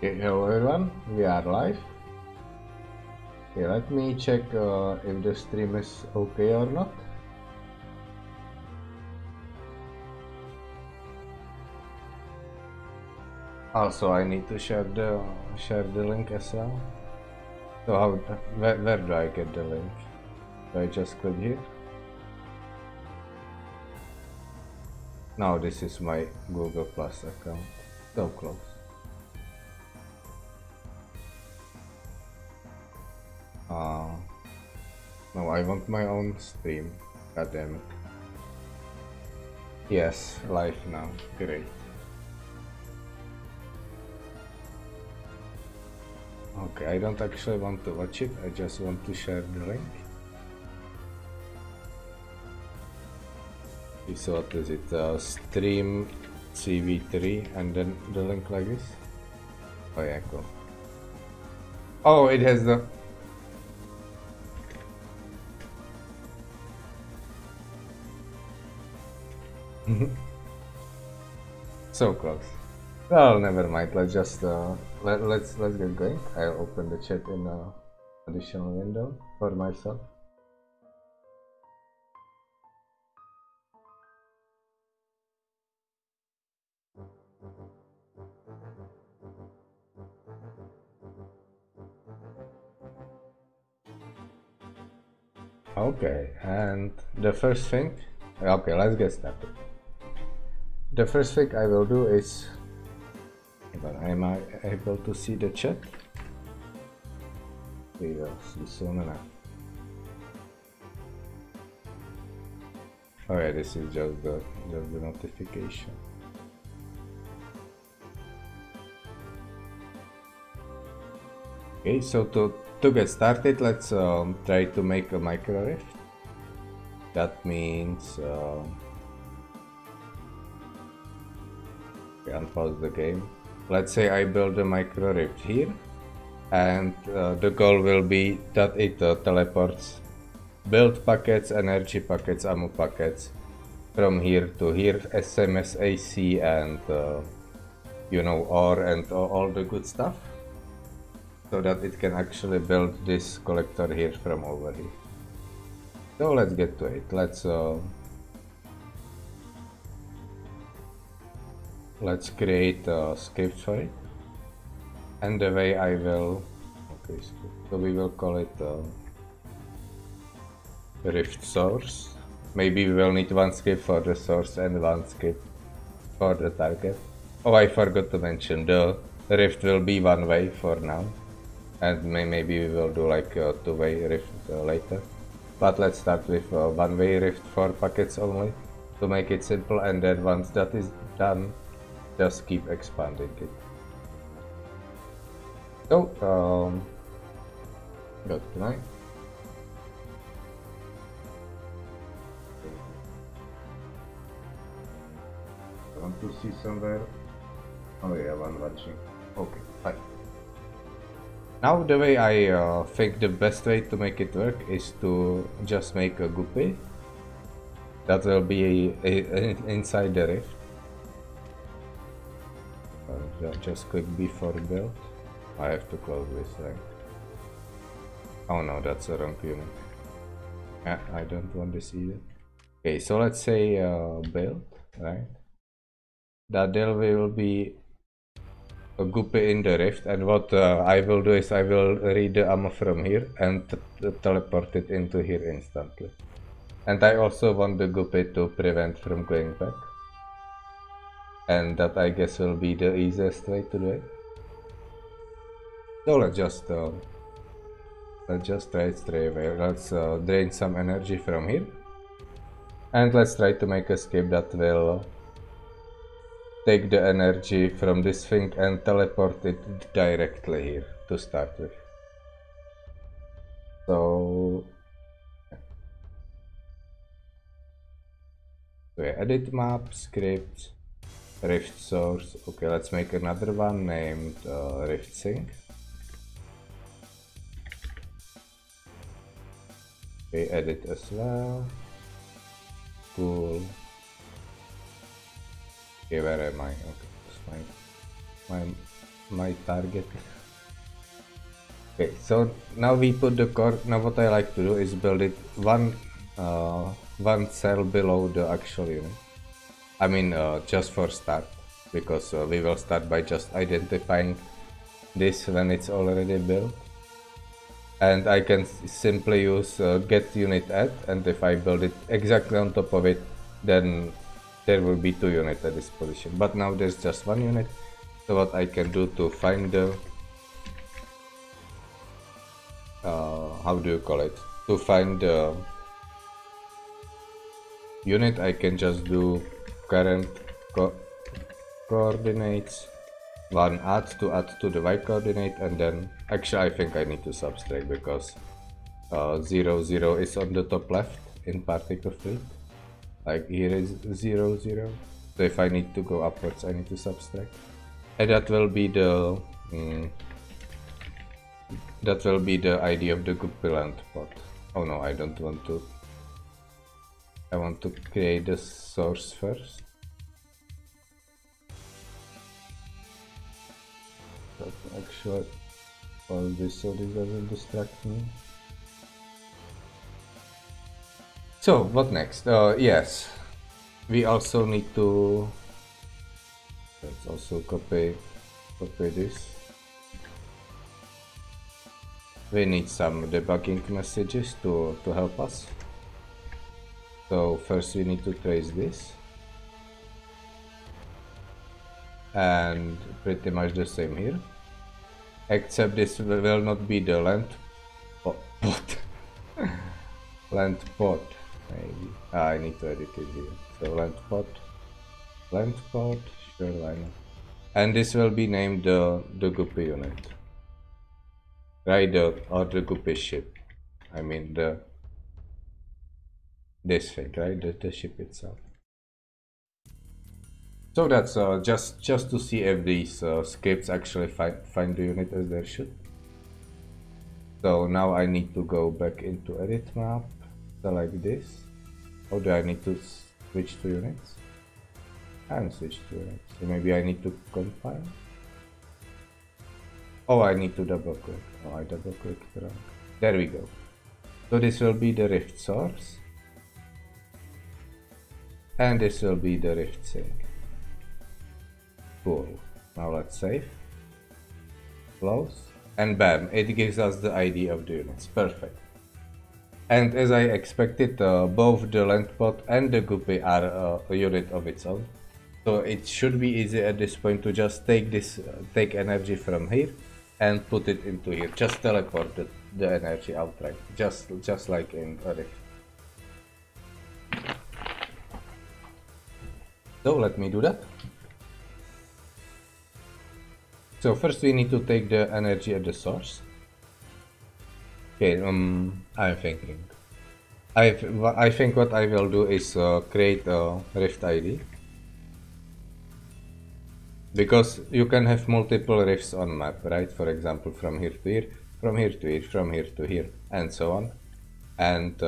Okay, hello everyone, we are live. Okay, let me check if the stream is okay or not. Also, I need to share the link as well. So where do I get the link? Do I just click here? No, this is my Google Plus account. So close. No, I want my own stream. God damn it. Yes, live now. Great. Okay, I don't actually want to watch it, I just want to share the link. So what is it? Stream CW3 and then the link like this? Oh yeah, cool. Oh, it has the... So close. Well, never mind. Let's just let's get going. I'll open the chat in an additional window for myself. Okay, and the first thing. Okay, let's get started. The first thing I will do is. Am I able to see the chat? We will see soon enough. Oh yeah, this is just the notification. Okay, so to get started, let's try to make a Microrift. That means unpause the game. Let's say I build a Microrift here, and the goal will be that it teleports build packets, energy packets, ammo packets from here to here, SMS, AC, and you know, ore and all the good stuff, so that it can actually build this collector here from over here. So let's get to it. Let's create a script for it, and the way I will, okay, so we will call it Rift source. Maybe we will need one script for the source and one script for the target. Oh, I forgot to mention, the Rift will be one way for now, and maybe we will do like a two-way Rift later. But let's start with one-way Rift for packets only to make it simple, and then once that is done, just keep expanding it. So, good tonight. I want to see somewhere. Oh yeah, one watching. Okay, fine. Now the way I think the best way to make it work is to just make a guppy that will be inside the rift. Just click before build. I have to close this, right? Oh no, that's the wrong unit. Yeah, I don't want to see that. Okay, so let's say build, right? That there will be a guppy in the rift, and what I will do is I will read the ammo from here and teleport it into here instantly. And I also want the guppy to prevent from going back. And that, I guess, will be the easiest way to do it. So let's just try it straight away. Let's drain some energy from here, and let's try to make a script that will take the energy from this thing and teleport it directly here to start with. So edit map, script, Rift source. Okay, let's make another one named Rift sync. Okay, edit as well. Cool. Okay, where am I? Okay, that's my my target. Okay, so now we put the core. Now what I like to do is build it one cell below the actual unit. I mean, just for start, because we will start by just identifying this when it's already built. And I can simply use get unit add, and if I build it exactly on top of it, then there will be 2 units at this position. But now there's just 1 unit. So what I can do to find the how do you call it? To find the unit, I can just do current coordinates 1 add to the y coordinate, and then actually I think I need to subtract because 0 0 is on the top left in particle field. Like here is 0 0. So if I need to go upwards, I need to subtract, and that will be the ID of the Guppyland pod. Oh no, I don't want to. I want to create the source first. But actually, all this so this doesn't distract me. So what next? Yes, we also need to. Let's also copy this. We need some debugging messages to help us. So first we need to trace this. And pretty much the same here. Except this will not be the length pot. Length pot, maybe. I need to edit it here. So length pot, sure, why not? And this will be named the Guppy unit. Right, or the Guppy ship. I mean this thing, right? The ship itself. So that's just to see if these scripts actually find the unit as they should. So now I need to go back into edit map, select this. Or do I need to switch to units? And switch to units. So maybe I need to compile. Oh, I need to double click. Oh, I double clicked wrong. There we go. So this will be the Rift source. And this will be the Rift sink. Cool. Now let's save. Close. And bam, it gives us the ID of the units. Perfect. And as I expected, both the length pod and the Guppy are a unit of its own. So it should be easy at this point to just take this, take energy from here and put it into here. Just teleport the energy outright, just like in a Rift. So let me do that. So first we need to take the energy at the source. Okay, I'm thinking. I think what I will do is create a Rift ID. Because you can have multiple rifts on map, right? For example, from here to here, from here to here, from here to here, and so on. And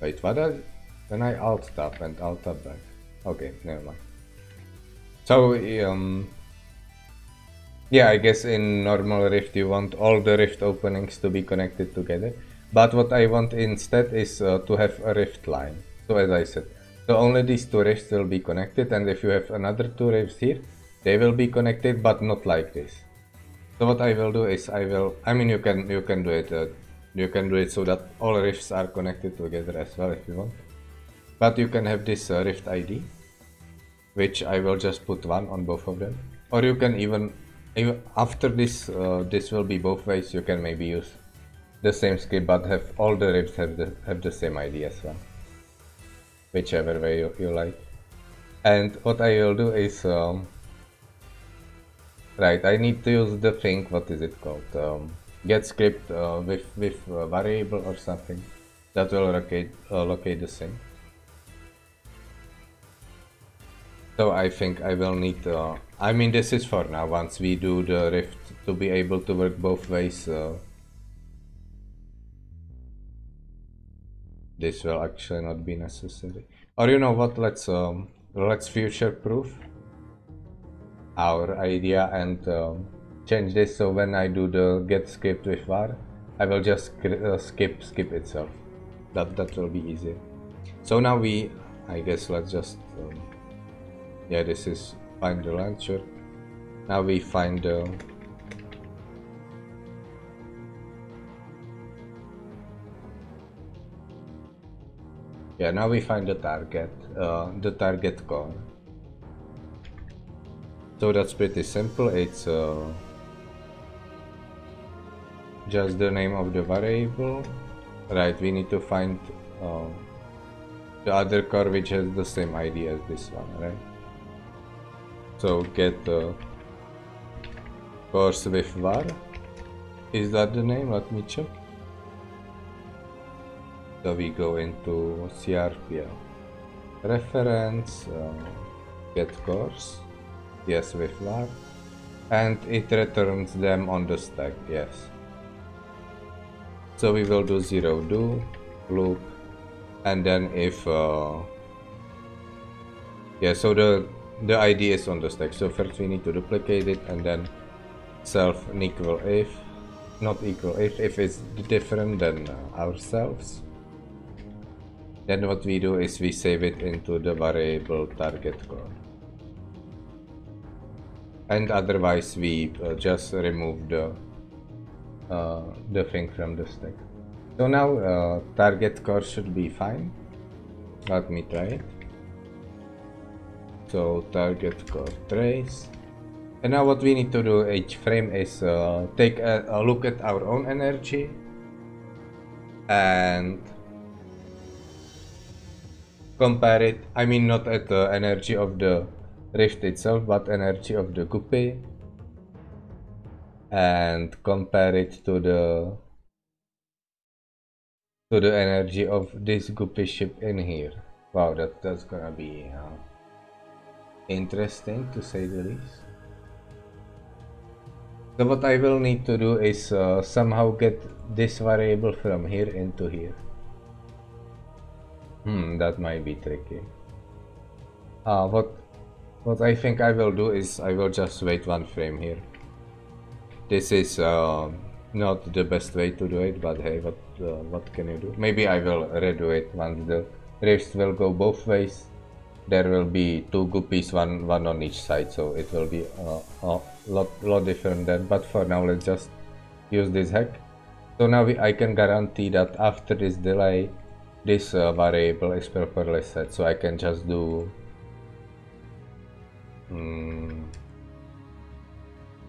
wait, what? Then I alt tab and alt tab back. Okay, never mind. So yeah, I guess in normal Rift you want all the Rift openings to be connected together. But what I want instead is to have a Rift line. So as I said, so only these 2 rifts will be connected, and if you have another 2 rifts here, they will be connected, but not like this. So what I will do is I mean you can do it so that all rifts are connected together as well if you want. But you can have this Rift ID, which I will just put 1 on both of them. Or you can even after this this will be both ways. You can maybe use the same script but have all the rifts have the same ID as well. Whichever way you like. And what I will do is right, I need to use the thing, what is it called, get script with variable or something that will locate the thing. So I think I will need I mean this is for now. Once we do the Rift to be able to work both ways, this will actually not be necessary. Or you know what, let's future proof. our idea and change this, so when I do the get script with var, I will just skip itself. That will be easy. So now I guess let's just yeah, this is find the launcher. Now we find the yeah, now we find the target core. So that's pretty simple. It's just the name of the variable, right? We need to find the other core which has the same ID as this one, right? So get the cores with var. Is that the name? Let me check. So we go into CRPL reference, get cores, yes, with var, and it returns them on the stack, yes. So we will do 0 do loop, and then if yeah, so the ID is on the stack. So first we need to duplicate it, and then self equal if, not equal if it's different than ourselves. Then what we do is we save it into the variable target core, and otherwise we just remove the thing from the stack. So now target core should be fine. Let me try it. So target core trace, and now what we need to do each frame is take a look at our own energy and compare it. I mean, not at the energy of the rift itself, but energy of the guppy, and compare it to the energy of this guppy ship in here. Wow, that's gonna be interesting to say the least. So what I will need to do is somehow get this variable from here into here. That might be tricky. What I think I will do is I will just wait one frame here. This is not the best way to do it, but hey, what can you do? Maybe I will redo it once the rifts will go both ways. There will be 2 guppies, one on each side, so it will be a lot different then. But for now, let's just use this hack. So now I can guarantee that after this delay, this variable is properly set. So I can just do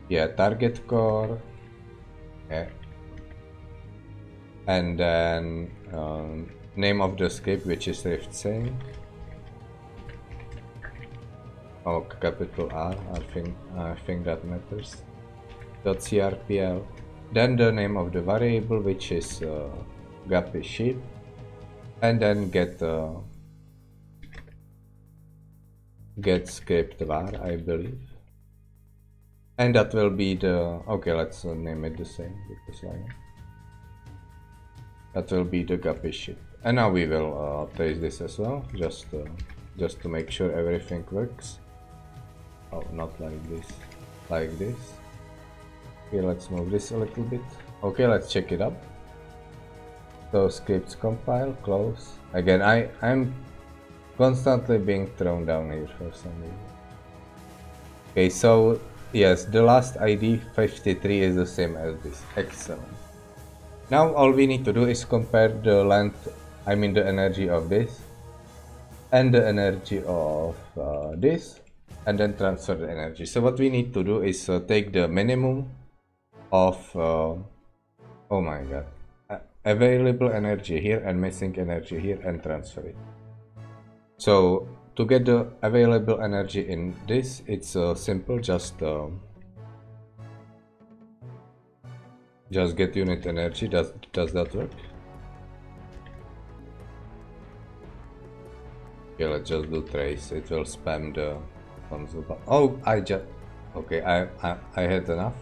yeah, target core, yeah, and then name of the script, which is rift sync. Oh, capital R, I think that matters. .crpl. Then the name of the variable, which is guppy ship, and then get script var, I believe. And that will be the, okay, let's name it the same, because that will be the guppy ship. And now we will trace this as well, just to make sure everything works. Oh, not like this, like this. Okay, let's move this a little bit. Okay, let's check it up. So scripts compile, close. Again, I'm constantly being thrown down here for some reason. Okay, so yes, the last ID 53 is the same as this. Excellent. Now all we need to do is compare the length, I mean the energy of this and the energy of this, and then transfer the energy. So what we need to do is take the minimum of oh my god, available energy here and missing energy here, and transfer it. So to get the available energy in this, it's simple, just get unit energy. Does that work? Okay, let's just do trace. It will spam the console. Oh, okay, I had enough.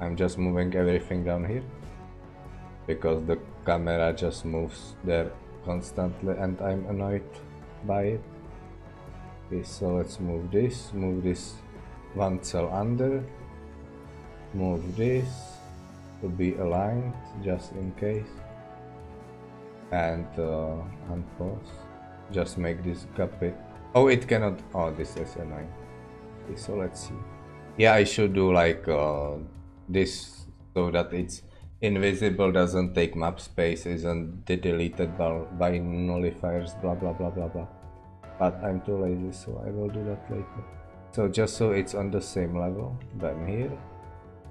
I'm just moving everything down here because the camera just moves there constantly and I'm annoyed by it. Okay, so let's move this one cell under, move this to be aligned just in case, and unpause. Just make this copy. Oh, it cannot. Oh, this is annoying. Okay, so let's see. Yeah, I should do like this so that it's invisible, doesn't take map space, isn't deleted by nullifiers, blah blah blah blah blah. But I'm too lazy, so I will do that later. So just so it's on the same level, then here,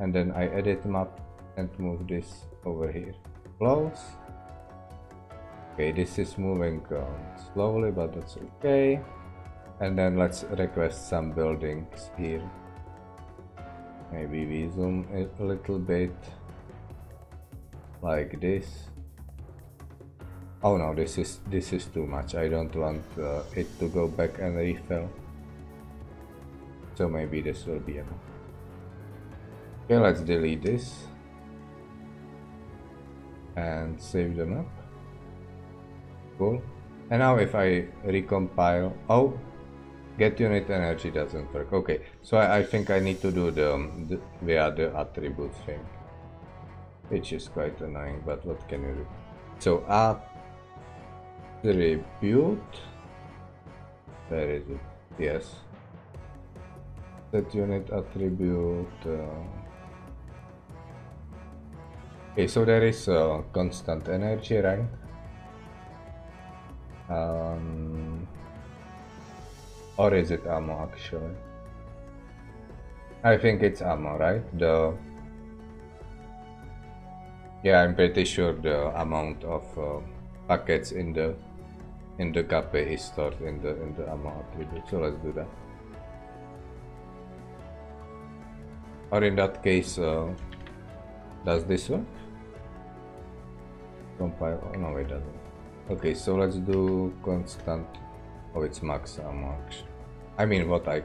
and then I edit map and move this over here. Close. Okay, this is moving slowly, but that's okay. And then let's request some buildings here. Maybe we zoom a little bit like this. Oh no, this is too much. I don't want it to go back and refill. So maybe this will be enough. Okay, let's delete this and save them up. Cool. And now if I recompile, oh, get unit energy doesn't work. Okay, so I think I need to do the attribute thing, which is quite annoying, but what can you do? So attribute, where is it? Yes. Set unit attribute. Okay, so there is constant energy, right? Or is it ammo actually? I think it's ammo, right? Yeah, I'm pretty sure the amount of packets in the KP is stored in the ammo attribute. So let's do that. Or in that case, does this work? Compile? Oh no, it doesn't. Okay, so let's do constant. Oh, it's max ammo actually. I mean, what I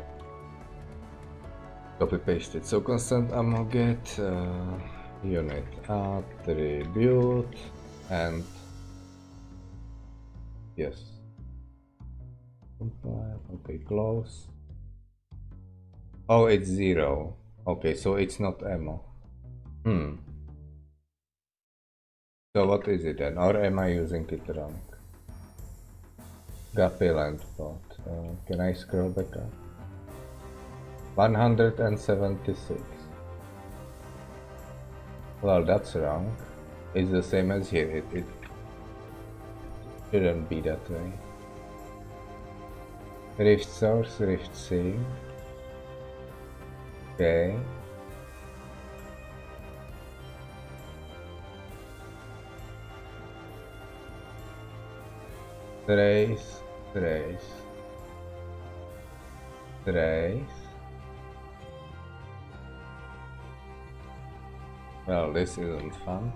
copy pasted. So constant ammo get unit attribute and yes. Compile. Okay, close. Oh, it's 0. Okay, so it's not ammo. So what is it then? Or am I using it wrong? Guppy land pot. Can I scroll back up? 176. Well, that's wrong. It's the same as here. It shouldn't be that way. Rift source, rift ceiling. Okay. Trace. Well, this isn't fun.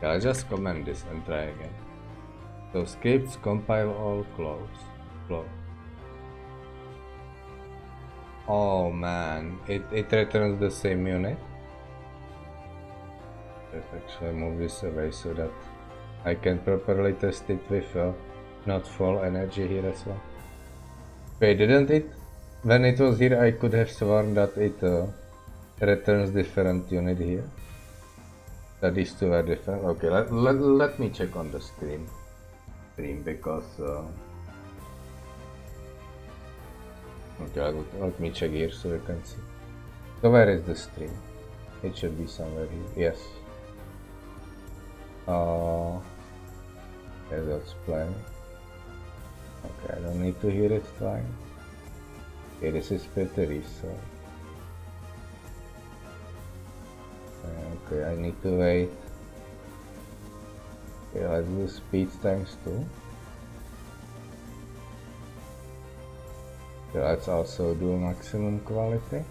Yeah, I'll just comment this and try again. So scripts compile all, close. Oh man, it returns the same unit. Let's actually move this away so that I can properly test it with not full energy here as well. Okay, didn't it? When it was here I could have sworn that it returns different unit here. That these two are different. Okay, let me check on the stream because okay, let me check here so you can see. So where is the stream? It should be somewhere here. Yes. Okay, that's playing. Okay, I don't need to hear it fine. Okay, this is pretty reset. Okay, I need to wait. Okay, let's do speed times 2. Okay, let's also do maximum quality.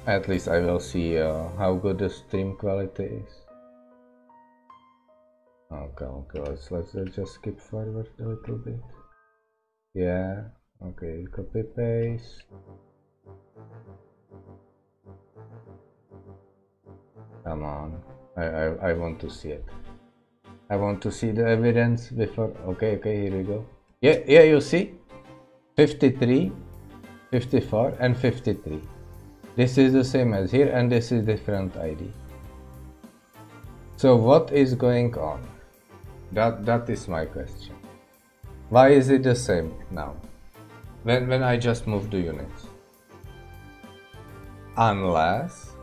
At least I will see how good the stream quality is. Okay, let's just skip forward a little bit. Yeah, okay, copy paste. Come on, I want to see it. I want to see the evidence before. Okay, here we go. Yeah, you see? 53 54 and 53. This is the same as here and this is different ID. So what is going on? That is my question. Why is it the same now? When I just move the units? Unless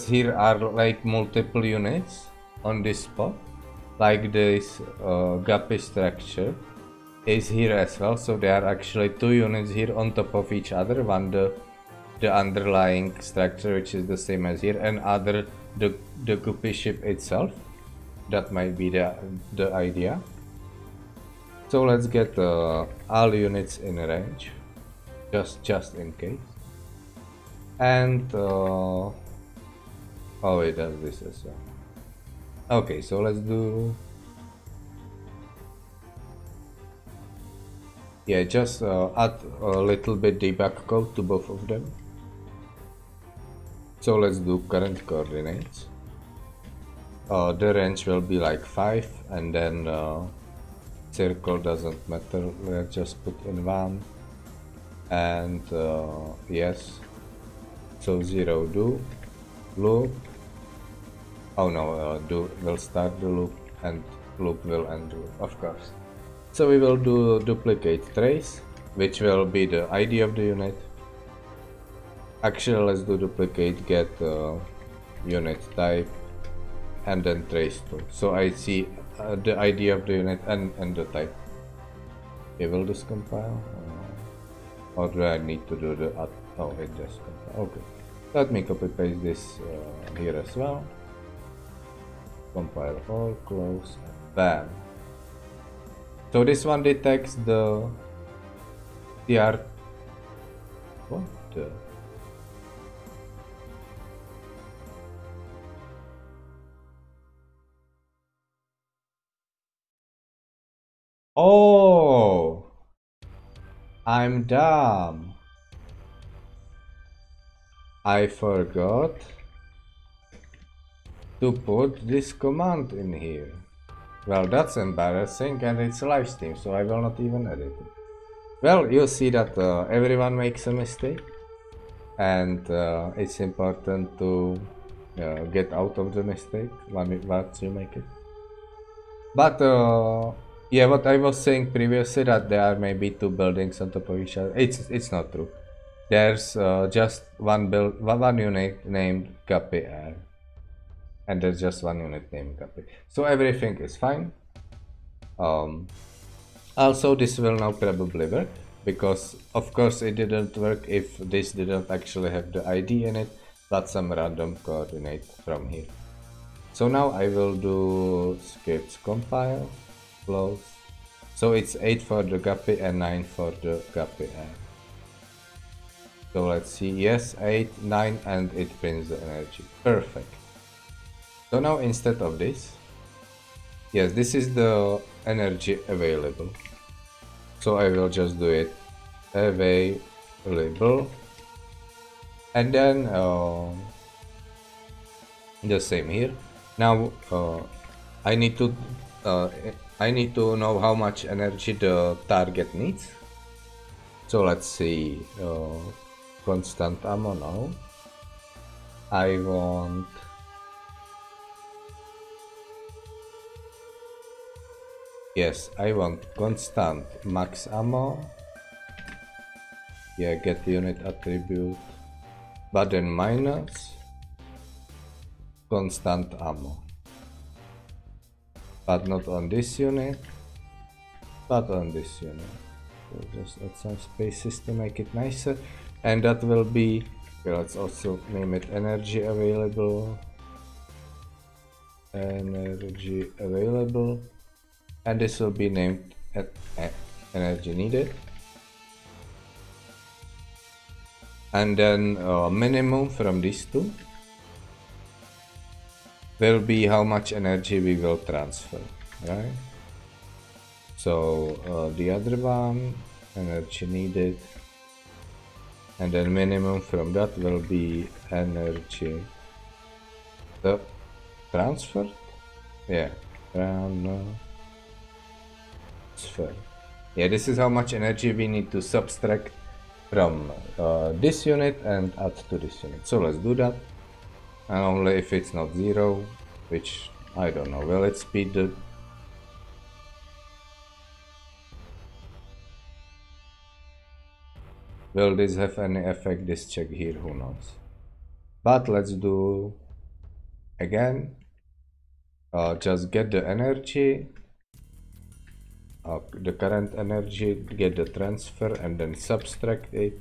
here are like multiple units on this spot, like this guppy structure is here as well, so there are actually 2 units here on top of each other, one the underlying structure which is the same as here, and other the guppy ship itself. That might be the idea. So let's get all units in range, just in case. And oh, it does this as well. Okay, so let's do, yeah, just add a little bit debug code to both of them. So let's do current coordinates. The range will be like 5, and then circle doesn't matter, let's just put in 1, and yes, so 0 do loop. Oh no, do will start the loop and loop will end the loop, of course. So we will do duplicate trace, which will be the ID of the unit. Actually, let's do duplicate get unit type and then trace to. So I see the ID of the unit and the type. Okay, will this compile? Or do I need to do the oh, it just compile. Okay, let me copy paste this here as well. Compile all, close, bam. So this one detects the TR. What the? Oh, I'm dumb. I forgot to put this command in here. Well, that's embarrassing, and it's a live stream, so I will not even edit it. Well, you see that everyone makes a mistake, and it's important to get out of the mistake once you make it. But yeah, what I was saying previously, that there are maybe 2 buildings on top of each other. It's not true. There's just one unit named Guppy Air, and there's just 1 unit named Guppy. So everything is fine. Also, this will now probably work, because of course it didn't work if this didn't actually have the ID in it, but some random coordinate from here. So now I will do scripts compile, close. So it's 8 for the Guppy and 9 for the Guppy Air. So let's see, yes, 8, 9, and it prints the energy. Perfect. So now instead of this, yes, this is the energy available. So I will just do it available, and then the same here. Now I need to know how much energy the target needs. So let's see, constant ammo now. I want constant max ammo. Yeah, get unit attribute, but then minus constant ammo, but not on this unit, but on this unit. So just add some spaces to make it nicer, and that will be, okay, let's also name it energy available, and this will be named energy needed, and then minimum from these 2 will be how much energy we will transfer, right? So the other one, energy needed, and then minimum from that will be energy transferred. Yeah, transfer. Yeah, this is how much energy we need to subtract from this unit and add to this unit. So let's do that. And only if it's not 0, which I don't know. Will it speed the... Will this have any effect, this check here? Who knows? But let's do again. Just get the energy, the current energy, get the transfer, and then subtract it.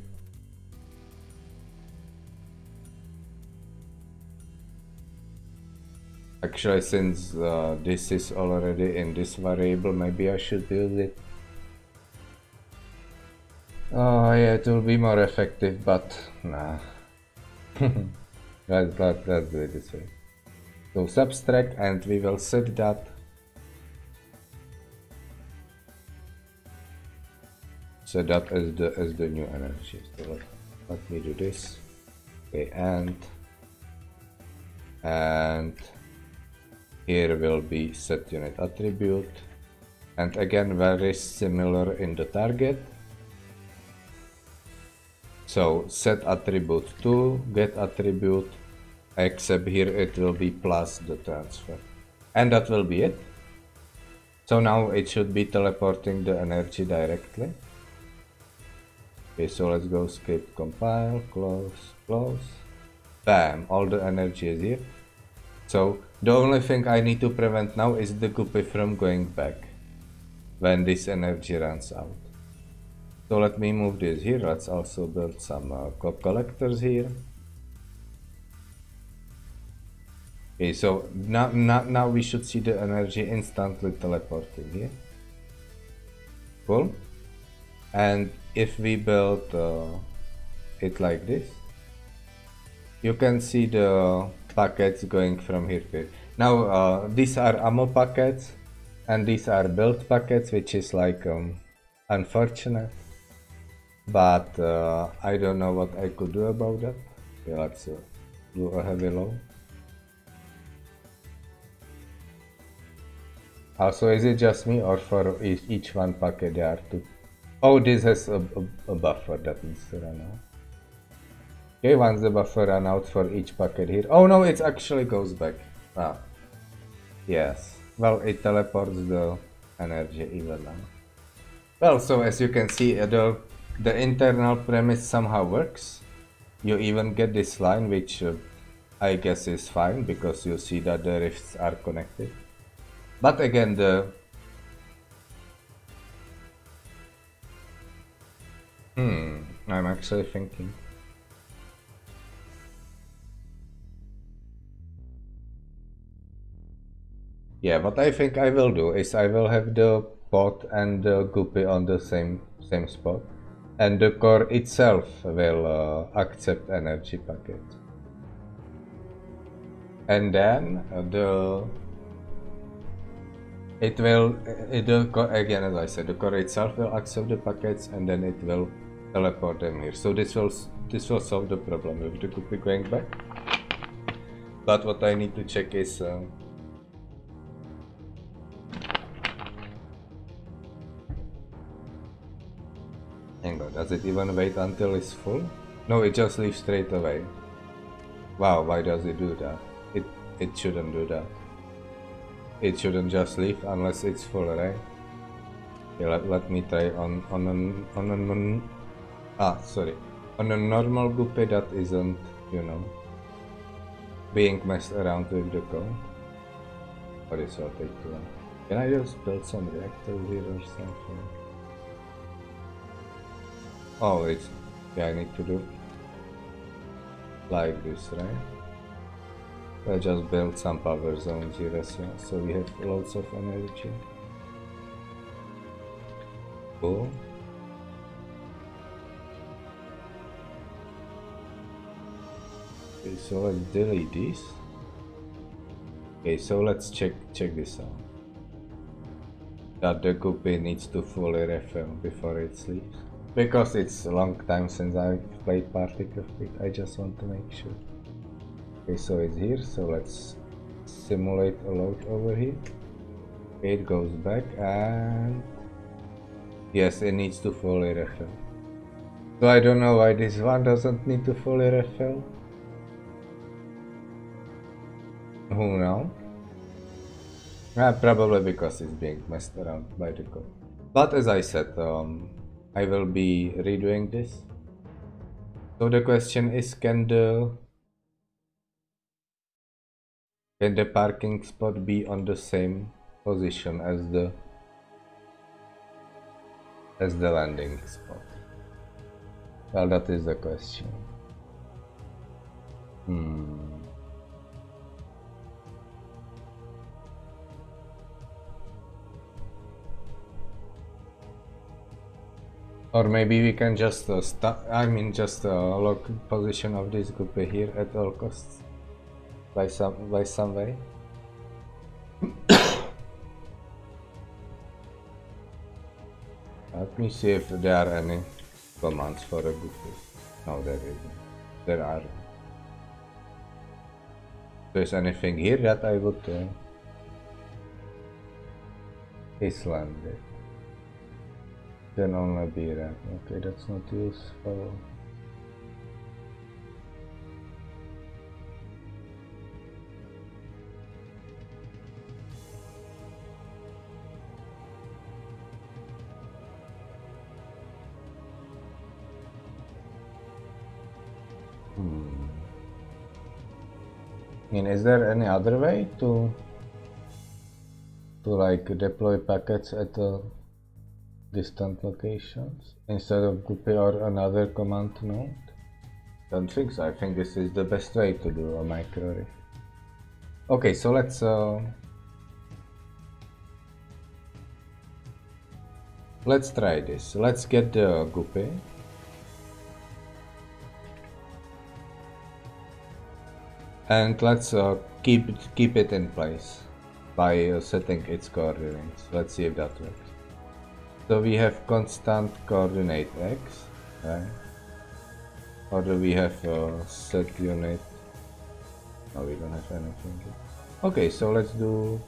Actually, since this is already in this variable, maybe I should use it. Oh yeah, it will be more effective, but nah. let's do it this way. So subtract, and we will set that. Set that as the new energy. So let me do this. Okay, and here will be set unit attribute, and again very similar in the target. So set attribute to get attribute, except here it will be plus the transfer, and that will be it. So now it should be teleporting the energy directly. Okay, so let's go skip, compile, close, bam, all the energy is here. So the only thing I need to prevent now is the guppy from going back when this energy runs out. So let me move this here. Let's also build some clock collectors here. Okay, so now we should see the energy instantly teleporting here. Cool. And if we build it like this, you can see the packets going from here to here. Now these are ammo packets and these are build packets, which is like unfortunate, but I don't know what I could do about that. Okay, let's do a heavy low. Also, is it just me, or for each one packet there are two? Oh, this has a buffer that needs to run out. Okay, once the buffer run out for each packet here. Oh no, it actually goes back. Ah, yes. Well, it teleports the energy even now. Well, so as you can see, the internal premise somehow works. You even get this line, which I guess is fine, because you see that the rifts are connected. But again, I'm actually thinking. Yeah, what I think I will do is I will have the pot and the guppy on the same spot, and the core itself will accept energy packets. And then again, as I said, the core itself will accept the packets, and then it will teleport them here. So this will solve the problem with the guppy going back. But what I need to check is hang on, does it even wait until it's full? No, it just leaves straight away. Wow, why does it do that? It shouldn't do that. It shouldn't just leave unless it's full, right? Okay, let me try on a normal guppy that isn't, you know, being messed around with the code. Or this will take too long. Can I just build some reactors here or something? Oh, yeah, I need to do like this, right? I just build some power zones here as well, so we have loads of energy. Cool. Okay, so let's delete this. Okay, so let's check this out. That the guppy needs to fully refill before it sleeps. Because it's a long time since I've played Particle Fit, I just want to make sure. Okay, so it's here, so let's simulate a load over here. Okay, it goes back, and Yes, it needs to fully refill. So I don't know why this one doesn't need to fully refill. Who knows? Probably because it's being messed around by the code. But as I said, I will be redoing this. So the question is, can the parking spot be on the same position as the landing spot? Well, that is the question. Or maybe we can just just lock position of this group here at all costs by some way. Let me see if there are any commands for a group. No, there isn't. There are. If there's anything here that I would Island it. Can only be red. Okay, that's not useful. I mean, is there any other way to like deploy packets at distant locations instead of Guppy or another command node? Don't think so. I think this is the best way to do a Microrift. Okay, so let's try this. Let's get the Guppy. And let's keep it in place by setting its coordinates. Let's see if that works. So we have constant coordinate x, right? Or do we have set unit? No, we don't have anything. Okay, so let's do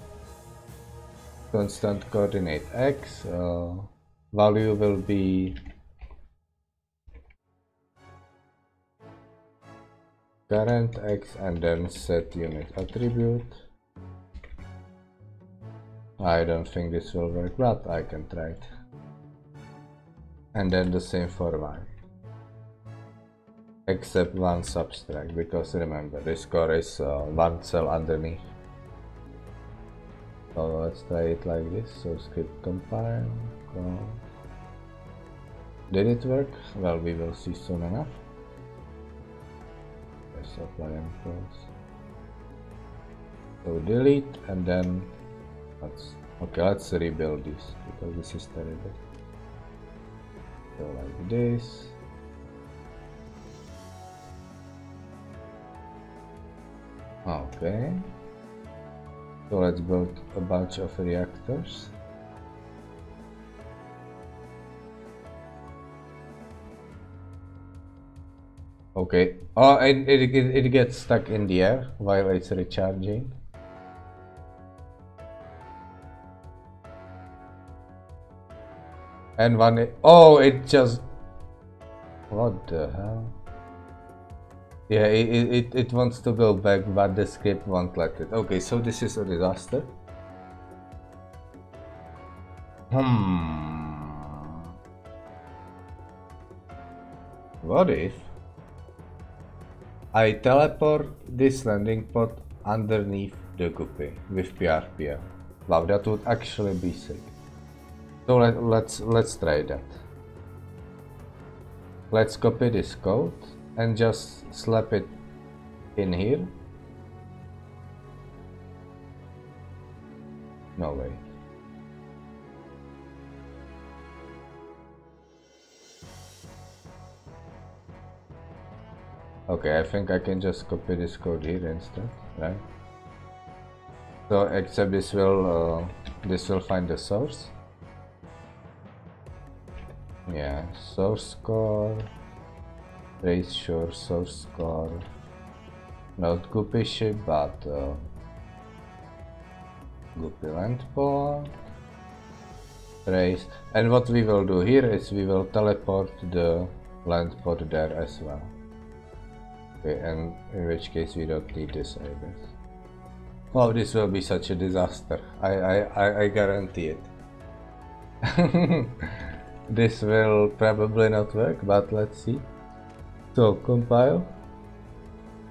constant coordinate x. Value will be current x and then set unit attribute. I don't think this will work, but I can try it. And then the same for y. Except one subtract, because remember, this core is one cell underneath. So let's try it like this. So script compile. Did it work? Well, we will see soon enough. Let's apply and close. So delete and then let's rebuild this because this is terrible. So like this. Okay. So let's build a bunch of reactors. Okay. Oh, it gets stuck in the air while it's recharging. And it just... What the hell? Yeah, it wants to go back, but the script won't let it. Okay, so this is a disaster. What if I teleport this landing pod underneath the Guppy with PRPL? Wow, that would actually be sick. So let's try that. Let's copy this code and just slap it in here. No way. Okay, I think I can just copy this code here instead, right? So except this will find the source. Yeah, source core, ratio source core, not Guppy ship, but Guppy land port. trace. And what we will do here is we will teleport the land pod there as well. Okay, and in which case we don't need this, I guess. Oh, this will be such a disaster. I guarantee it. This will probably not work, but let's see. So compile,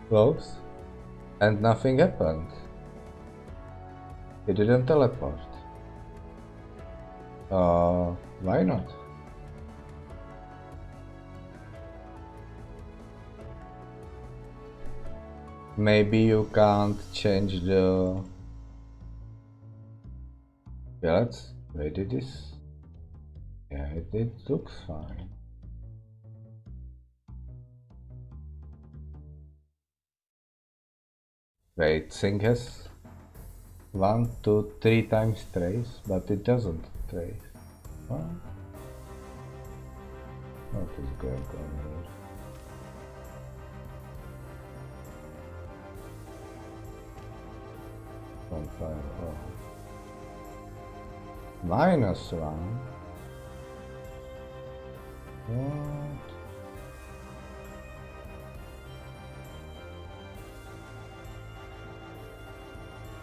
close, and nothing happened. It didn't teleport. Why not? Maybe you can't change the... Yeah, let's... Wait, did this? Yeah, it looks fine. Wait, sync has 1, 2, 3 times trace, but it doesn't trace. What? What is going on here? Compile all. -1? What?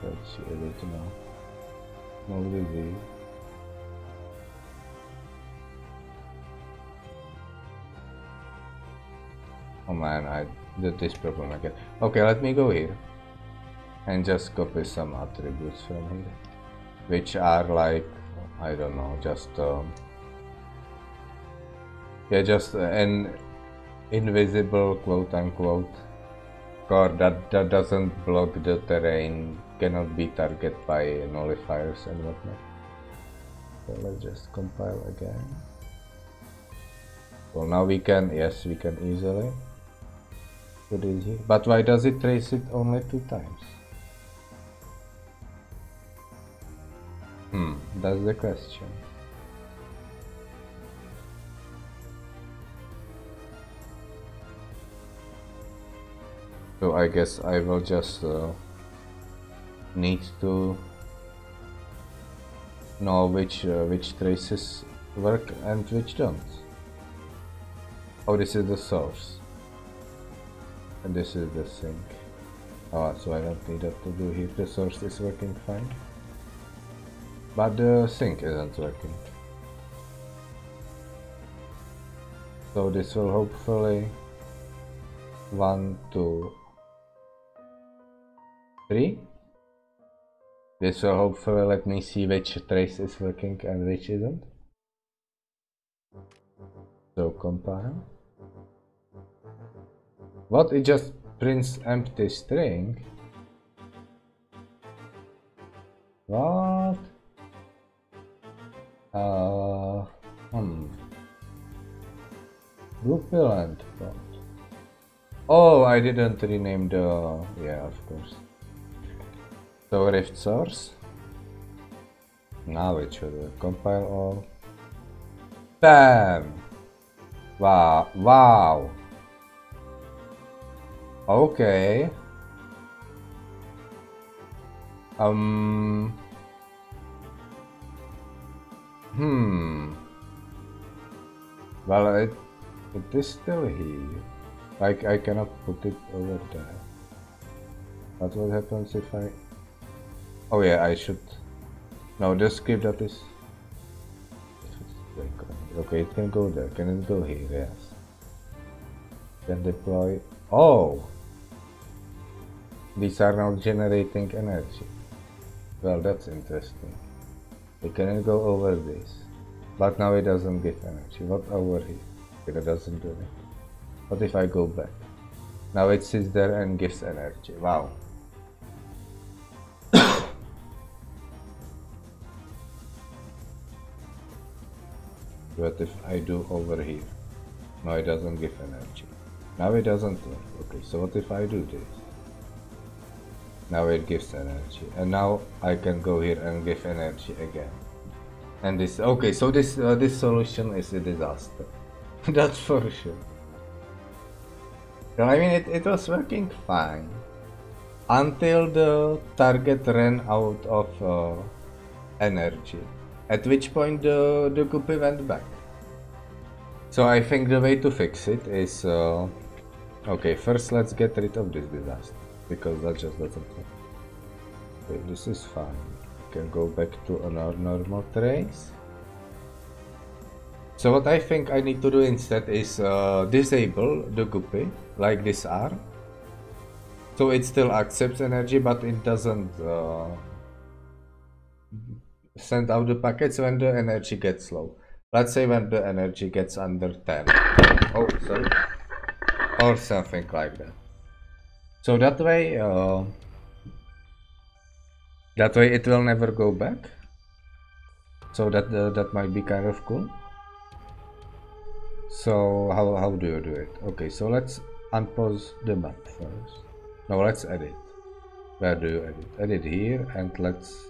Let's see edit now. Move easy. Oh man, I did this problem again. Okay, let me go here and just copy some attributes from here, which are like, I don't know, just yeah, just an invisible quote unquote car that doesn't block the terrain, cannot be targeted by nullifiers and whatnot. So let's just compile again. Well, now we can, yes, we can easily put it here. But why does it trace it only 2 times? That's the question. So I guess I will just need to know which traces work and which don't. Oh, this is the source. And this is the sink. Oh, so I don't need that to do here. The source is working fine. But the sink isn't working. So this will hopefully 1, 2, 3. This will hopefully let me see which trace is working and which isn't. So compile. What? It just prints empty string? What? Propellant pot. Oh, I didn't rename the... yeah, of course. So Rift source. Now it should compile all. Bam! Wow, wow! Okay. Well, it is still here. Like, I cannot put it over there. But what happens if I... oh yeah, I should... no, the script that is... okay, it can go there. Can it go here? Yes. Then deploy... oh! These are now generating energy. Well, that's interesting. We can go over this. But now it doesn't give energy. What over here? Okay, that doesn't do it. What if I go back? Now it sits there and gives energy. Wow. What if I do over here? No, it doesn't give energy. Now it doesn't work. Okay, so what if I do this? Now it gives energy. And now I can go here and give energy again. And this, okay, so this solution is a disaster. That's for sure. So, I mean, it was working fine. Until the target ran out of energy. At which point the guppy went back. So I think the way to fix it is okay, first let's get rid of this disaster, because that just doesn't work. Okay, this is fine. We can go back to our normal trace. So what I think I need to do instead is disable the guppy, like this arm. So it still accepts energy, but it doesn't send out the packets when the energy gets low. Let's say when the energy gets under 10. Oh, sorry. Or something like that. So that way it will never go back. So that might be kind of cool. So how do you do it? Okay, so let's unpause the map first. No, let's edit. Where do you edit? Edit here, and let's...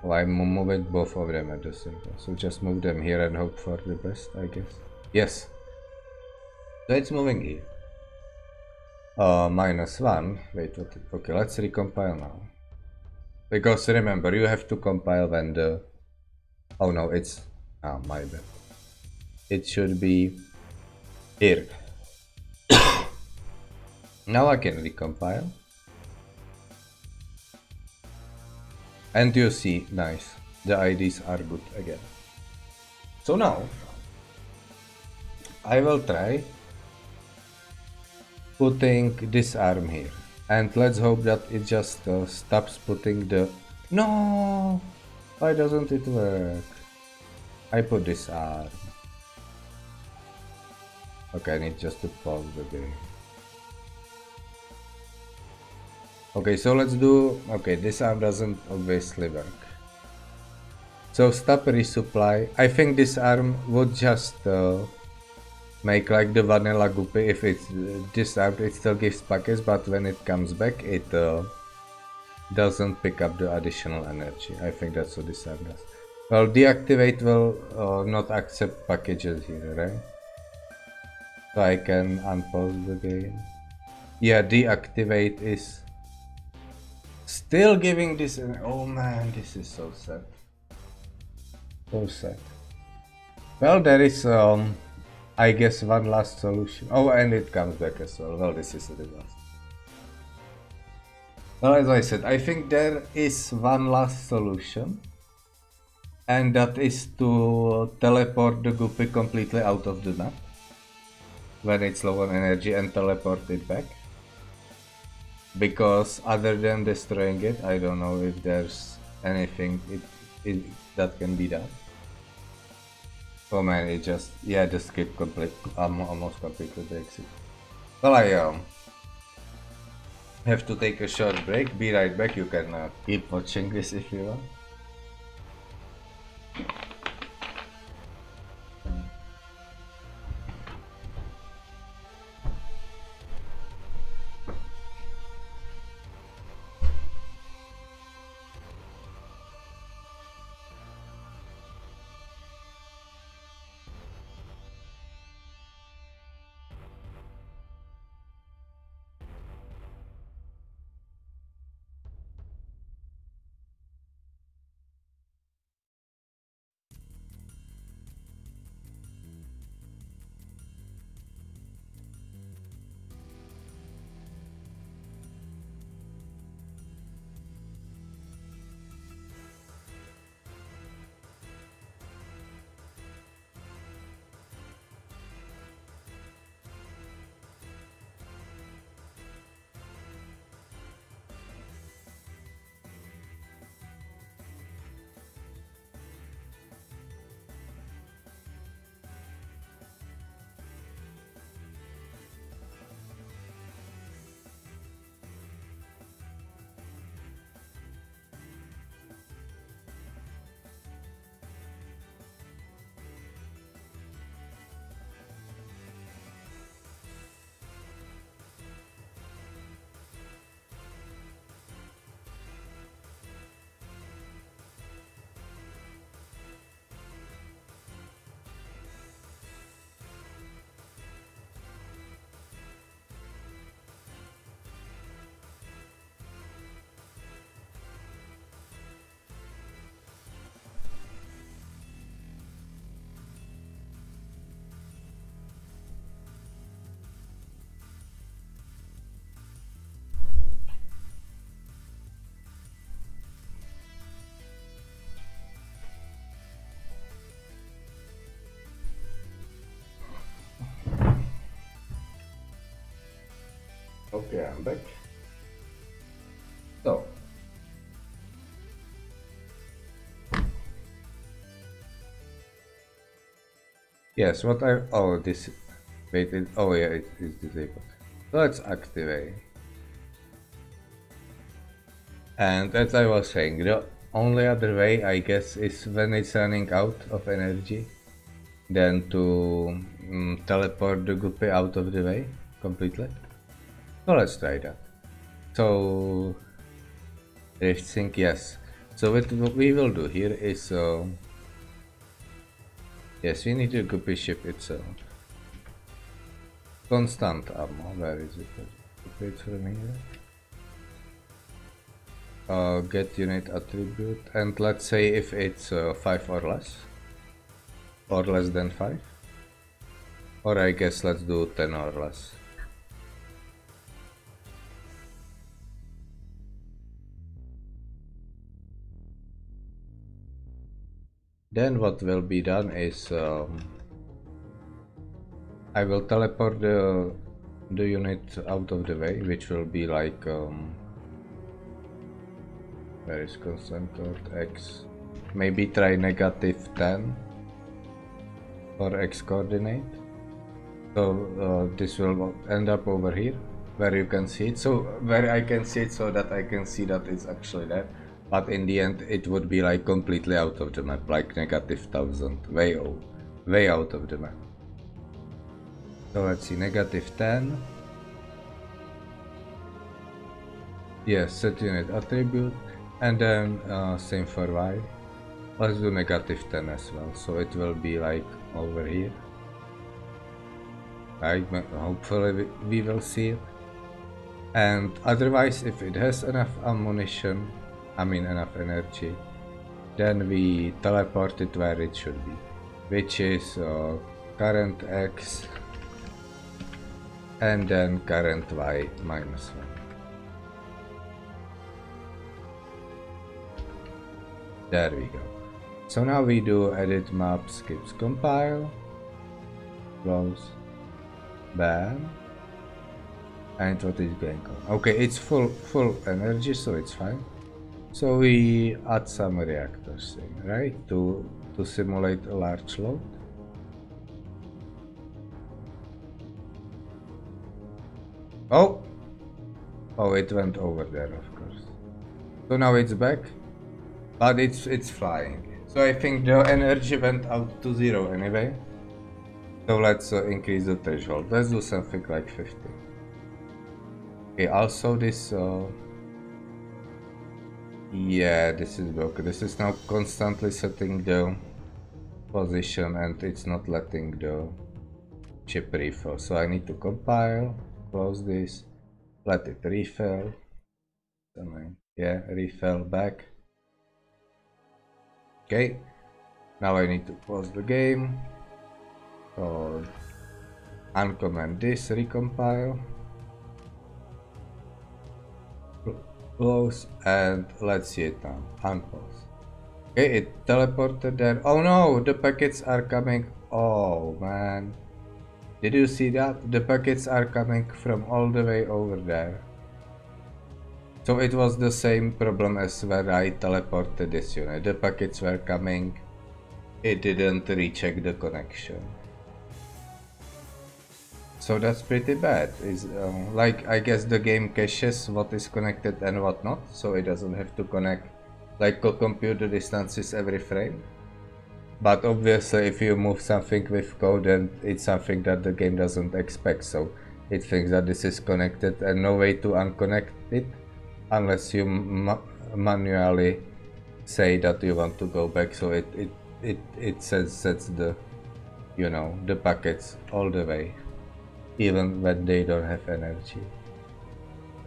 Well, I'm moving both of them at the same time. So just move them here and hope for the best, I guess. Yes. So it's moving here. -1. Wait, what? Okay, let's recompile now. Because remember, you have to compile when the... Oh no, it's... Oh, my bad. It should be here. Now I can recompile. And you see, nice, the IDs are good again. So now, I will try putting this arm here. And let's hope that it just stops putting the... No! Why doesn't it work? I put this arm. Okay, I need just to pause the game. Okay, so let's do... Okay, this arm doesn't obviously work. So stop resupply. I think this arm would just make like the vanilla guppy. If it's disarmed, it still gives packets, but when it comes back, it doesn't pick up the additional energy. I think that's what this arm does. Well, deactivate will not accept packages here, right? So I can unpause the game. Yeah, deactivate is still giving this... Oh man, this is so sad. So sad. Well, there is, I guess, one last solution. Oh, and it comes back as well. Well, this is a disaster. Well, as I said, I think there is one last solution. And that is to teleport the guppy completely out of the map when it's low on energy and teleport it back. Because other than destroying it, I don't know if there's anything that can be done. Oh man, it just... Yeah, the skip almost completely breaks it. Well, I have to take a short break. Be right back. You can keep watching this if you want. Okay, I'm back. So, yes, what I, oh, this, wait, oh yeah, it is disabled. So let's activate. And as I was saying, the only other way, I guess, is when it's running out of energy, then to teleport the guppy out of the way completely. So let's try that. So, Rift Sync, yes. So what we will do here is, yes, we need to guppy ship itself. Constant ammo, where is it? Wait for me. Get unit attribute, and let's say if it's 5 or less than 5, or I guess let's do 10 or less. Then what will be done is I will teleport the unit out of the way, which will be like where is constant X? Maybe try -10 or X coordinate. So this will end up over here, where you can see it. So where I can see it, so that I can see that it's actually there. But in the end, it would be like completely out of the map, like -1000, way out of the map. So let's see, -10. Yes, set unit attribute, and then same for Y. Let's do -10 as well, so it will be like over here. Right, hopefully we will see it. And otherwise, if it has enough ammunition, I mean enough energy, then we teleport it where it should be, which is current X and then current Y -1. There we go. So now we do edit map, skips compile, close, bam, and what is going on? Okay, it's full energy, so it's fine. So we add some reactors in, right, to simulate a large load. Oh, it went over there, of course. So now it's back, but it's flying. So I think the energy went out to 0 anyway. So let's increase the threshold. Let's do something like 50. Okay, also this, yeah, this is broken. This is now constantly setting the position and it's not letting the chip refill. So I need to compile, close this, let it refill. Yeah, refill back. Okay, now I need to pause the game. So uncomment this, recompile, close, and let's see it now. Unpause. Okay, it teleported there. Oh no, the packets are coming. Oh man, did you see that? The packets are coming from all the way over there. So it was the same problem as where I teleported this unit. The packets were coming, it didn't recheck the connection. So that's pretty bad. Is like, I guess the game caches what is connected and what not, so it doesn't have to connect, like compute the distances every frame. But obviously if you move something with code, then it's something that the game doesn't expect, so it thinks that this is connected and no way to unconnect it unless you manually say that you want to go back. So it sets the, you know, the packets all the way, even when they don't have energy.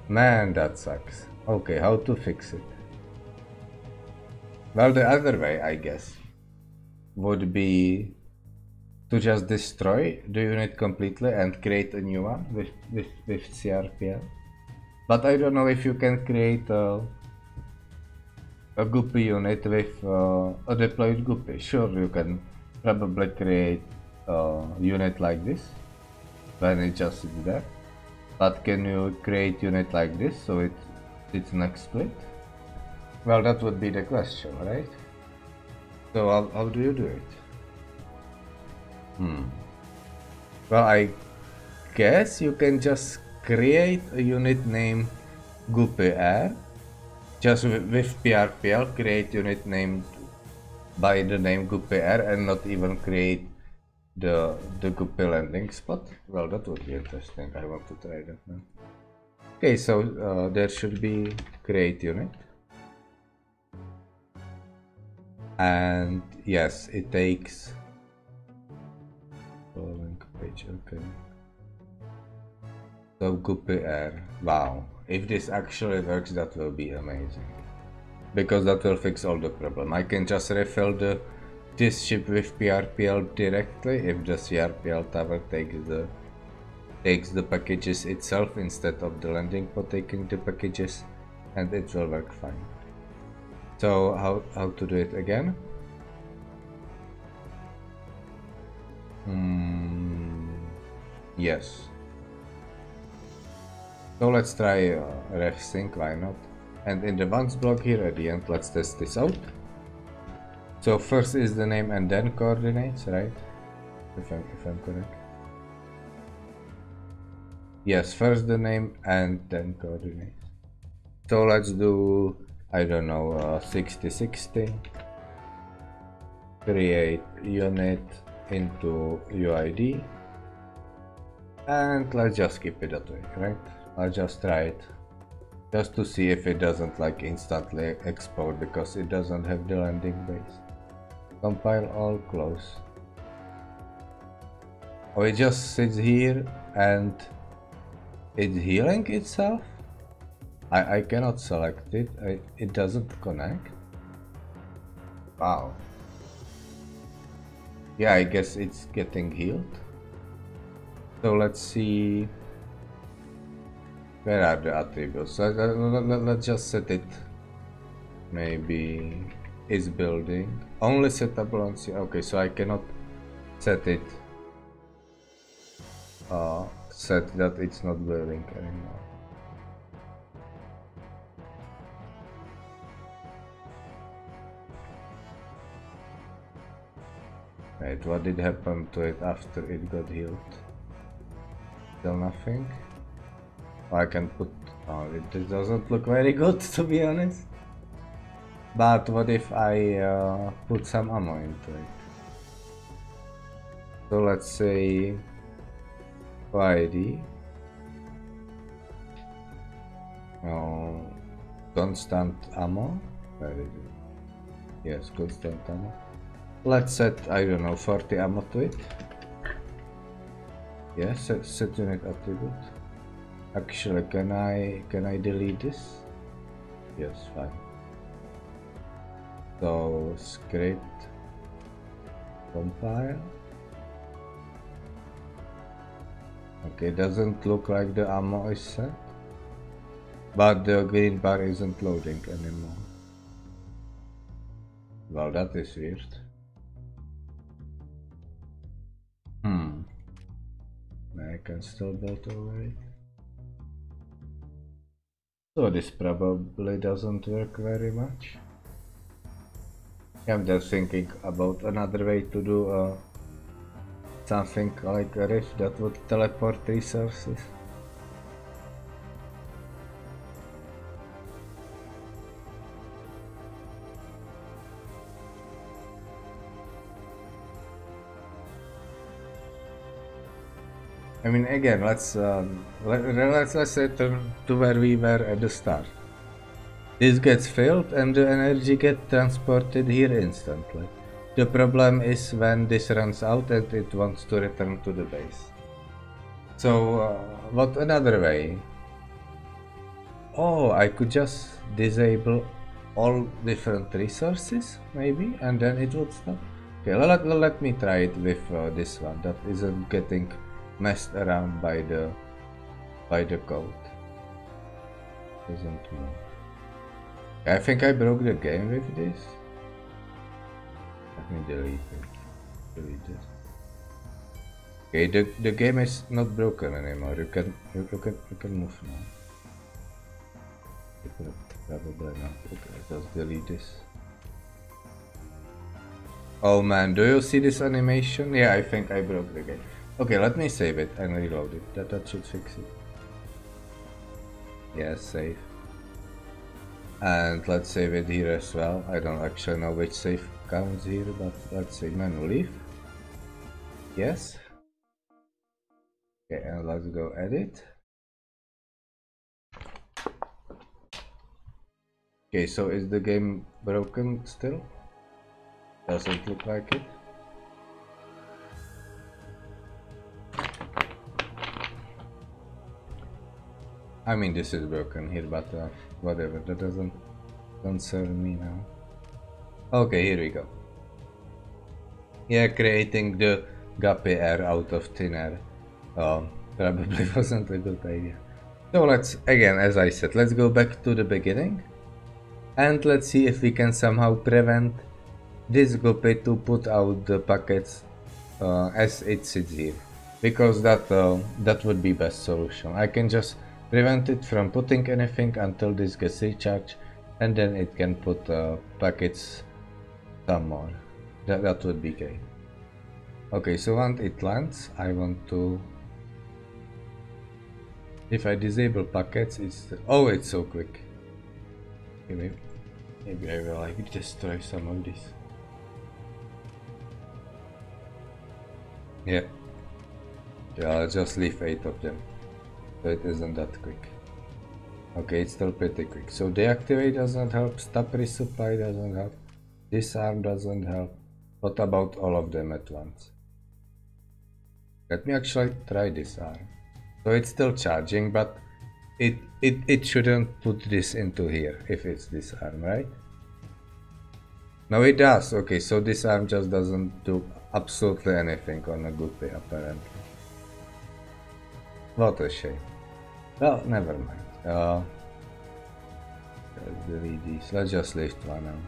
Man, that sucks. Okay, how to fix it? Well, the other way, I guess, would be to just destroy the unit completely and create a new one with CRPL. But I don't know if you can create a guppy unit with a deployed guppy. Sure, you can probably create a unit like this when it just is there. But can you create unit like this so it's next split? Well, that would be the question, right? So how do you do it? Well, I guess you can just create a unit name GUPR, just with PRPL, create unit named by the name GUPR and not even create the GUPI landing spot. Well, that would be interesting. I want to try that now. Okay, so there should be create unit. And yes, it takes following page, okay. So GUPR, wow. If this actually works, that will be amazing. Because that will fix all the problem. I can just refill this ship with PRPL directly if the CRPL tower takes the packages itself instead of the landing pod taking the packages, and it will work fine. So how to do it again? Yes. So let's try ref sync, why not? And in the once block here at the end, let's test this out. So first is the name and then coordinates, right? If I'm correct. Yes, first the name and then coordinates. So let's do, I don't know, 6060. Create unit into UID. And let's just keep it that way, right? I'll just try it. Just to see if it doesn't like instantly explode because it doesn't have the landing base. Compile all, close. Oh, it just sits here and it's healing itself? I cannot select it, it doesn't connect. Wow. Yeah, I guess it's getting healed. So let's see. Where are the attributes? Let's just set it. Maybe is building. Only setable on C. Okay, so I cannot set it. Set that it's not building anymore. Wait, what did happen to it after it got healed? Still nothing? Oh, I can put... Oh, it doesn't look very good to be honest. But what if I put some ammo into it? So let's say YD. Constant ammo. Where is it? Yes, constant ammo. Let's set, I don't know, 40 ammo to it. Yes, set unit attribute. Actually, can I delete this? Yes, fine. So script compile. Okay, doesn't look like the ammo is set, but the green bar isn't loading anymore. Well, that is weird. I can still build over it. So this probably doesn't work very much. I'm just thinking about another way to do something like a rift that would teleport resources. I mean, again, let's say to where we were at the start. This gets filled and the energy gets transported here instantly. The problem is when this runs out and it wants to return to the base. So, what another way? Oh, I could just disable all different resources, maybe, and then it would stop. Okay, let me try it with this one that isn't getting messed around by the code. Doesn't move. I think I broke the game with this. Let me delete it. Delete this. Okay, the game is not broken anymore. You can move now. Probably not. Okay, just delete this. Oh man, do you see this animation? Yeah, I think I broke the game. Okay, let me save it and reload it. That should fix it. Yes, save. And let's save it here as well. I don't actually know which save counts here, but let's say menu leave. Yes. Okay, and let's go edit. Okay, so is the game broken still? Doesn't look like it. I mean, this is broken here, but whatever, that doesn't concern me now. Okay, here we go. Yeah, creating the guppy air out of thin air probably wasn't a good idea. So let's, again, as I said, let's go back to the beginning. And let's see if we can somehow prevent this guppy to put out the packets as it sits here. Because that would be best solution. I can just prevent it from putting anything until this gets recharged, and then it can put packets some more. That would be great. Okay, so once it lands, I want to... If I disable packets, it's... Oh, it's so quick. Okay, maybe I will like destroy some of this. Yeah. Yeah, I'll just leave 8 of them. So it isn't that quick. Okay, it's still pretty quick. So deactivate doesn't help, stop resupply doesn't help, disarm doesn't help. What about all of them at once? Let me actually try disarm. So it's still charging, but it shouldn't put this into here if it's disarm, right? No, it does. Okay, so disarm just doesn't do absolutely anything on a guppy apparently. What a shame. Well, never mind. Let's delete these. Let's just leave one now.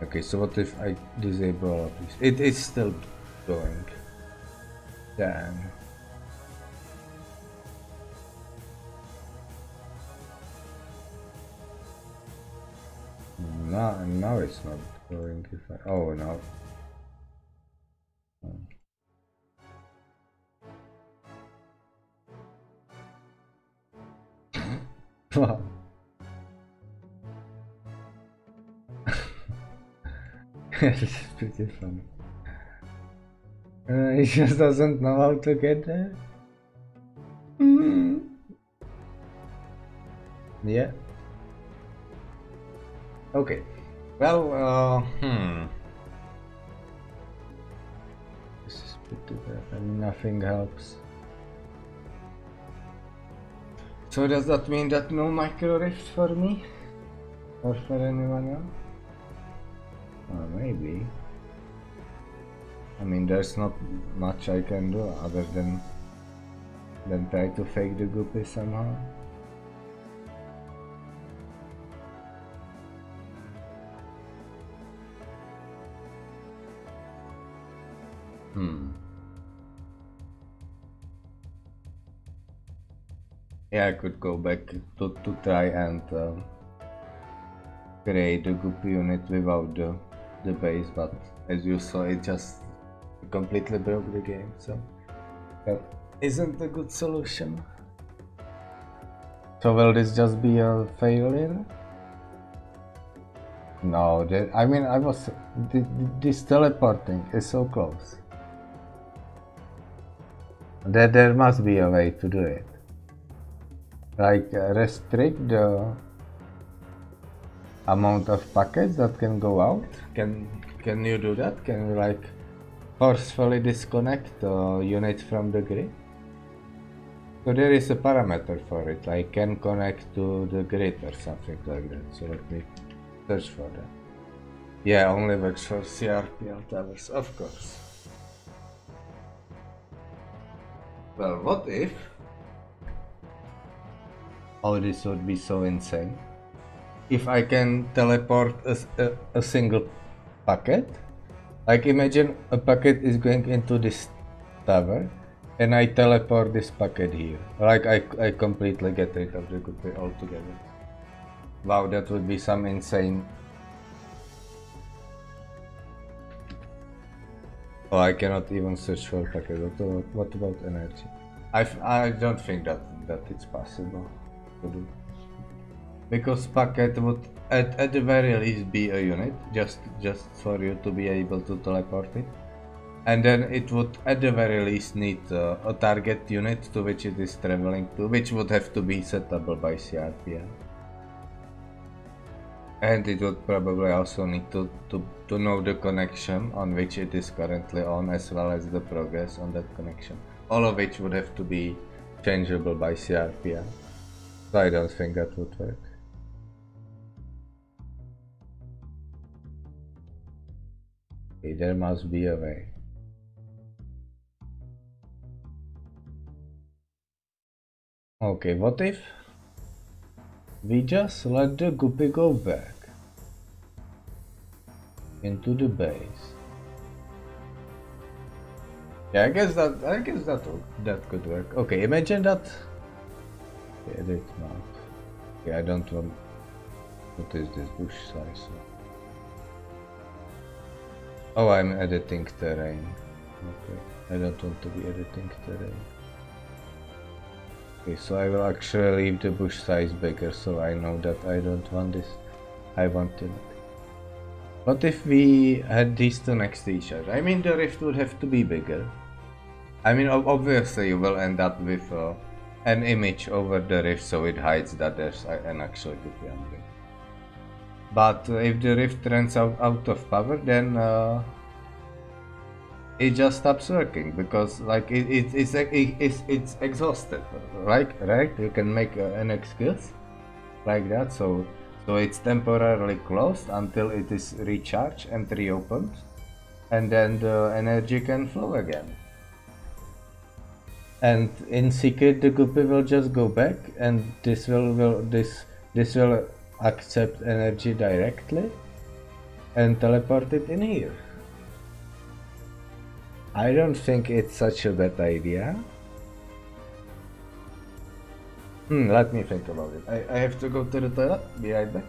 Okay, so what if I disable all of this? It is still going. Damn. Now it's not going if I... Oh, no. Wow. This is pretty funny. He just doesn't know how to get there. Yeah. Okay. Well, This is pretty bad. I mean, nothing helps. So does that mean that no Microrift for me? Or for anyone else? Maybe. I mean, there's not much I can do other than try to fake the guppy somehow. Yeah, I could go back to try and create a guppy unit without the base, but as you saw, it just completely broke the game, so that isn't a good solution. So will this just be a failure? No, I mean, this teleporting is so close. There must be a way to do it. Like restrict the amount of packets that can go out. Can you do that? Can you like forcefully disconnect the unit from the grid? So there is a parameter for it, like can connect to the grid or something like that. So let me search for that. Yeah, only works for CRPL towers, of course. Well, what if? Oh, this would be so insane. If I can teleport a single packet Like imagine a packet is going into this tower and I teleport this packet here. Like I completely get rid of the guppy altogether. Wow, that would be some insane. Oh, I cannot even search for packet. What about energy? I don't think that it's possible to do. Because packet would at the very least be a unit, just for you to be able to teleport it. And then it would at the very least need a target unit to which it is traveling to, which would have to be settable by CRPM. And it would probably also need to know the connection on which it is currently on, as well as the progress on that connection. All of which would have to be changeable by CRPM. So I don't think that would work. Okay, there must be a way. Okay, what if we just let the guppy go back into the base? Yeah, I guess that could work. Okay, imagine that. Edit map. Yeah, I don't want. What is this bush size? Oh, I'm editing terrain. Okay, I don't want to be editing terrain. Okay, so I will actually leave the bush size bigger, so I know that I don't want this. I want it. What if we had these two next to each other? I mean, the rift would have to be bigger. I mean, obviously you will end up with an image over the rift, so it hides that there's an actual guppy under it. But if the rift runs out of power, then it just stops working, because like it's exhausted, right? You can make an excuse like that, so it's temporarily closed until it is recharged and reopened, and then the energy can flow again. And in secret, the guppy will just go back, and this will accept energy directly and teleport it in here. I don't think it's such a bad idea. Let me think about it. I have to go to the toilet. Be right back.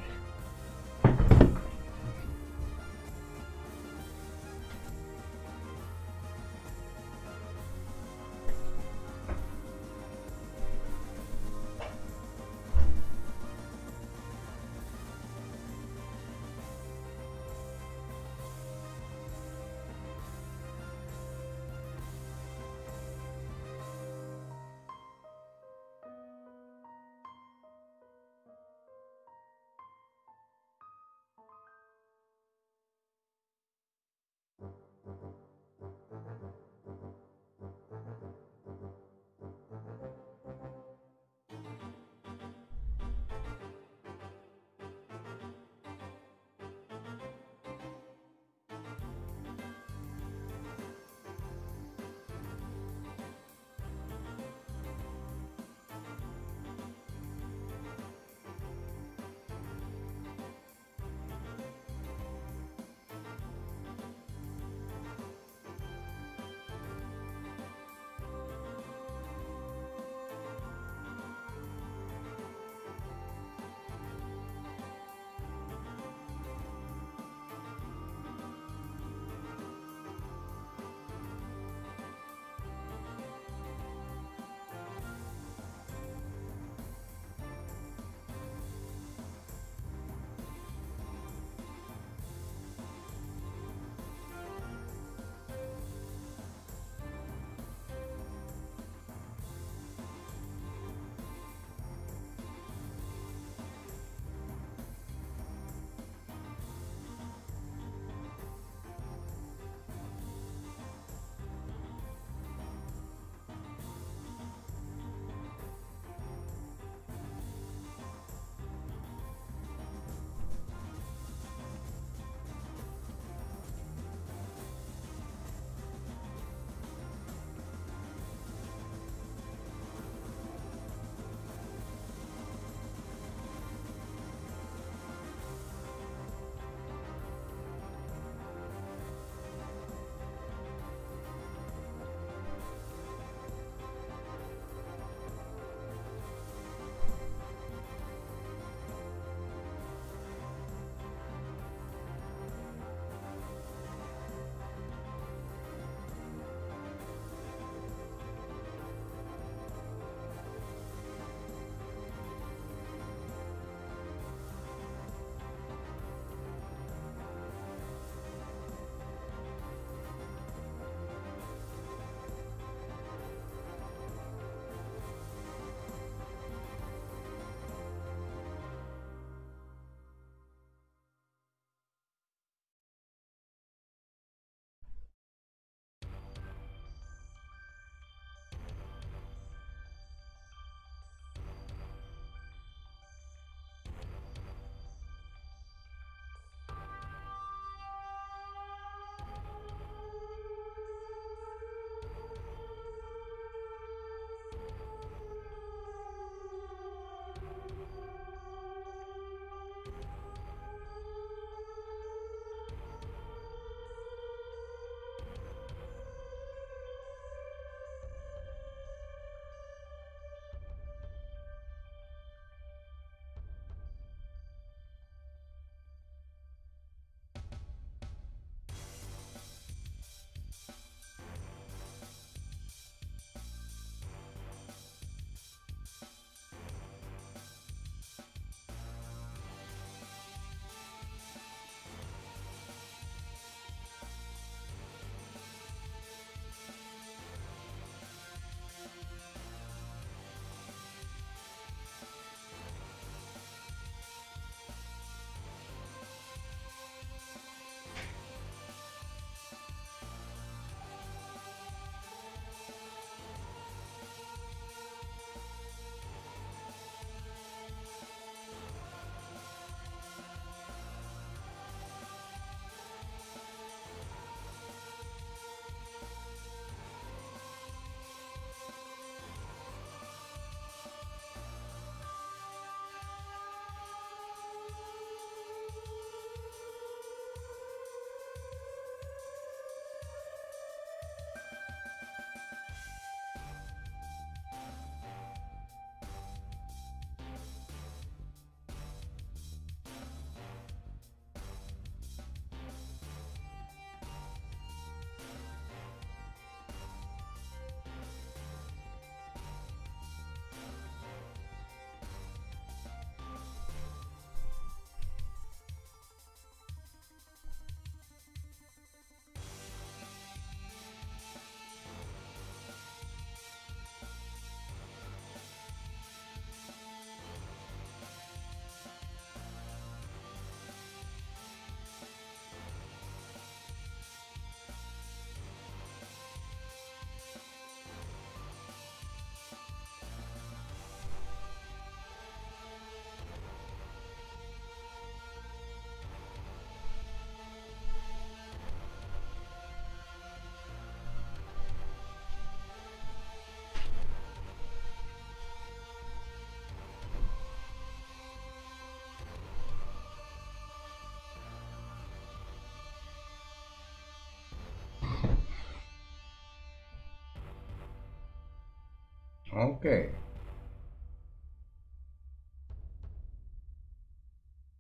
Okay.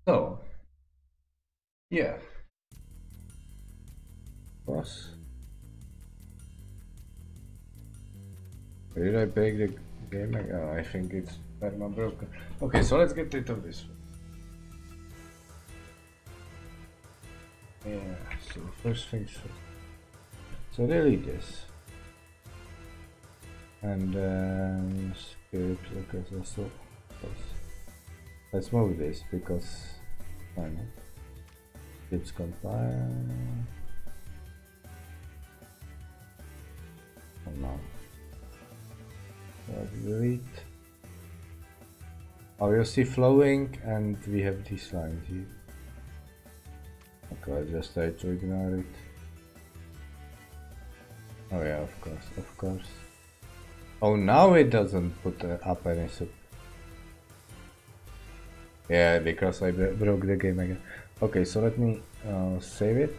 So, yeah. Boss. Did I break the game? Oh, I think it's perma broken. Okay, so let's get rid of this one. Yeah, so first things first. So delete this. And then script because also let's move this because why not? Scripts compile. Oh no. Delete. Oh, you see flowing and we have these lines here. Okay, I just try to ignore it. Oh yeah, of course, of course. Oh, now it doesn't put up any sub. Yeah, because I broke the game again. Okay, so let me save it.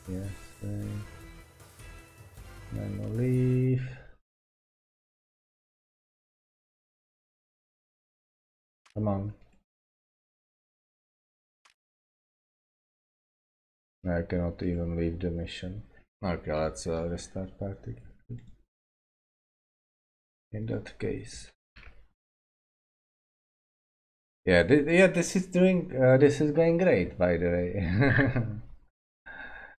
Yes, save. Then leave. Come on. I cannot even leave the mission. Okay, let's restart party. In that case. Yeah, this is doing. This is going great, by the way.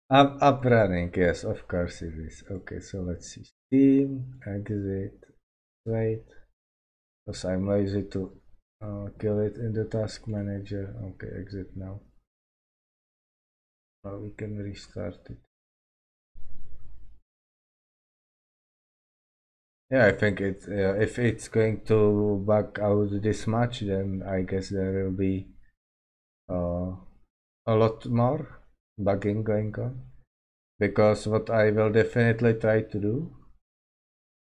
Up running, yes, of course it is. Okay, so let's see. Steam, exit, wait. Because I'm lazy to kill it in the task manager. Okay, exit now. Now we can restart it. Yeah, I think it's if it's going to bug out this much, then I guess there will be a lot more bugging going on. Because what I will definitely try to do.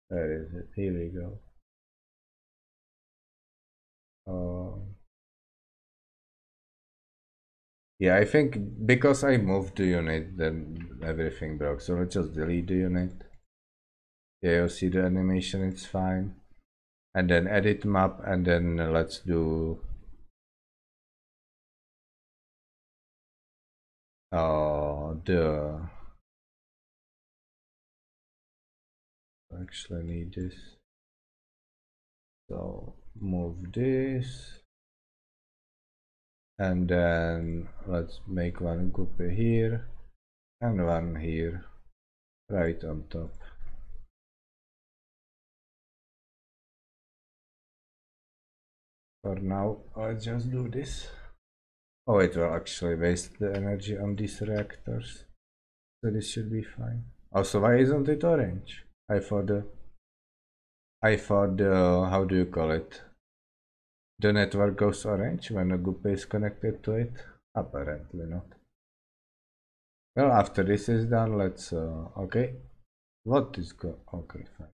Where is it? Here we go. Yeah, I think because I moved the unit, then everything broke. So let's just delete the unit. Yeah, you see the animation, it's fine. And then edit map, and then let's do the actually need this. So move this, and then let's make one group here and one here, right on top. For now, I'll just do this. Oh, it will actually waste the energy on these reactors. So this should be fine. Also, why isn't it orange? I thought how do you call it? The network goes orange when a group is connected to it? Apparently not. Well, after this is done, let's, okay. What is okay, fine.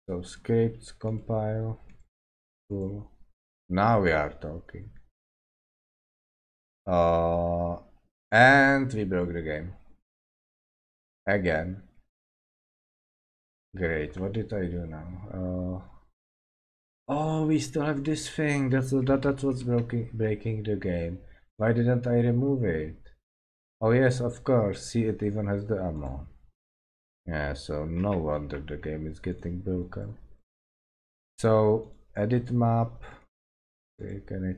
So scripts compile, cool. Now we are talking. And we broke the game. Again. Great, what did I do now? Oh, we still have this thing. That's what's breaking the game. Why didn't I remove it? Oh yes, of course. See, it even has the ammo. Yeah, so no wonder the game is getting broken. So edit map. Okay,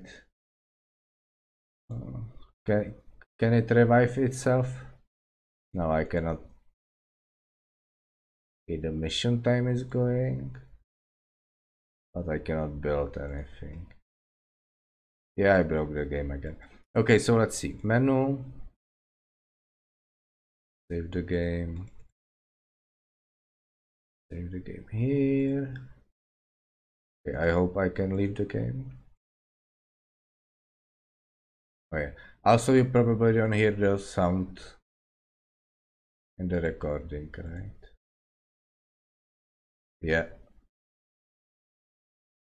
uh, can can it revive itself? No, I cannot. Okay, the mission time is going, but I cannot build anything. Yeah, I broke the game again. Okay, so let's see. Menu. Save the game. Save the game here. Okay, I hope I can leave the game. Oh yeah. Also, you probably don't hear the sound in the recording, right? Yeah.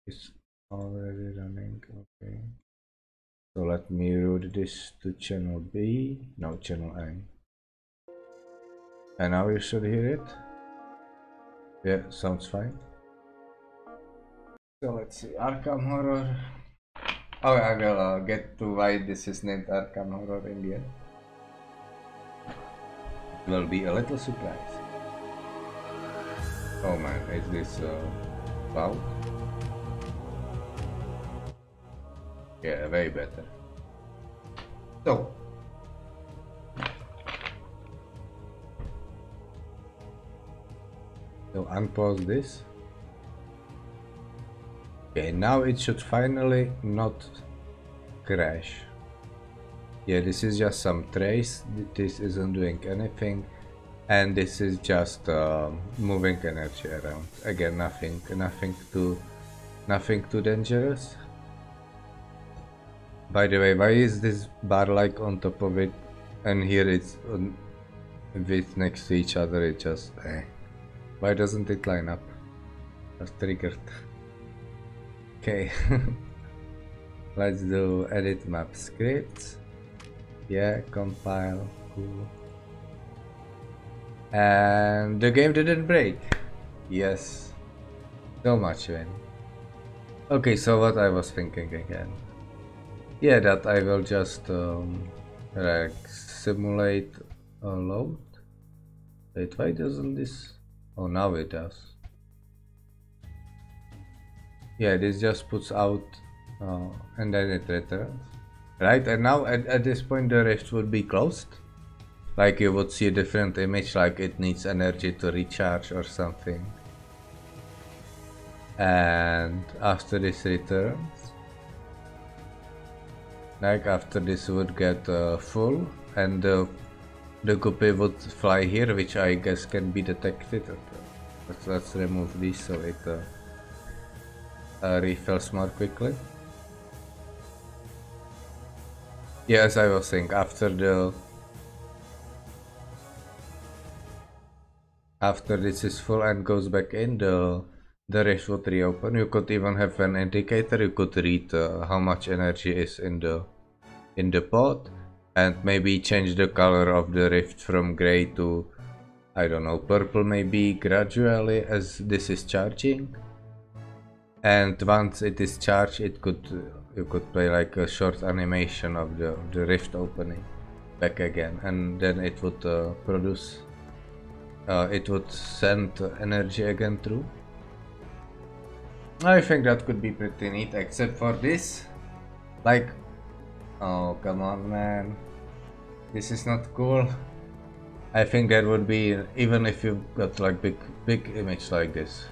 It's already running. Okay. So let me route this to channel B. No, channel A. And now you should hear it. Yeah, sounds fine. So let's see, Arkham Horror. Oh, I will get to why this is named Arkham Horror in the end. It will be a little surprise. Oh man, is this cloud? Yeah, way better. So unpause this. Okay, now it should finally not crash. Yeah, this is just some trace. This isn't doing anything, and this is just moving energy around. Again, nothing too dangerous. By the way, why is this bar like on top of it, and here it's with next to each other? It just why doesn't it line up? Just triggered. Okay. Let's do edit map scripts. Yeah, compile, cool. And the game didn't break. Yes. So much win. Okay, so what I was thinking again. Yeah, that I will just like simulate a load. Wait, why doesn't this? Oh, now it does. Yeah, this just puts out and then it returns. Right, and now at this point the rift would be closed. Like you would see a different image, like it needs energy to recharge or something. And after this returns, like after this would get full, and the guppy would fly here, which I guess can be detected. Let's remove this so it refills more quickly. Yeah, as I was saying, after this is full and goes back in, the rift would reopen. You could even have an indicator. You could read how much energy is in the pod, and maybe change the color of the rift from gray to, I don't know, purple maybe gradually as this is charging. And once it is charged, you could play like a short animation of the rift opening back again, and then it would produce. It would send energy again through. I think that could be pretty neat, except for this. Like, oh come on, man, this is not cool. I think that would be, even if you got like big image like this.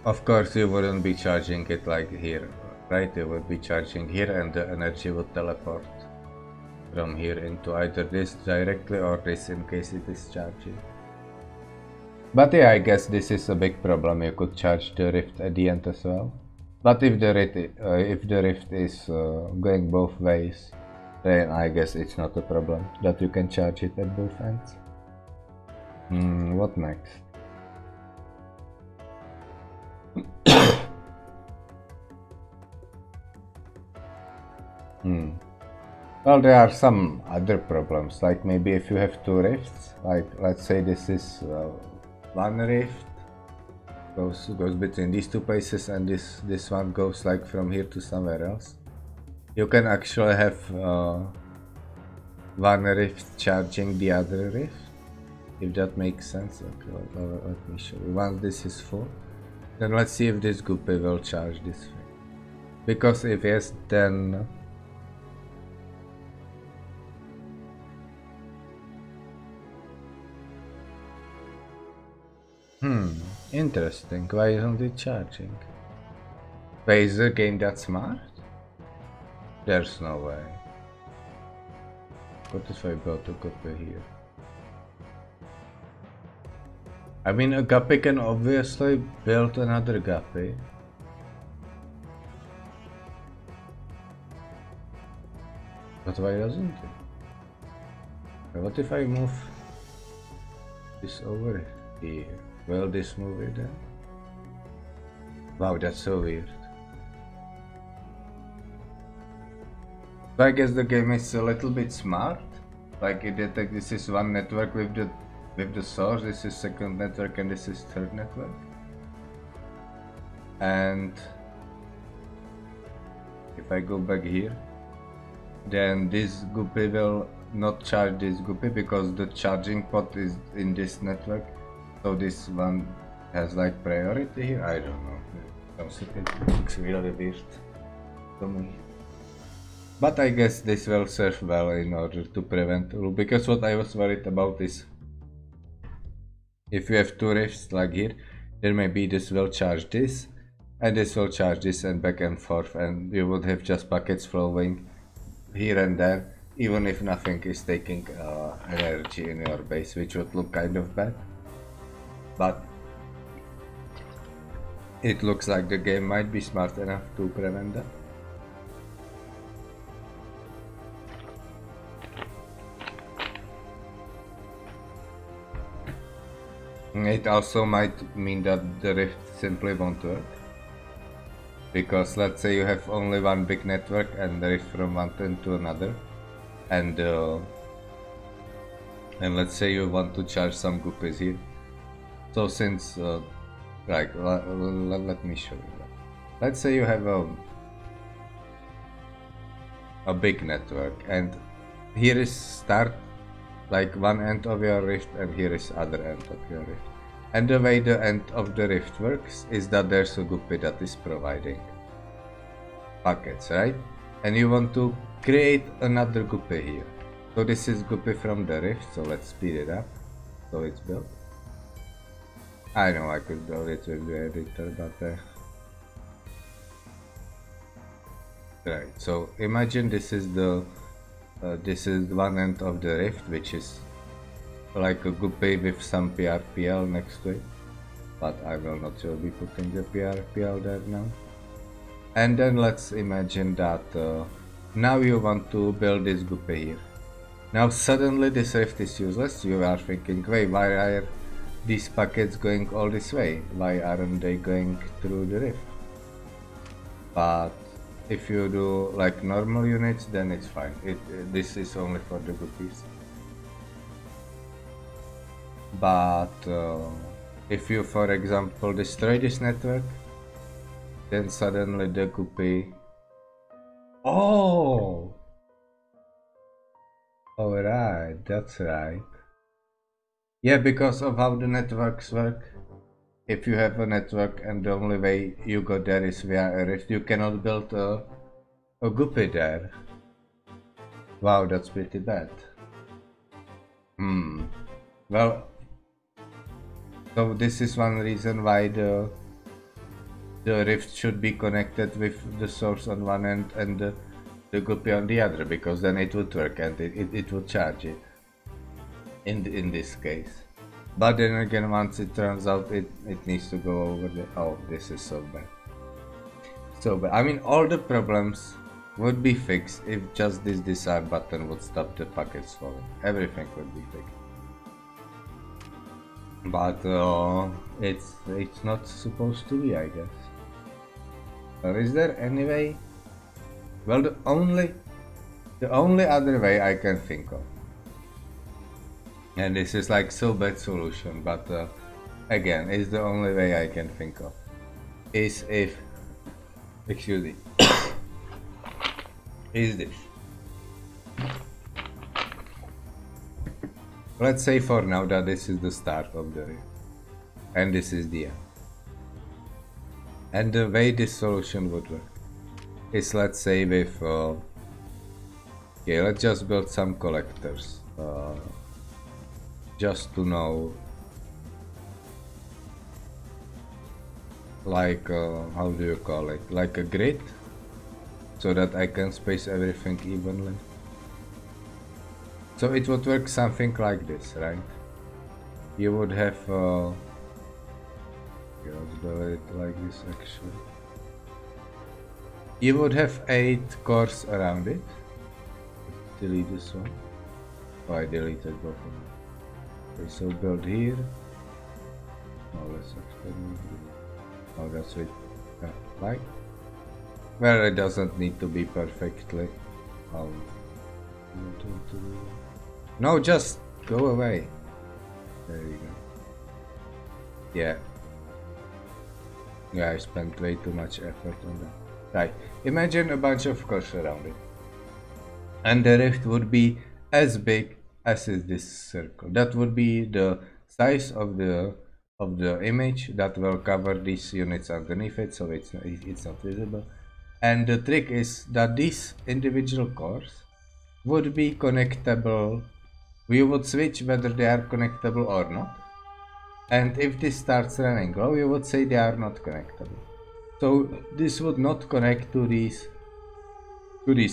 Of course, you wouldn't be charging it like here, right? You would be charging here, and the energy would teleport from here into either this directly or this in case it is charging. But yeah, I guess this is a big problem. You could charge the rift at the end as well. But if the rift is going both ways, then I guess it's not a problem that you can charge it at both ends. What next? Well, there are some other problems, like maybe if you have two rifts, like let's say this is one rift, goes between these two places, and this one goes like from here to somewhere else. You can actually have one rift charging the other rift, if that makes sense. Okay, let me show you. Once this is full, then let's see if this guppy will charge this thing. Because if yes, then interesting. Why isn't it charging? Wait, is the game that smart? There's no way. What if I built a guppy here? I mean, a guppy can obviously build another guppy. But why doesn't it? What if I move this over here? Will this move it then? Wow, that's so weird. So I guess the game is a little bit smart. Like it detects this is one network with the with the source. This is second network and this is third network. And if I go back here, then this guppy will not charge this guppy because the charging pot is in this network. So this one has like priority here. I don't know. It looks really weird to me. But I guess this will serve well in order to prevent loop, because what I was worried about is if you have two rifts like here, then maybe this will charge this and this will charge this and back and forth, and you would have just packets flowing here and there, even if nothing is taking energy in your base, which would look kind of bad. But it looks like the game might be smart enough to prevent that. It also might mean that the rift simply won't work. Because let's say you have only one big network and the rift from one end to another. And let's say you want to charge some guppies here. So since, like, let me show you that. Let's say you have a big network and here is start, like one end of your rift, and here is other end of your rift. And the way the end of the rift works is that there's a guppy that is providing packets, right? And you want to create another guppy here. So this is guppy from the rift, so let's speed it up. So it's built. I know I could build it with the editor, but right. So imagine this is the this is one end of the rift, which is like a guppy with some PRPL next to it, but I will not be putting the PRPL there now. And then let's imagine that now you want to build this guppy here. Now suddenly this rift is useless. You are thinking, wait, why are these packets going all this way? Why aren't they going through the rift? But if you do like normal units, then it's fine. This is only for the guppies. But if you, for example, destroy this network, then suddenly the guppy... Oh! Alright, that's right. Yeah, because of how the networks work. If you have a network and the only way you go there is via a rift, you cannot build a guppy there. Wow, that's pretty bad. Well, so this is one reason why the rift should be connected with the source on one end and the guppy on the other, because then it would work and it would charge it in this case. But then again, once it turns out it needs to go over the... Oh, this is so bad. So bad. I mean, all the problems would be fixed if just this disarm button would stop the packets falling. Everything would be fixed. But it's not supposed to be, I guess. Or is there any way? Well, the only other way I can think of, and this is like so bad solution, but again, it's the only way I can think of, is if, excuse me, is this. Let's say for now that this is the start of the rift, and this is the end. And the way this solution would work is, let's say with, okay, let's just build some collectors, just to know, like, how do you call it, like a grid, so that I can space everything evenly. So it would work something like this, right? You would have, okay, let's build it like this actually. You would have 8 cores around it. Delete this one. Oh, I deleted both of them. Okay, so build here. Oh, let's experiment. Oh, that's it. Like. Well, it doesn't need to be perfectly. No, just go away. There you go. Yeah. Yeah, I spent way too much effort on that. Right. Imagine a bunch of cores around it. And the rift would be as big as is this circle. That would be the size of the image that will cover these units underneath it, so it's not visible. And the trick is that these individual cores would be connectable. We would switch whether they are connectable or not. And if this starts running low, we would say they are not connectable. So this would not connect to these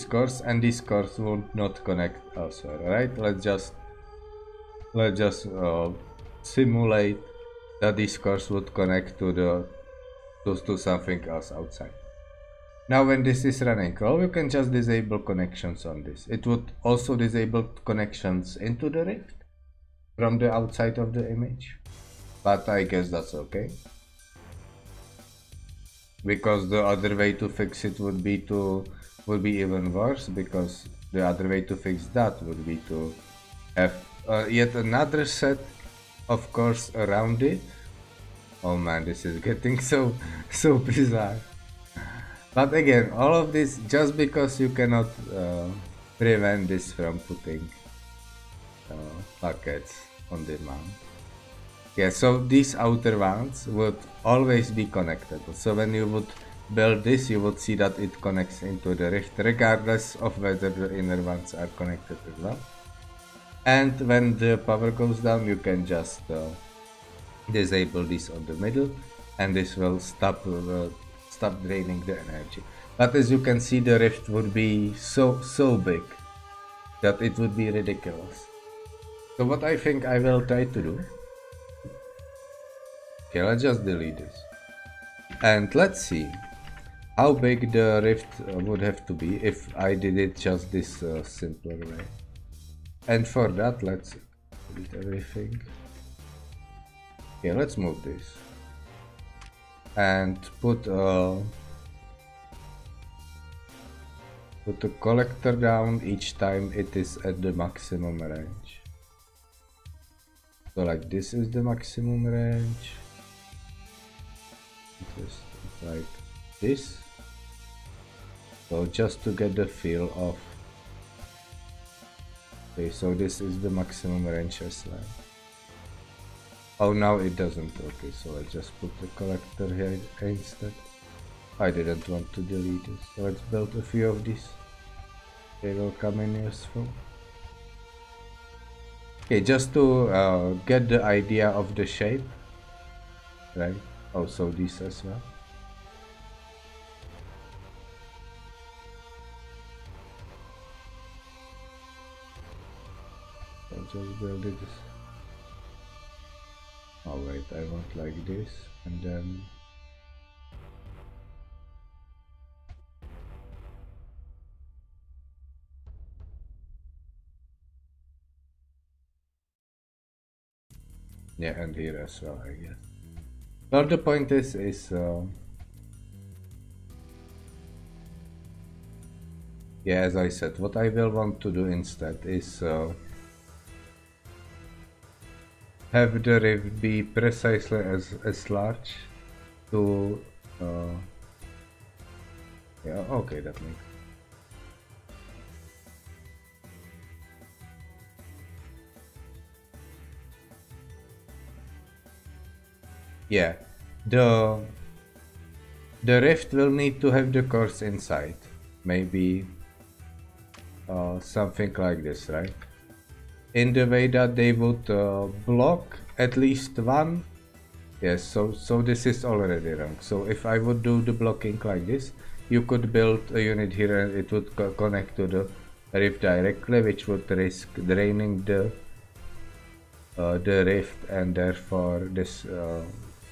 cores, and these cores would not connect elsewhere. Right? Let's just simulate that these cores would connect to something else outside. Now when this is running well, you can just disable connections on this. It would also disable connections into the rift from the outside of the image, but I guess that's okay, because the other way to fix it would be even worse, because the other way to fix that would be to have yet another set of cores around it. Oh man, this is getting so bizarre. But again, all of this just because you cannot prevent this from putting packets on demand. Yeah, so these outer ones would always be connectable. So when you would build this, you would see that it connects into the rift regardless of whether the inner ones are connected as well. And when the power goes down, you can just disable this on the middle, and this will stop draining the energy. But as you can see, the rift would be so big that it would be ridiculous. So what I think I will try to do, okay, let's just delete this, and let's see how big the rift would have to be if I did it just this simpler way. And for that, let's delete everything. Okay, let's move this and put a collector down each time it is at the maximum range. So like this is the maximum range. Just like this. So just to get the feel of. Okay, so this is the maximum range as well. Oh, now it doesn't. Okay, so I'll just put the collector here instead. I didn't want to delete this. So let's build a few of these. They will come in useful. Okay, just to get the idea of the shape, right? Also these as well. I'll just build it. Oh wait, I want like this, and then yeah, and here as well, I guess. Well, the point is yeah, as I said, what I will want to do instead is have the rift be precisely as large to yeah, okay, that makes. Yeah, the rift will need to have the cores inside, maybe something like this, right? In the way that they would block at least one. Yes, so this is already wrong. So if I would do the blocking like this, you could build a unit here and it would connect to the rift directly, which would risk draining the rift, and therefore this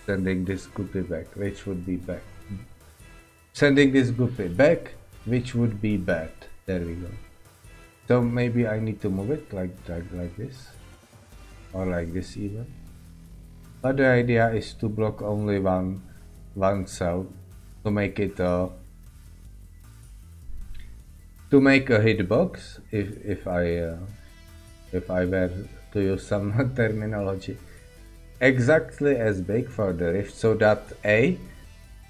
sending this guppy back, which would be bad. Sending this guppy back, which would be bad. There we go. So maybe I need to move it like this, or like this even. But the idea is to block only one cell to make it to make a hitbox. If I were to use some terminology, exactly as big for the rift, so that A,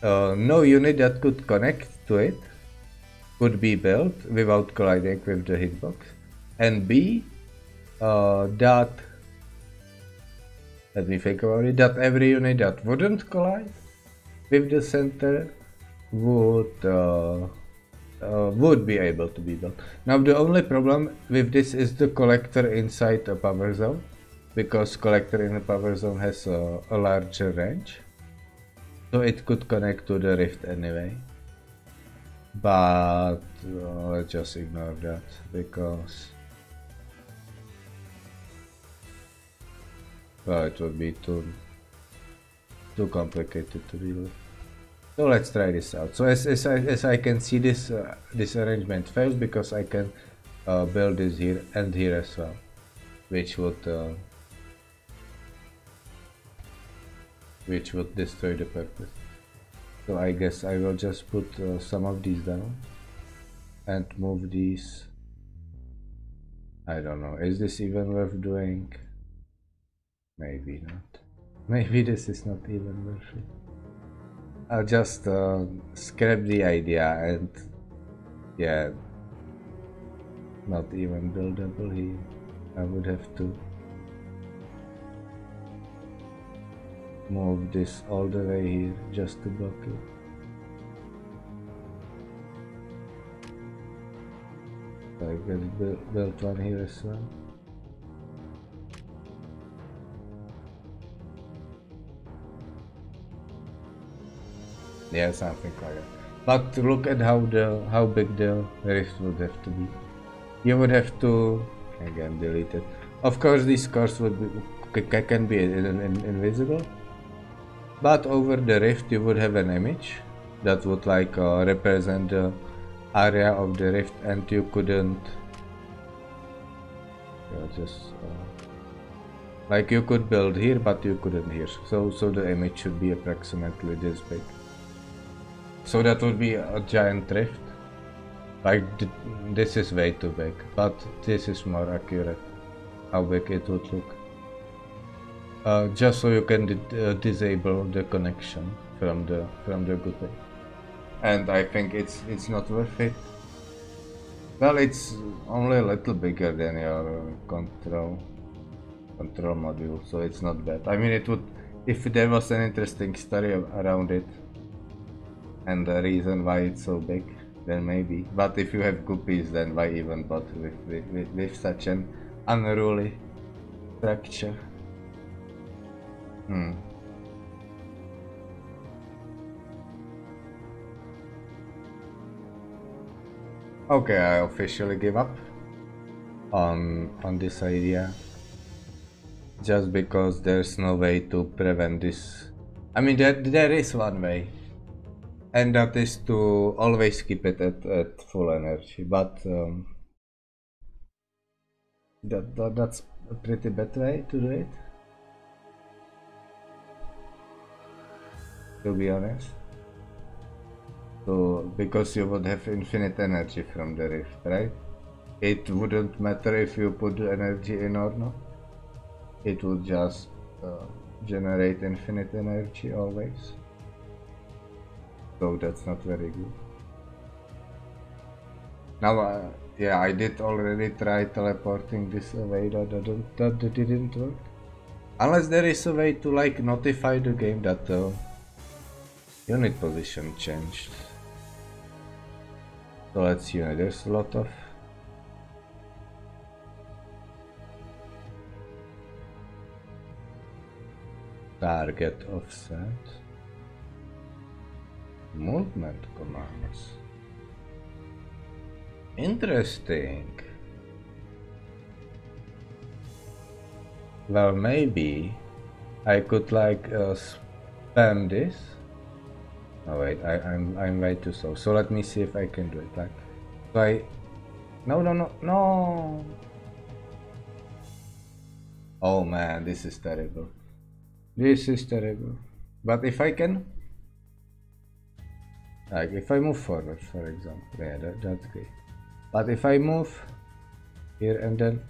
no unit that could connect to it could be built without colliding with the hitbox, and B, that, let me think about it, that every unit that wouldn't collide with the center would be able to be built. Now the only problem with this is the collector inside a power zone, because collector in a power zone has a larger range, so it could connect to the rift anyway. But let's just ignore that, because well, it would be too complicated to deal with. So let's try this out. So as I can see, this this arrangement fails because I can build this here and here as well, which would destroy the purpose. So I guess I will just put some of these down and move these. I don't know, is this even worth doing? Maybe not. Maybe this is not even worth it. I'll just scrap the idea and yeah, not even buildable here. I would have to move this all the way here just to block it. So I guess built one here as well. Yeah, something like that. But look at how big the rift would have to be. You would have to again delete it. Of course, these cars would be can be invisible, but over the rift you would have an image that would like represent the area of the rift, and you couldn't just like you could build here, but you couldn't here. So the image should be approximately this big. So that would be a giant rift. Like this is way too big, but this is more accurate how big it would look. Just so you can disable the connection from the good way. And I think it's not worth it. Well, it's only a little bigger than your control module, so it's not bad. I mean, it would, if there was an interesting story around it and the reason why it's so big, then maybe. But if you have guppies, then why even bother with such an unruly structure? Okay, I officially give up on this idea, just because there's no way to prevent this. I mean, there is one way, and that is to always keep it at full energy, but that's a pretty bad way to do it, to be honest. So, because you would have infinite energy from the rift, right? It wouldn't matter if you put the energy in or not. It would just generate infinite energy always. So that's not very good. Now, yeah, I did already try teleporting this away, that didn't work. Unless there is a way to like notify the game that the unit position changed. So let's see, there's a lot of target offset, movement commands. Interesting. Well, maybe I could like spam this. Oh wait, I'm way too slow. So let me see if I can do it. Like, no. Oh man, this is terrible. This is terrible. But if I can, like, if I move forward, for example, yeah, that's great. But if I move here and then,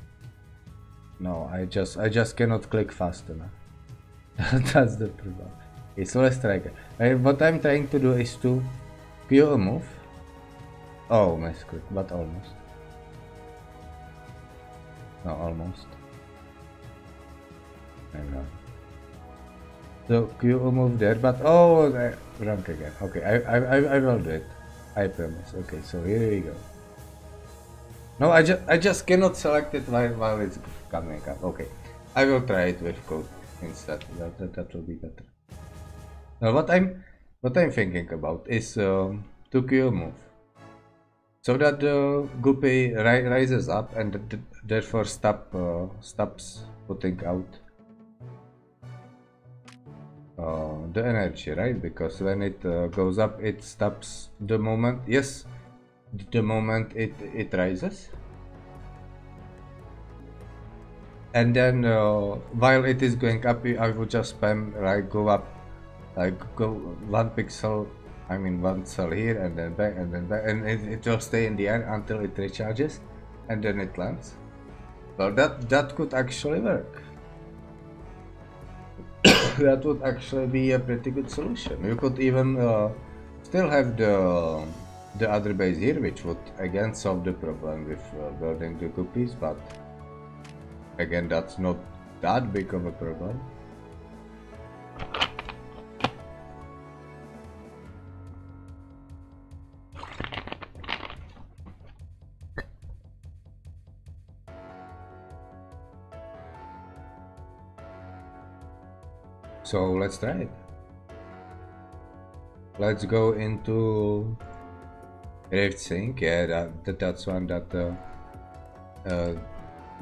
no, I just cannot click fast enough. That's the problem. Okay, so let's try again. What I'm trying to do is to queue a move. Oh, my script, but almost. No, almost. Hang on. So queue a move there, but oh, rank again. Okay, I will do it. I promise. Okay, so here we go. No, I just cannot select it while it's coming up. Okay, I will try it with code instead. That will be better. Now what I'm thinking about is to queue a move, so that the Guppy rises up and therefore stops putting out the energy, right? Because when it goes up, it stops the moment. Yes, the moment it rises, and then while it is going up, I will just spam like go up, like go 1 pixel. I mean 1 cell here and then back and then back, and it will stay in the air until it recharges, and then it lands. Well, that could actually work. That would actually be a pretty good solution. You could even still have the other base here, which would again solve the problem with building the cookies, but again, that's not that big of a problem. So let's try it. Let's go into Rift Sync. Yeah, that's one that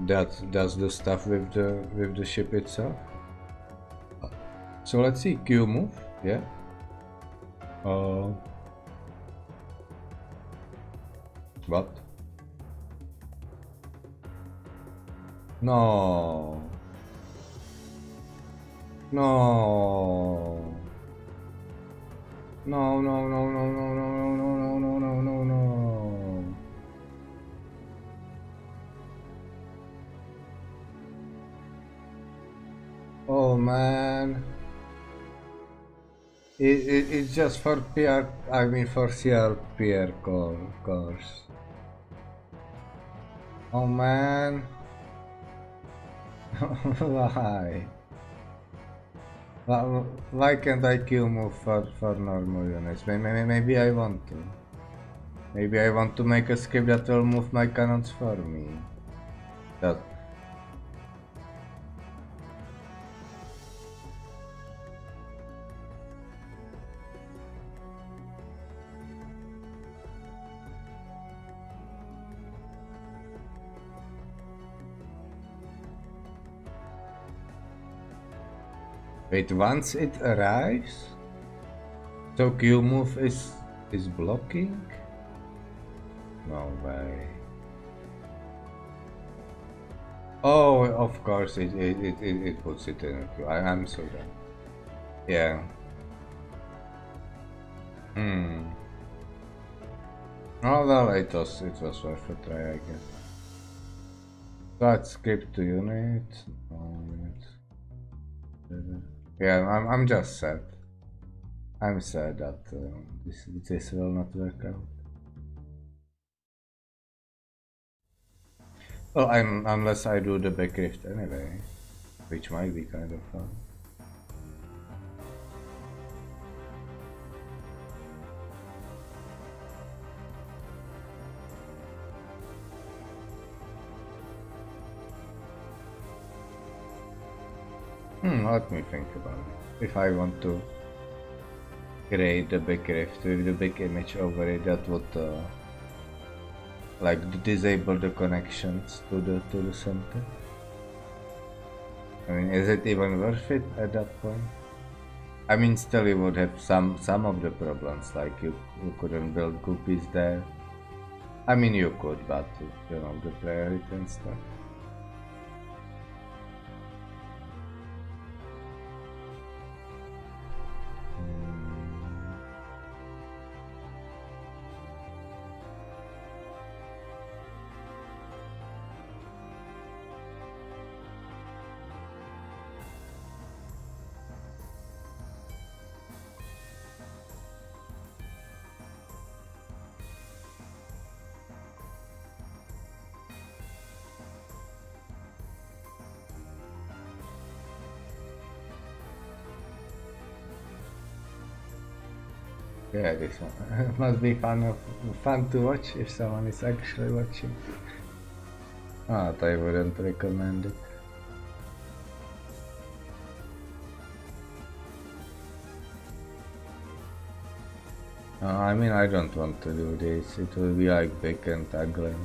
that does the stuff with the ship itself. So let's see, Q move. Yeah. What? No. No. No, no, no, no, no, no, no, no, no, no, no, no. Oh man. It's just for PR, I mean for CRPR course. Oh man. Why? Why can't I Q move for normal units? Maybe I want to. Maybe I want to make a script that will move my cannons for me. That. Wait, once it arrives? So Q move is blocking? No way. Oh, of course it puts it in a queue. I'm so done. Yeah. Oh well, it was worth a try, I guess. Start script to unit. Yeah, I'm just sad. I'm sad that this will not work out. Well, unless I do the Microrift anyway, which might be kind of fun. Let me think about it. If I want to create a big rift with the big image over it, that would like disable the connections to the center. I mean, is it even worth it at that point? I mean, still you would have some of the problems, like you couldn't build cookies there. I mean, you could, but you know, the priority and stuff. Yeah, this one must be fun to watch if someone is actually watching. But I wouldn't recommend it. I mean, I don't want to do this. It will be like big and ugly.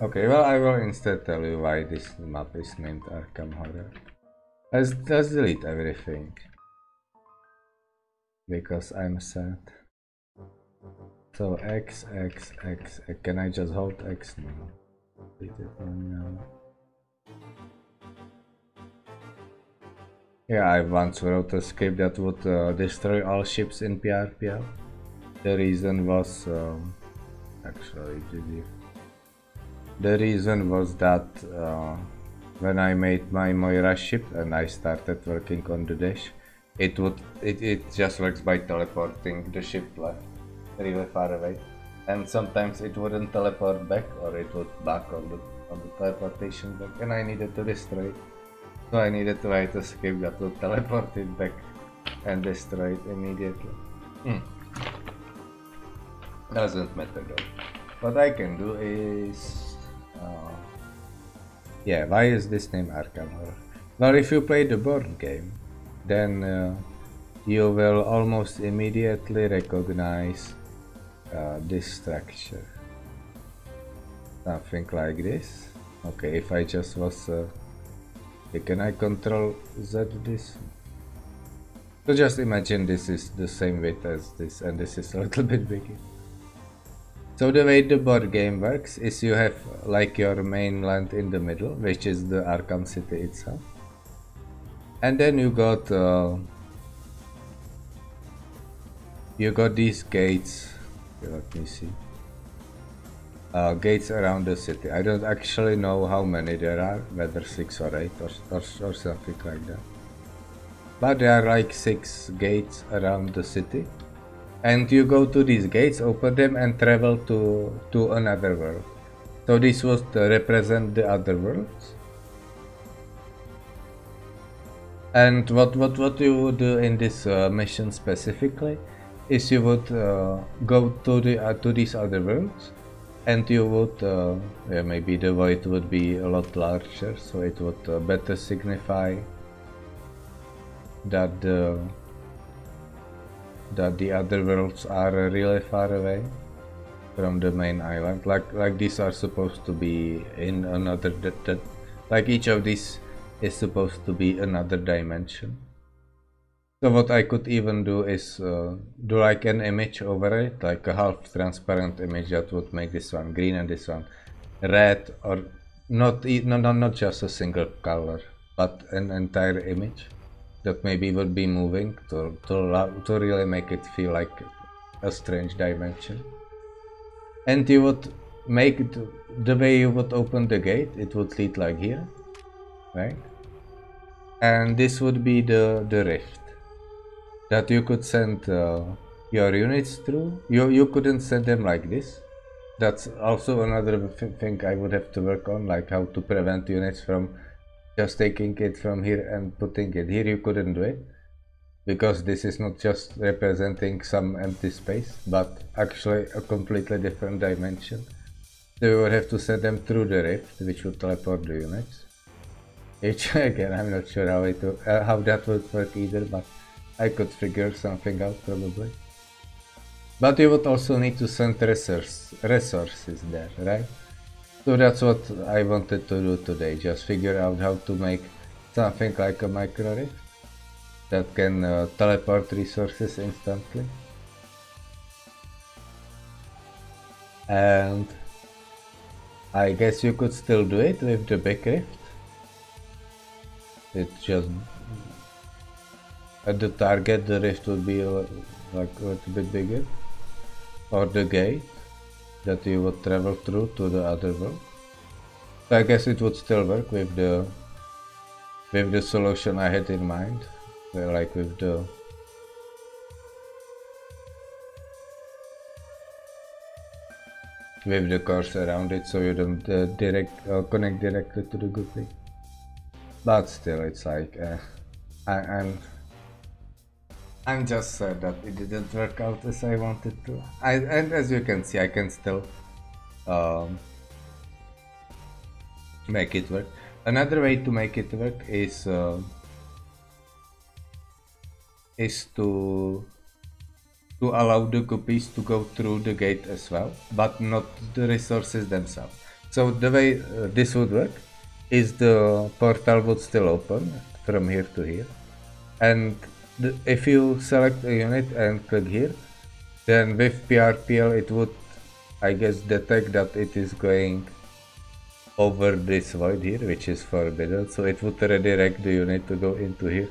Okay, well, I will instead tell you why this map is named Arkham Horror. Let's delete everything. Because I'm sad. So X, can I just hold X now? Delete it now. Yeah, I once wrote a script that would destroy all ships in PRPL. The reason was actually the reason was that when I made my Moira ship and I started working on the dash, it just works by teleporting the ship like really far away, and sometimes it wouldn't teleport back or it would back on the teleportation back, and I needed to destroy it. So I needed to write a script that would teleport it back and destroy it immediately. Doesn't matter though. What I can do is... yeah, why is this name Arkham Horror? Well, if you play the board game, then you will almost immediately recognize this structure. Something like this. Okay, if I just was... can I control Z this? So just imagine this is the same width as this, and this is a little bit bigger. So the way the board game works is you have like your mainland in the middle, which is the Arkham City itself. And then you got these gates. Okay, let me see. Gates around the city. I don't actually know how many there are, whether 6 or 8 or something like that. But there are like 6 gates around the city. And you go to these gates, open them, and travel to another world. So this was to represent the other worlds. And what you would do in this mission specifically is you would go to these other worlds, and you would yeah, maybe the void would be a lot larger, so it would better signify that the other worlds are really far away from the main island. Like these are supposed to be in another like each of these is supposed to be another dimension. So what I could even do is do like an image over it, like a half transparent image that would make this one green and this one red, or not just a single color, but an entire image that maybe would be moving to really make it feel like a strange dimension. And you would make it, the way you would open the gate, it would lead like here, right? And this would be the rift that you could send your units through. You couldn't send them like this. That's also another thing I would have to work on, like how to prevent units from just taking it from here and putting it here. You couldn't do it because this is not just representing some empty space, but actually a completely different dimension. So you would have to send them through the rift, which would teleport the units. Which again, I'm not sure how that would work either, but I could figure something out probably. But you would also need to send resources there, right? So that's what I wanted to do today, just figure out how to make something like a Microrift that can teleport resources instantly. And I guess you could still do it with the big rift. It's just at the target the rift would be like a little bit bigger, or the gate that you would travel through to the other world. So I guess it would still work with the solution I had in mind, like with the with the course around it, so you don't connect directly to the guppy. But still, it's like I, I'm just sad that it didn't work out as I wanted to. And as you can see, I can still um, make it work. Another way to make it work is to allow the copies to go through the gate as well, but not the resources themselves. So the way this would work is the portal would still open from here to here, and if you select a unit and click here, then with PRPL it would, I guess, detect that it is going over this void here, which is forbidden, so it would redirect the unit to go into here,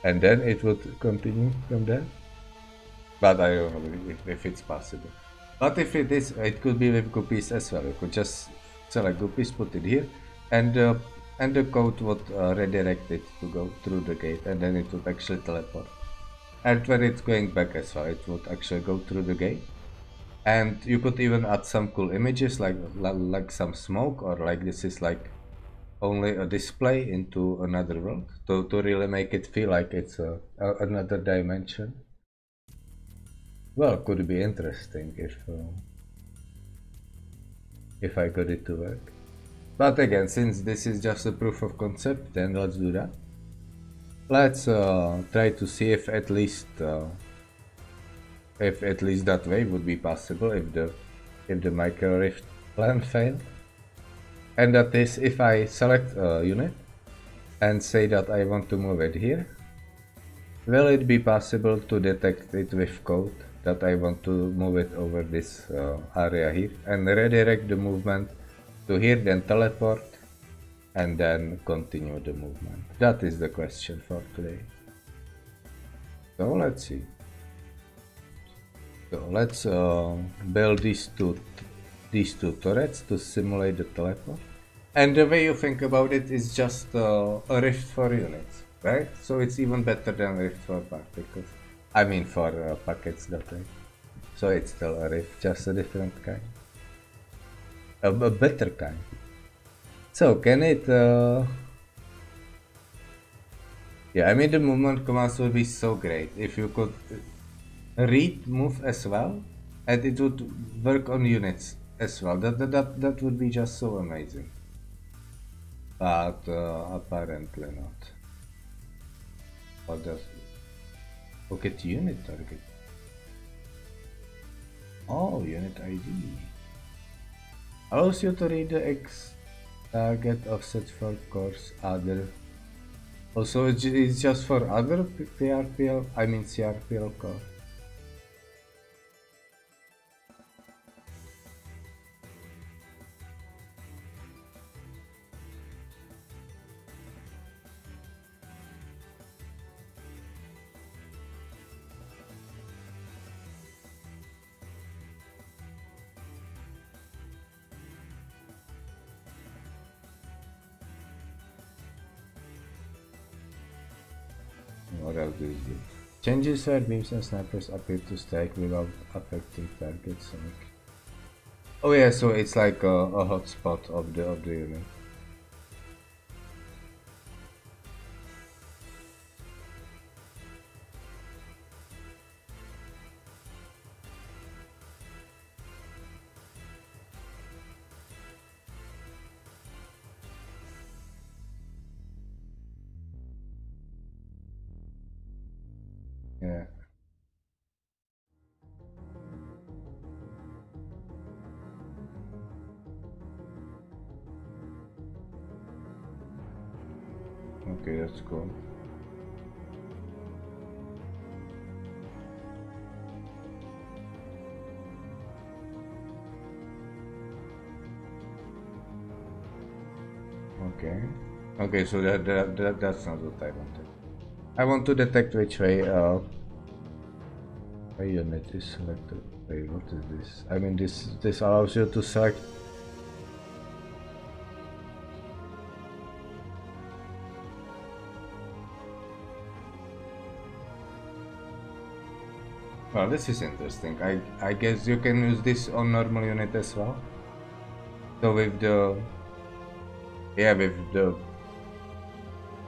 and then it would continue from there. But I don't know if it's possible. But if it is, it could be with guppies as well. You could just select guppies, put it here, and the code would redirect it to go through the gate, and then it would actually teleport. And when it's going back as well, it would actually go through the gate. And you could even add some cool images like some smoke, or like this is like only a display into another world to really make it feel like it's another dimension. Well, could be interesting if I got it to work. But again, since this is just a proof of concept, then let's do that. Let's try to see if at least that way would be possible if the Microrift plan failed. And that is, if I select a unit and say that I want to move it here, will it be possible to detect it with code that I want to move it over this area here and redirect the movement to here, then teleport, and then continue the movement? That is the question for today. So let's see. So let's build these two turrets to simulate the teleport. And the way you think about it is just a rift for units, right? So it's even better than rift for particles. I mean for packets that way. So it's still a rift, just a different kind. A better kind. So can it... Yeah, I mean the movement commands would be so great if you could read move as well, and it would work on units as well. That would be just so amazing. But apparently not. What does... Look at unit target. Oh, unit ID. Allows you to read the X target offset for course other. Also, it's just for other PRPL, I mean CRPL core. What else do you do? Changes where beams and snipers appear to strike without affecting targets. Oh yeah, so it's like a hotspot of the unit. Yeah. Okay, that's cool. Okay. Okay, so that's not what I wanted. I want to detect which way a unit is selected. Wait, what is this? I mean, this allows you to select. Well, this is interesting. I guess you can use this on normal unit as well. So with the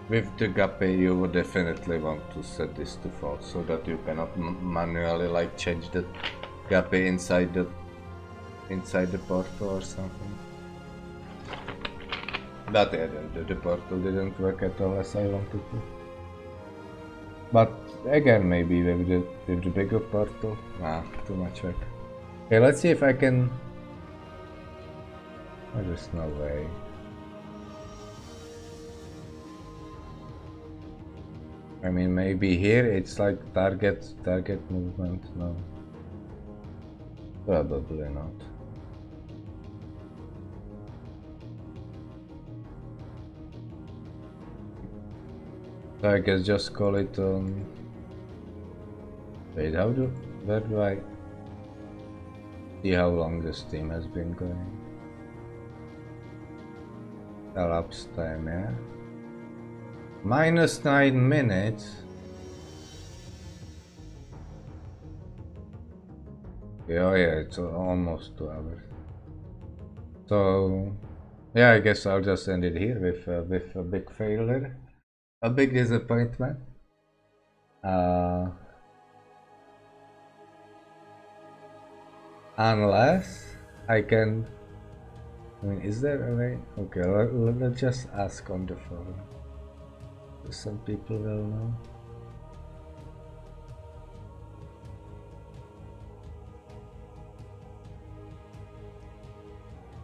with the guppy, you would definitely want to set this to false so that you cannot manually like change the guppy inside the portal or something. But yeah, the portal didn't work at all as I wanted to. But again, maybe with the bigger portal. Nah, too much work. Okay, let's see if I can. Oh, there's no way. I mean, maybe here it's like target movement. No, probably not. So I guess just call it. Wait, where do I see how long this team has been going? Elapsed time, yeah. Minus 9 minutes. Yeah, it's almost 2 hours. So, yeah, I guess I'll just end it here with a big failure, a big disappointment. Unless I can. I mean, is there a way? Okay, let's just ask on the forum. Some people will know.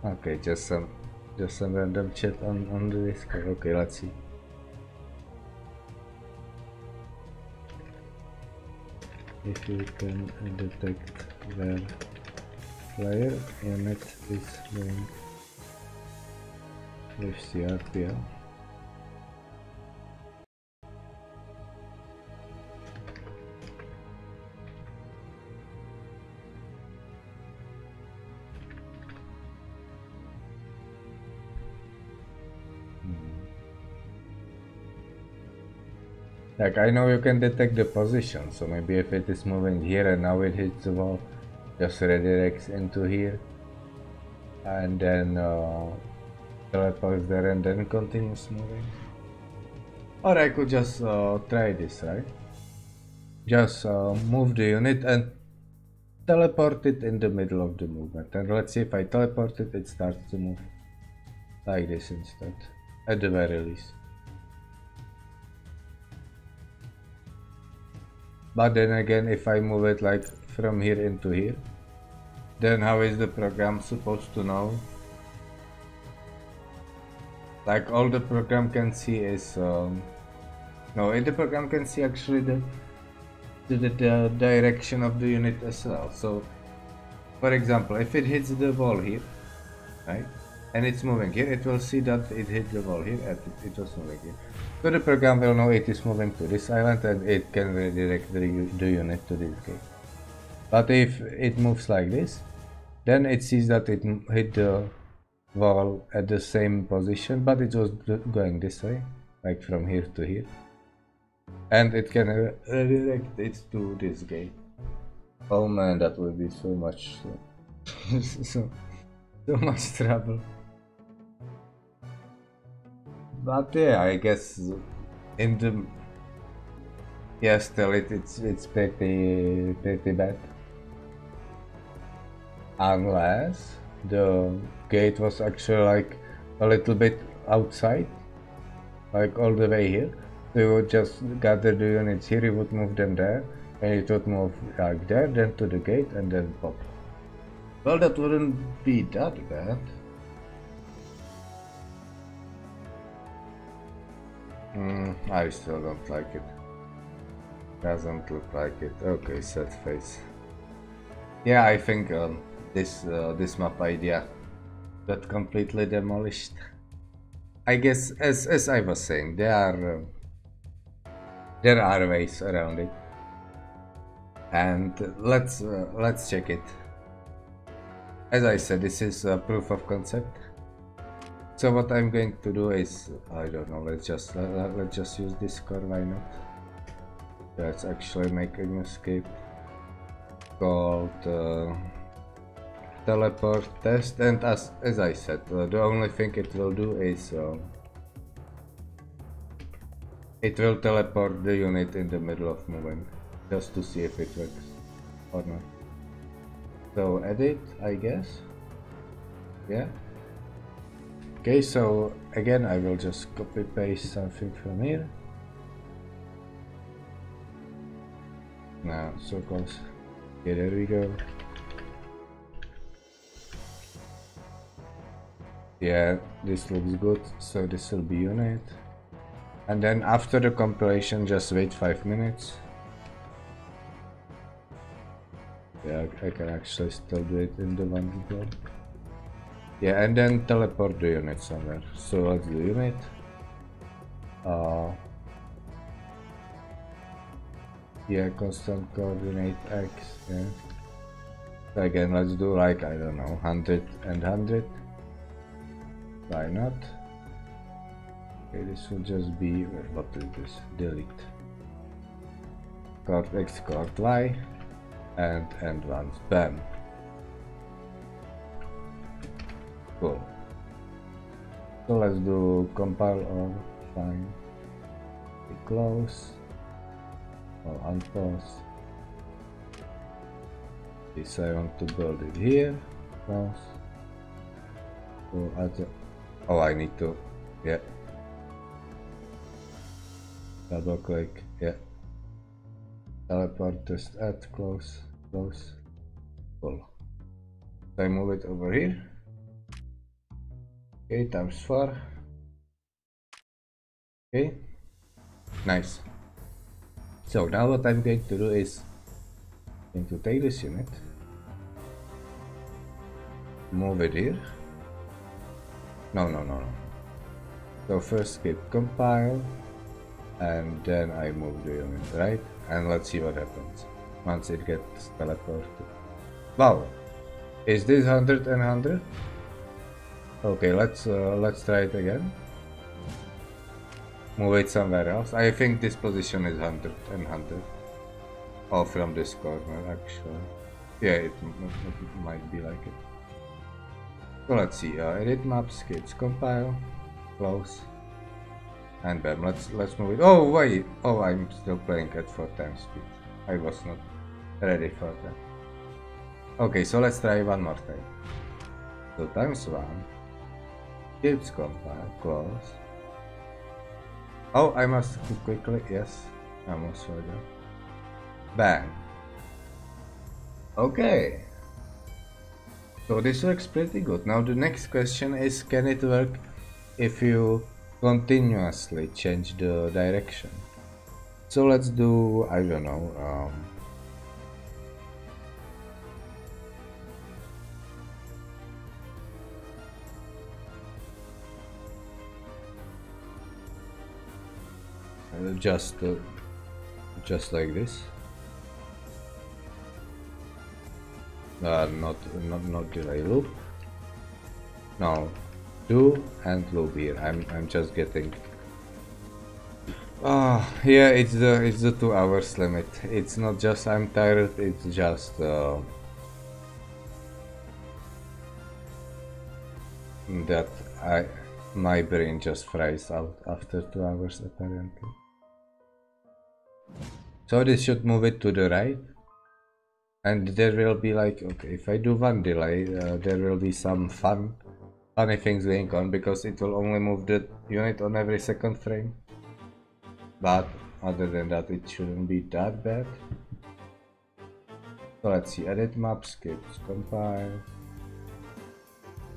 Okay, just some random chat on the Discord. Okay, let's see. If you can detect where player unit is moving with CRPL. Like, I know you can detect the position, so maybe if it is moving here and now it hits the wall, just redirects into here and then teleports there and then continues moving. Or I could just try this, right? Just move the unit and teleport it in the middle of the movement, and let's see if I teleport it, it starts to move like this instead, at the very least. But then again, if I move it like from here into here, then how is the program supposed to know? Like, all the program can see is no, the program can see actually the direction of the unit as well. So for example, if it hits the wall here, right, and it's moving here, it will see that it hit the wall here and it was moving here. So the program will know it is moving to this island and it can redirect the unit to this gate. But if it moves like this, then it sees that it hit the wall at the same position, but it was going this way, like from here to here. And it can redirect it to this gate. Oh man, that would be so much so much trouble. But yeah, I guess in the still it's pretty bad. Unless the gate was actually like a little bit outside, like all the way here. So you would just gather the units here, you would move them there, and it would move like there, then to the gate, and then pop. Well, that wouldn't be that bad. I still don't like it. Doesn't look like it. Okay, set face. Yeah, I think this map idea got completely demolished. I guess, as I was saying, there are ways around it, and let's check it. As I said, this is a proof of concept. So what I'm going to do is, I don't know, let's just use Discord, why not? Let's actually make a new script called teleport test, and as I said, the only thing it will do is it will teleport the unit in the middle of moving, just to see if it works or not. So edit, I guess. Yeah. Okay, so again I will just copy paste something from here. Now circles. Okay, there we go. Yeah, this looks good. So this will be unit. And then after the compilation, just wait 5 minutes. Yeah, I can actually still do it in the one go. Yeah, and then teleport the unit somewhere. So let's do unit. Yeah, constant coordinate X. Yeah. So again, let's do like, I don't know, 100 and 100. Why not? Okay, this will just be, what is this? Delete. Chord X, chord Y, and once. Bam. Cool. So let's do compile all, fine. We close. Or unpause. This I want to build it here. Close. So oh, I need to, yeah. Double click, yeah. Teleport test add, close, close. Cool. So I move it over here. Okay, times 4. Okay, nice. So now what I'm going to do is I'm going to take this unit, move it here. No. So first skip compile, and then I move the unit, right? And let's see what happens once it gets teleported. Wow, is this 100 and 100? Okay, let's try it again. Move it somewhere else. I think this position is 100 and 100. Oh, from this corner actually. Yeah, it might be like it. So let's see. Edit map, skips, compile, close, and bam. Let's move it. Oh wait. Oh, I'm still playing at 4 times speed. I was not ready for that. Okay, so let's try one more time. So times 1. Skips, compile, close. Oh, I must quickly. Yes, I almost forgot. Bang. Okay. So this works pretty good. Now the next question is, can it work if you continuously change the direction? So let's do, I don't know, just like this. Not delay loop. No, do and loop here. I'm just getting. Oh yeah, it's the 2 hours limit. It's not just I'm tired. It's just that my brain just fries out after 2 hours apparently. So this should move it to the right. And there will be like, okay, if I do one delay, there will be some funny things going on, because it will only move the unit on every second frame. But other than that, it shouldn't be that bad. So let's see, edit map, skips, compile,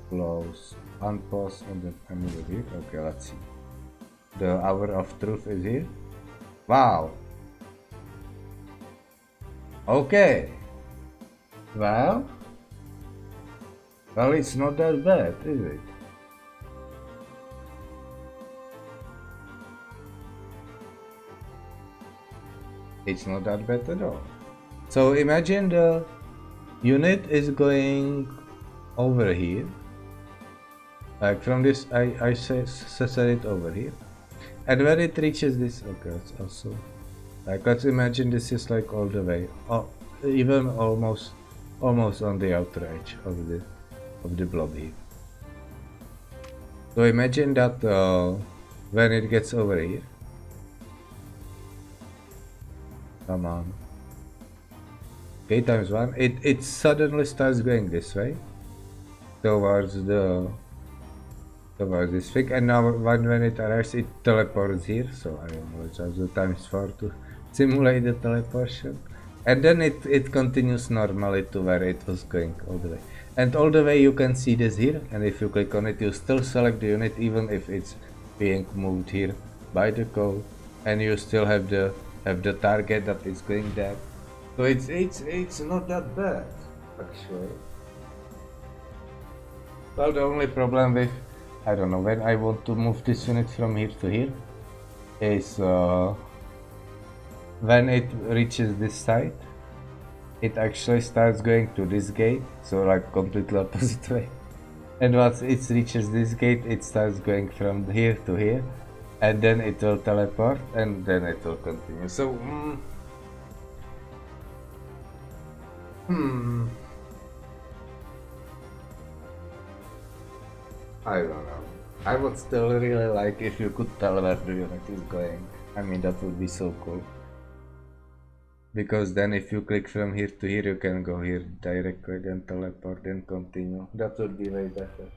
close, unpause, and then I move it here. Okay, let's see. The hour of truth is here. Wow. Okay. Well, it's not that bad, is it? It's not that bad at all. So imagine the unit is going over here. Like from this, I set it over here. And when it reaches this, okay, it's also, like, let's imagine this is like all the way, oh, even almost almost on the outer edge of the blob here. So imagine that when it gets over here, come on, k times 1, it suddenly starts going this way towards this thing, and now when it arrives, it teleports here. So I don't know, it's also times 4 to simulate the teleportation, and then it continues normally to where it was going all the way. And all the way you can see this here, and if you click on it, you still select the unit even if it's being moved here by the code, and you still have the target that is going there. So it's not that bad actually. Well, the only problem with, I don't know, when I want to move this unit from here to here is when it reaches this side, it actually starts going to this gate, so like completely opposite way. And once it reaches this gate, it starts going from here to here, and then it will teleport, and then it will continue. So, I don't know. I would still really like if you could tell where the unit is going. I mean, that would be so cool. Because then if you click from here to here, you can go here directly and teleport and continue. That would be way better.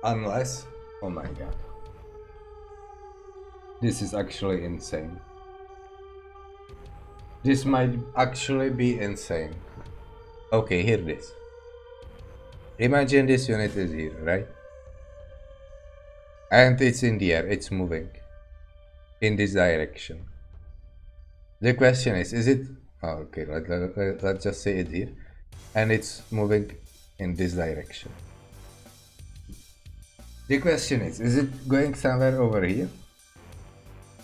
Unless, oh my god. This is actually insane. This might actually be insane. Okay, hear this. Imagine this unit is here, right? And it's in the air, it's moving in this direction. The question is it, oh, okay, let's just say it here, and it's moving in this direction. The question is it going somewhere over here?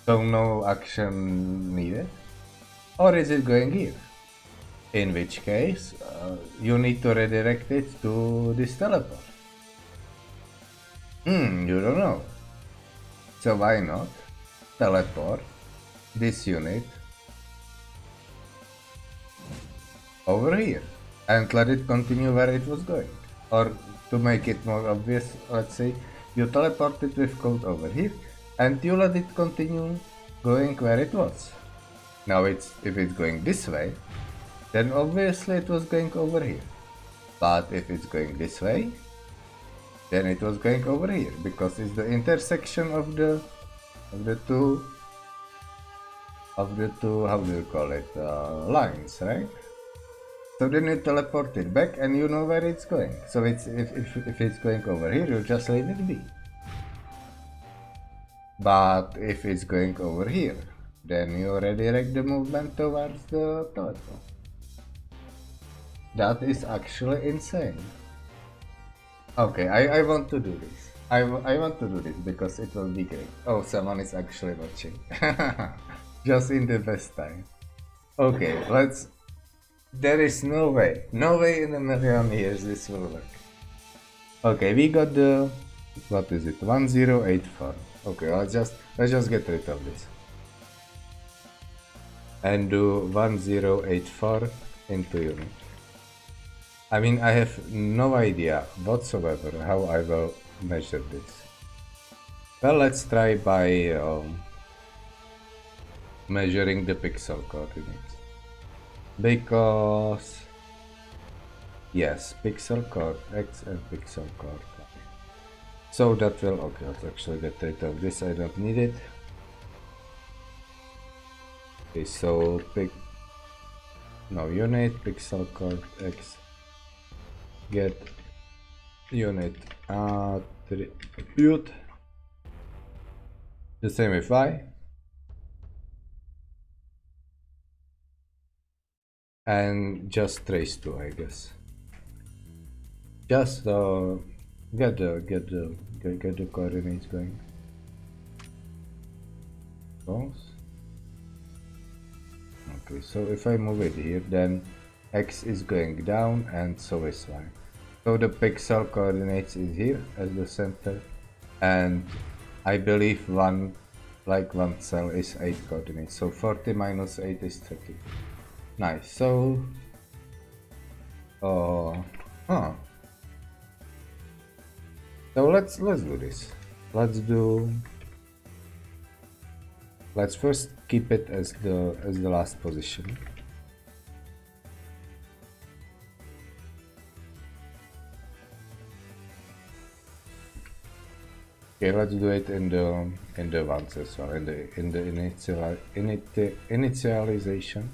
So no action needed? Or is it going here? In which case, you need to redirect it to this teleport. You don't know. So why not teleport this unit over here and let it continue where it was going? Or to make it more obvious, let's say you teleport it with code over here and you let it continue going where it was. Now if it's going this way, then obviously it was going over here. But if it's going this way, then it was going over here, because it's the intersection of the two, how do you call it, lines, right? So then you teleport it back and you know where it's going. So if it's going over here, you just leave it be. But if it's going over here, then you redirect the movement towards the teleport. That is actually insane. Okay, I want to do this. I want to do this because it will be great. Oh, someone is actually watching. Just in the best time. Okay, let's... There is no way in a million years this will work. Okay, we got the... What is it? 1084. Okay, let's just get rid of this. And do 1084 into unit. I mean, I have no idea whatsoever how I will measure this. Well, let's try by measuring the pixel coordinates. Because, yes, pixel coord X and pixel coord Y. So that will, okay, let's actually get rid of this, I don't need it. Okay, so unit, pixel coord X. Get unit attribute. The same with Y. And just trace 2, I guess. Just get the coordinates going. False. Okay, so if I move it here, then X is going down and so is Y. So the pixel coordinates is here as the center, and I believe one cell is 8 coordinates. So 40 minus 8 is 30. Nice. So huh. So let's do this. Let's first keep it as the last position. Okay, let's do it in the ones as well, in the initialization,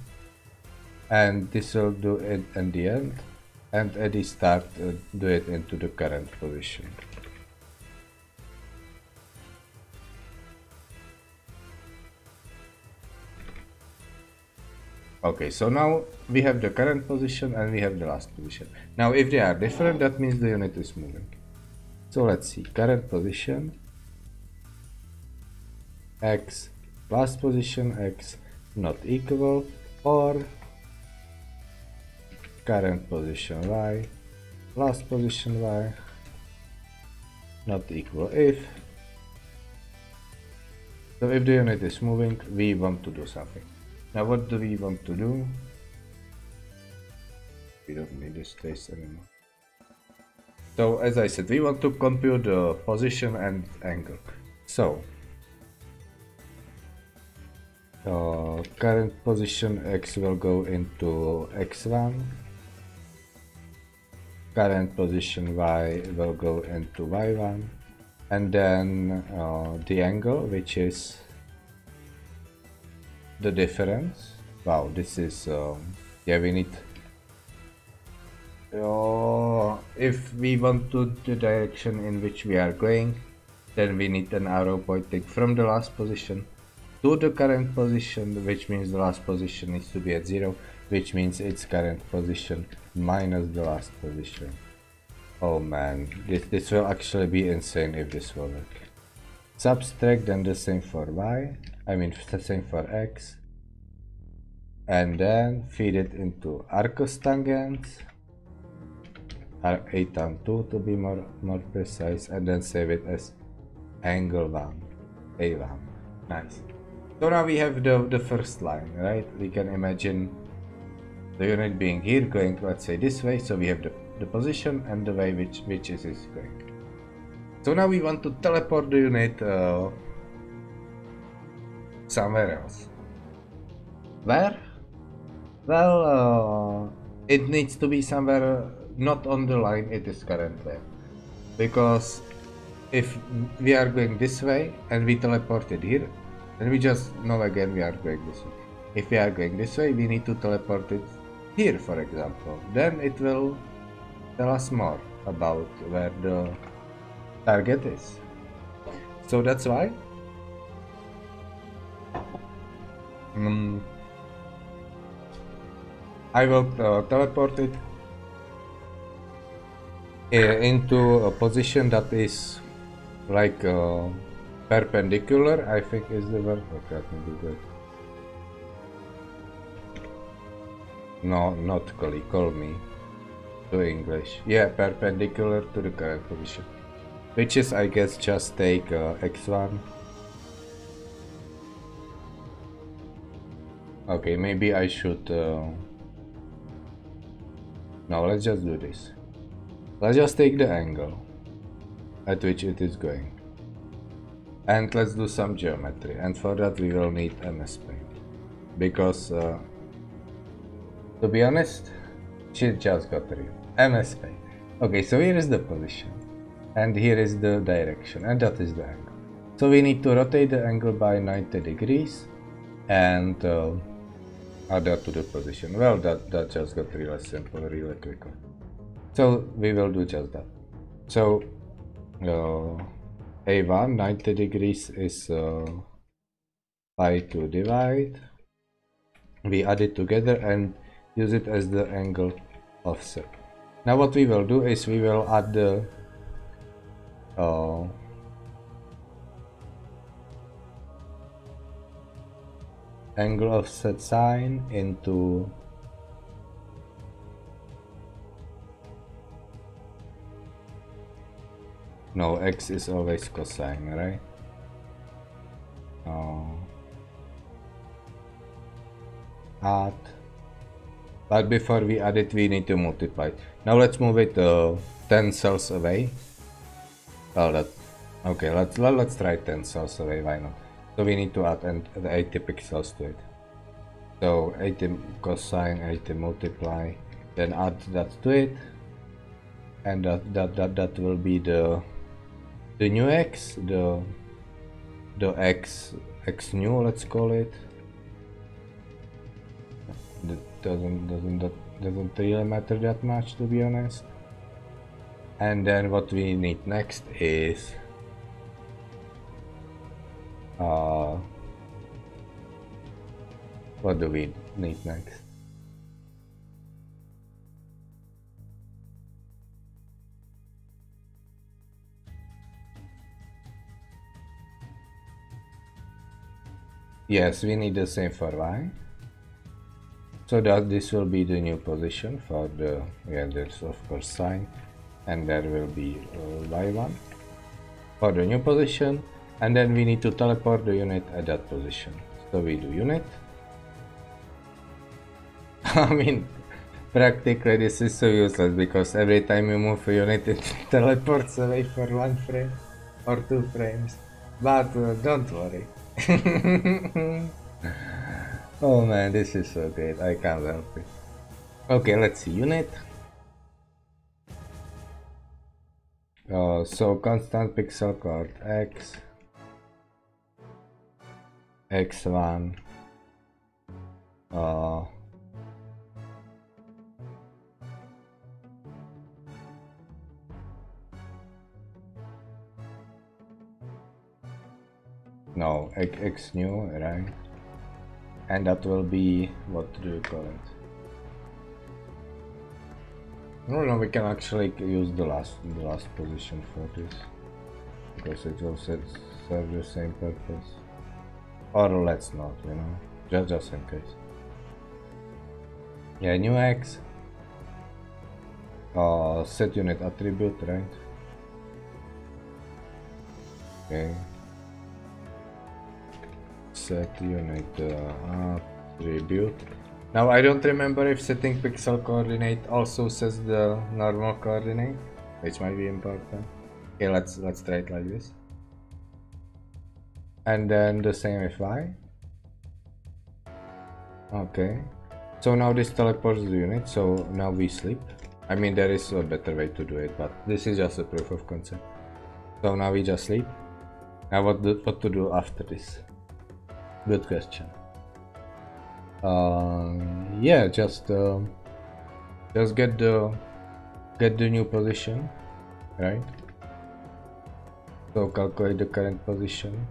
and this will do it in the end, and at the start do it into the current position. Okay, so now we have the current position and we have the last position. Now if they are different, that means the unit is moving. So let's see, current position X, last position X not equal, or current position Y, last position Y not equal. If so, if the unit is moving, we want to do something. Now what do we want to do? We don't need this trace anymore. So as I said, we want to compute the position and angle. So current position X will go into X1, current position Y will go into Y1, and then the angle, which is the difference. Wow, this is yeah, we need if we want to the direction in which we are going, then we need an arrow pointing from the last position to the current position, which means the last position needs to be at 0, which means its current position minus the last position. Oh man, this will actually be insane if this will work. Subtract, then the same for Y, I mean the same for X, and then feed it into Arcos tangents, 8 on 2 to be more precise, and then save it as angle 1, A1. Nice. So now we have the first line, right? We can imagine the unit being here going, let's say, this way, so we have the position and the way which is going. So now we want to teleport the unit somewhere else. Where? Well, it needs to be somewhere not on the line it is currently, because if we are going this way and we teleport it here, then we just know again we are going this way. If we are going this way, we need to teleport it here, for example. Then it will tell us more about where the target is. So that's why I will teleport it into a position that is like perpendicular, I think is the word. Okay, let me do that. No, not call me to English. Yeah, perpendicular to the current position, which is, I guess, just take x1. Okay, maybe I should no, let's just do this. Let's just take the angle at which it is going, and let's do some geometry, and for that we will need MS Paint, because to be honest, shit just got real. MS Paint. Okay, so here is the position, and here is the direction, and that is the angle. So we need to rotate the angle by 90 degrees and add that to the position. Well, that just got really simple, really quickly. So we will do just that. So A1, 90 degrees is pi to divide. We add it together and use it as the angle offset. Now what we will do is we will add the angle offset sign into No, x is always cosine, right? Add. But before we add it, we need to multiply. Now let's move it 10 cells away. Oh, that. Okay, let's try 10 cells away. Why not? So we need to add 80 pixels to it. So 80 cosine, 80 multiply, then add that to it, and that will be the new x, the x new, let's call it. That doesn't really matter that much, to be honest. And then what we need next is what do we need next? Yes, we need the same for y. So that this will be the new position for the, there's of course sine, and there will be y1 for the new position, and then we need to teleport the unit at that position. So we do unit. I mean, practically this is so useless because every time you move a unit it teleports away for 1 frame or 2 frames, but don't worry. Oh man, this is so great, I can't help it. Okay, let's see, unit. So constant pixel count x, x1, no, x new, right? And that will be, what do you call it? No, we can actually use the last position for this, because it will serve the same purpose. Or let's not, you know, just in case. Yeah, new x. Set unit attribute, right? Okay. Set unit attribute. Now I don't remember if setting pixel coordinate also says the normal coordinate, which might be important. Okay, let's try it like this. And then the same with y. Okay. So now this teleports the unit, so now we sleep. I mean, there is a better way to do it, but this is just a proof of concept. So now we just sleep. Now what to do after this? Good question. Yeah, just get the new position, right? So calculate the current position,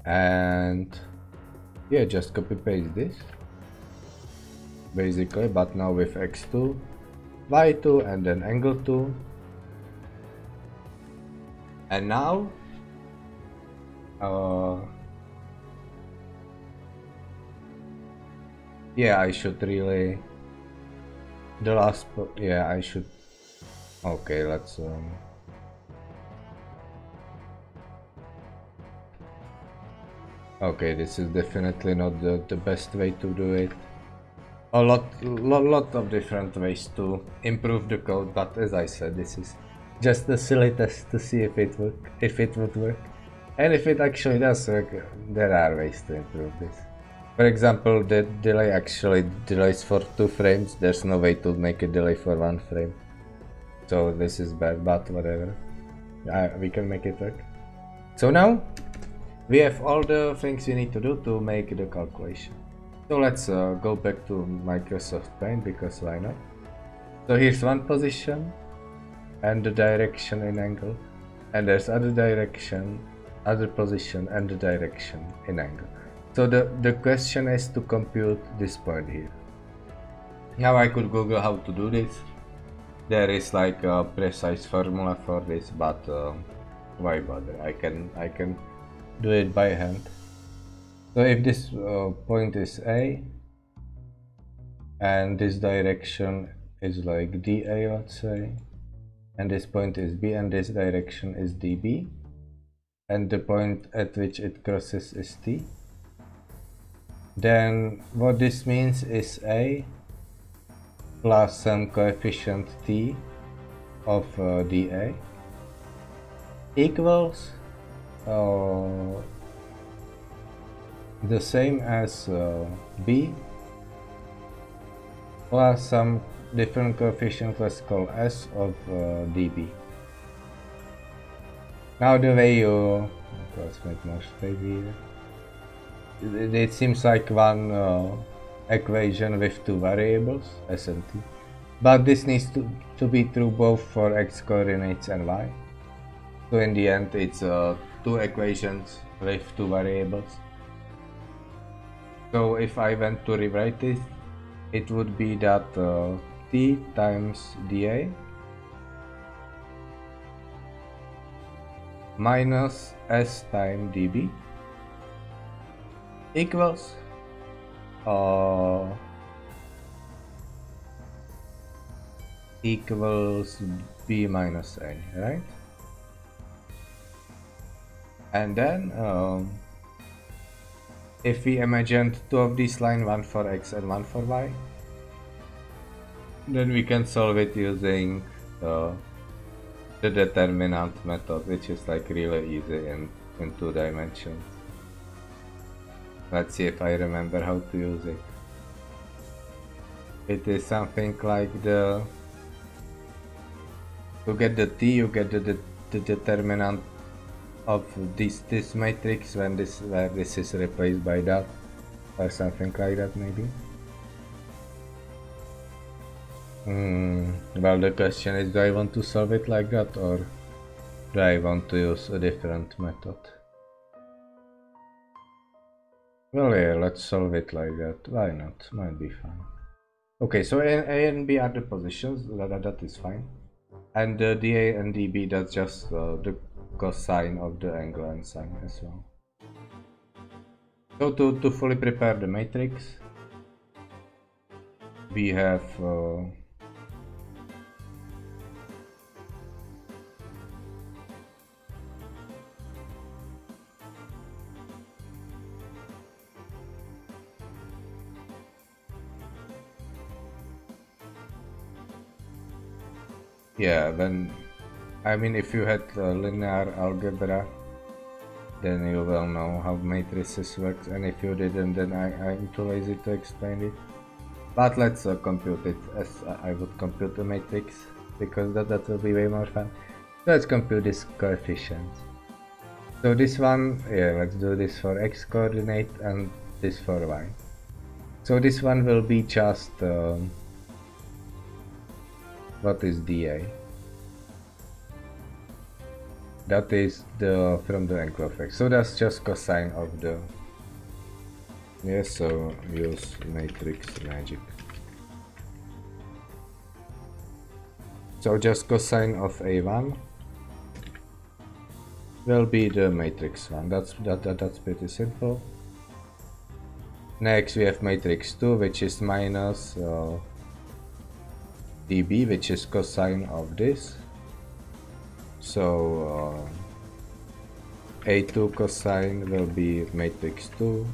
and yeah, just copy paste this basically, but now with x2, y2, and then angle 2, and now yeah, I should really yeah, I should. Okay, let's okay, this is definitely not the best way to do it. A lot of different ways to improve the code, but as I said, this is just a silly test to see if it would work. And if it actually does work, there are ways to improve this. For example, the delay actually delays for 2 frames. There's no way to make a delay for 1 frame. So this is bad, but whatever. We can make it work. So now we have all the things we need to do to make the calculation. So let's go back to Microsoft Paint, because why not? So here's one position and the direction in angle, and there's other direction, other position, and the direction in angle. So the question is to compute this point here. Now I could Google how to do this. There is like a precise formula for this, but why bother? I can do it by hand. So if this point is A and this direction is like dA, let's say, and this point is B, and this direction is dB, and the point at which it crosses is T, then what this means is A plus some coefficient T of dA equals the same as B plus some different coefficient, let's call S, of dB. Now the way you, let's make more space here. It seems like one equation with two variables, S and T. But this needs to be true both for X coordinates and Y. So in the end it's two equations with two variables. So if I went to rewrite this, it would be that T times dA minus S times dB equals B minus A, right? And then if we imagined two of these lines, one for X and one for Y, then we can solve it using the determinant method, which is like really easy in 2 dimensions. Let's see if I remember how to use it. It is something like to get the T, you get the determinant of this matrix where this is replaced by that, or something like that maybe. Well, the question is, do I want to solve it like that, or do I want to use a different method? Well, yeah, let's solve it like that. Why not? Might be fine. Okay, so A and B are the positions, that is fine. And dA and dB, that's just the cosine of the angle and sine as well. So to fully prepare the matrix, we have yeah, if you had linear algebra, then you will know how matrices work, and if you didn't, then I'm too lazy to explain it. But let's compute it as I would compute a matrix, because that will be way more fun. Let's compute this coefficient. So this one, yeah, let's do this for X coordinate and this for Y. So this one will be just what is dA? That is from the angle of X. So that's just cosine of the, yes, so use matrix magic. So just cosine of A1 will be the matrix one. That's pretty simple. Next we have matrix 2, which is minus dB, which is cosine of this. So A2 cosine will be matrix 2,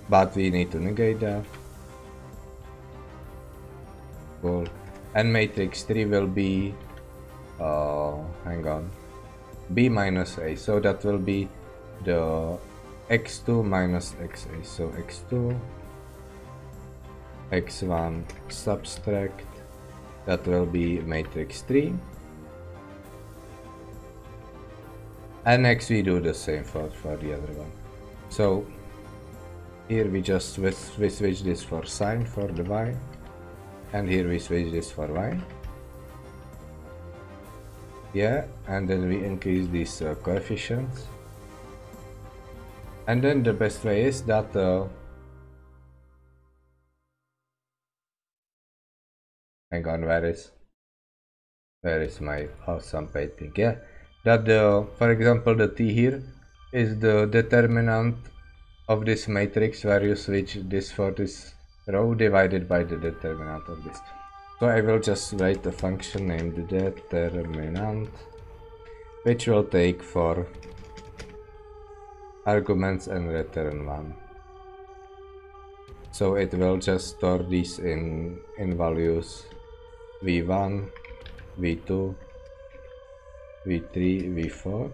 but we need to negate that. Cool. And matrix 3 will be B minus A, so that will be the x2 minus xa. So x2, x1 subtract, that will be matrix 3. And next we do the same for the other one. So here we just switch this for sine for the y, and here we switch this for y. Yeah, and then we increase these coefficients. And then the best way is that hang on, where is my awesome painting? Yeah, that for example, the t here is the determinant of this matrix, where you switch this for this row divided by the determinant of this. So I will just write a function named determinant, which will take for arguments and return 1. So it will just store these in values v1, v2, v3, v4.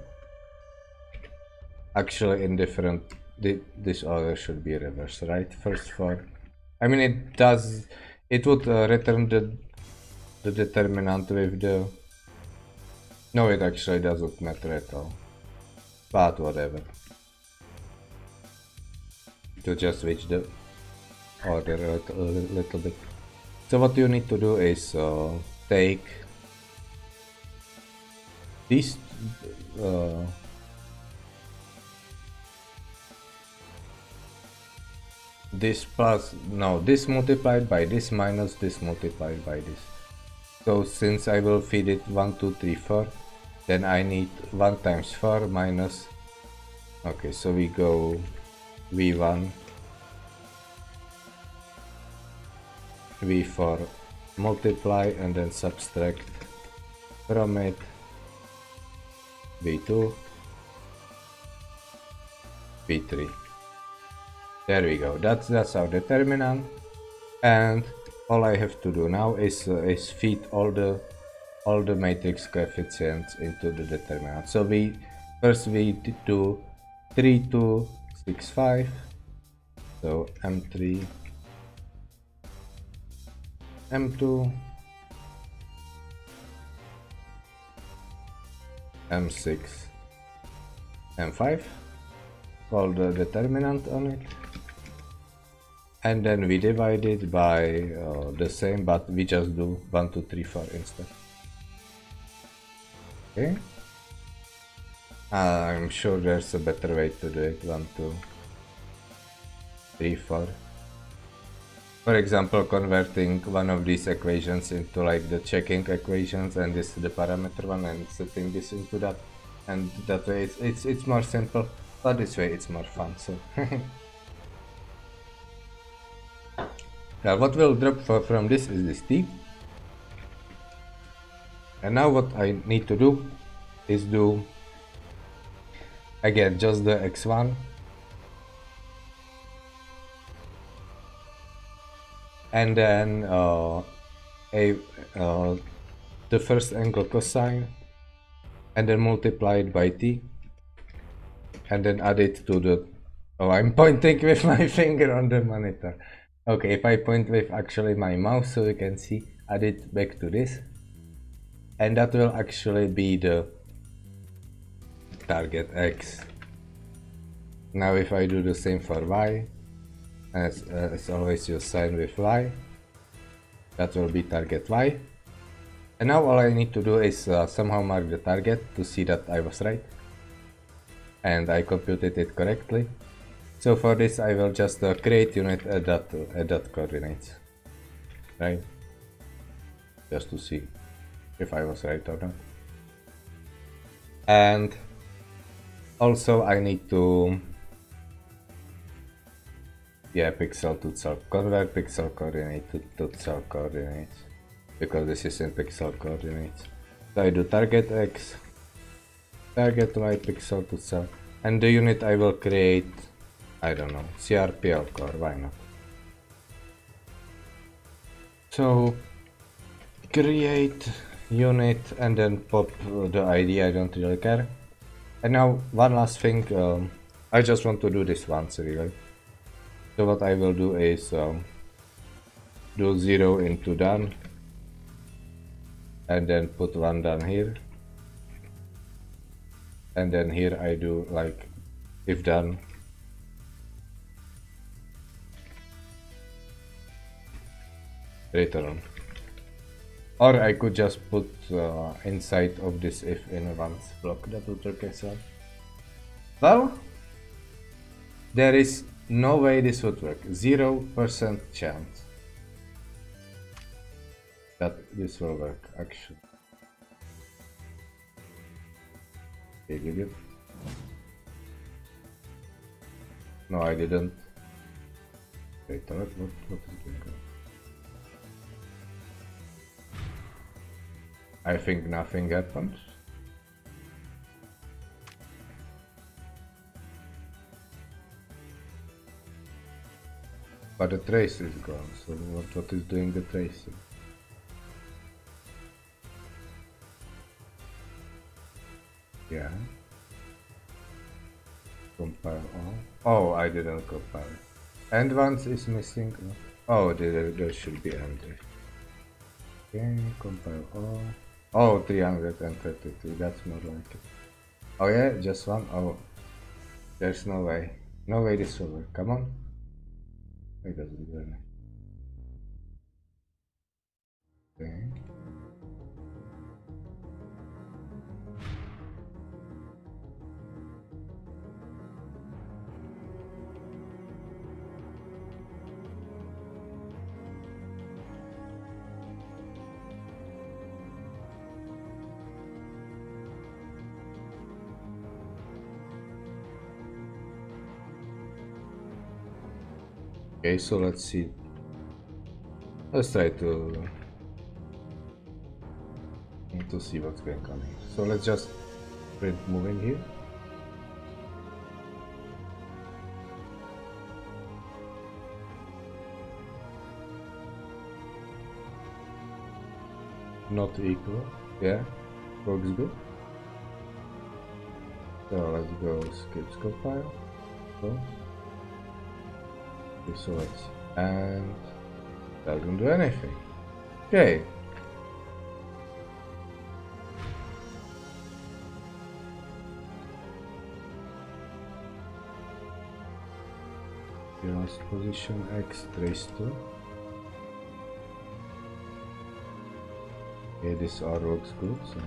Actually in different, this order should be reversed, right? First for, I mean it would return the determinant with the, no, it actually doesn't matter at all, but whatever. To just switch the order a little bit. So what you need to do is take these this plus, no, this multiplied by this minus this multiplied by this. So since I will feed it 1, 2, 3, 4, then I need 1 times 4 minus, okay, so we go v1, v4 multiply and then subtract from it v2, v3. There we go. That's our determinant, and all I have to do now is feed all the matrix coefficients into the determinant. So first we do 3, 2, 6, 5. So M3, M2, M6, M5. Call the determinant on it. And then we divide it by the same, but we just do 1, 2, 3, 4 instead. Okay. I'm sure there's a better way to do it. 1, 2, 3, 4. For example, converting one of these equations into like the checking equations, and this is the parameter one, and setting this into that, and that way it's more simple. But this way it's more fun. So. Now what will drop from this is this t. And now what I need to do is do again just the x1 and then the first angle cosine and then multiply it by t and then add it to the, oh, I'm pointing with my finger on the monitor. Okay, if I point with actually my mouse so you can see, add it back to this, and that will actually be the target x. Now if I do the same for y, as always you sign with y, that will be target y. And now all I need to do is somehow mark the target to see that I was right and I computed it correctly. So for this I will just create unit at that coordinates, right? Just to see if I was right or not. And also I need to, yeah, pixel to cell, convert pixel coordinate to cell coordinates, because this is in pixel coordinates. So I do target x, target y, pixel to cell, and the unit I will create, I don't know, CRPL core, why not? So create unit and then pop the ID, I don't really care. And now one last thing, I just want to do this once really. So what I will do is do 0 into done and then put 1 down here, and then here I do like if done return, or I could just put inside of this if in once block that would work as well. Well, there is no way this would work. 0% chance that this will work actually. Okay, did it? No, I didn't. Wait, what is it going on? I think nothing happens. But the trace is gone, so what is doing the tracing? Yeah. Compile all. Oh, I didn't compile. And once is missing. Oh, there should be entry. Okay, compile all. Oh, 333, that's more like it. Oh yeah, just one? Oh, there's no way. No way this will work. Come on. It doesn't do anything. Okay. Okay, so let's see. Let's try to see what's going on here. So let's just print moving here. Not equal. Yeah, works good. So let's go skip compile. So, okay, so let's and doesn't do anything. Okay. Last position X trace to. Okay, this R looks good, so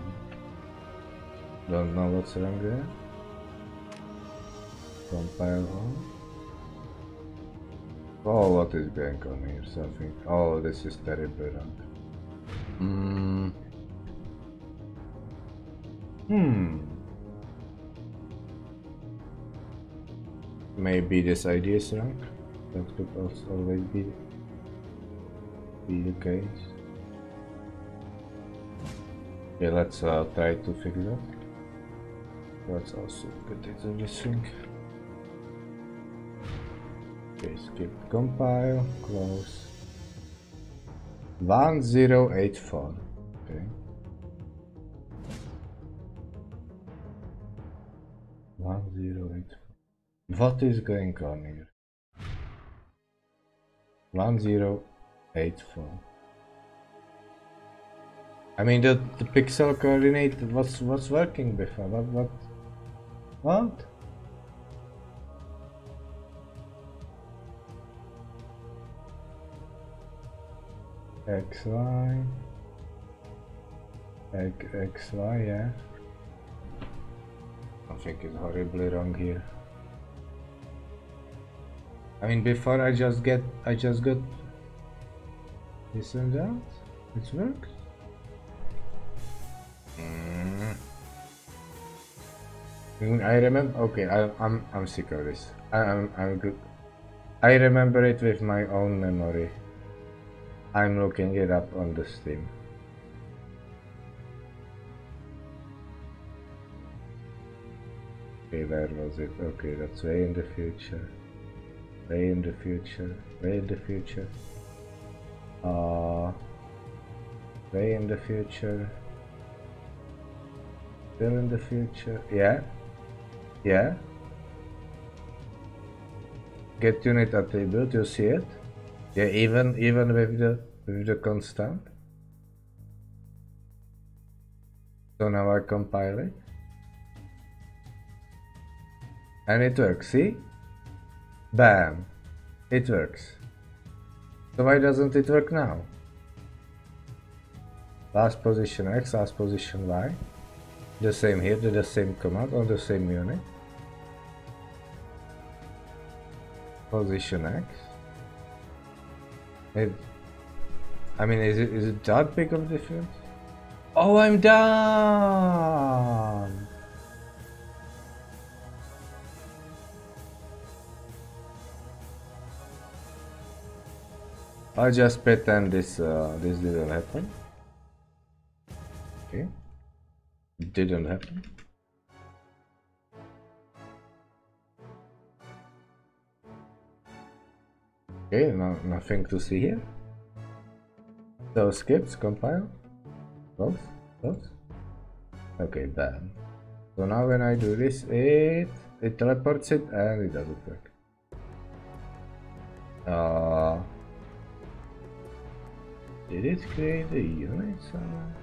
don't know what's wrong there. Compile on. Oh, what is going on here? Something. Oh, this is terribly wrong. Maybe this idea is wrong. That could also always be the case. Okay, let's try to fix that. Let's also get into this thing. Okay, skip compile, close. 1084. Okay. 1084. What is going on here? 1084. I mean the pixel coordinate was working before. What? XY. XY, yeah. Something is horribly wrong here. I mean, before I just got this and that. It works. I remember. Okay, I'm sick of this. I'm good. I remember it with my own memory. I'm looking it up on the Steam. Okay, where was it? Okay, that's way in the future. Way in the future. Way in the future. Way in the future. Still in the future. Yeah. Yeah. Get unit attribute, you see it? Yeah, even with the constant. So now I compile it. And it works, see? Bam! It works. So why doesn't it work now? Last position X, last position Y. The same here, the same command on the same unit. Position X. I mean, is it that big of a difference? Oh, I'm done! I'll just pretend this didn't happen. Okay. It didn't happen. Okay, nothing to see here. So skips, compile, close, close. Okay, bam. So now when I do this, it teleports it and it doesn't work. Did it create a unit somewhere?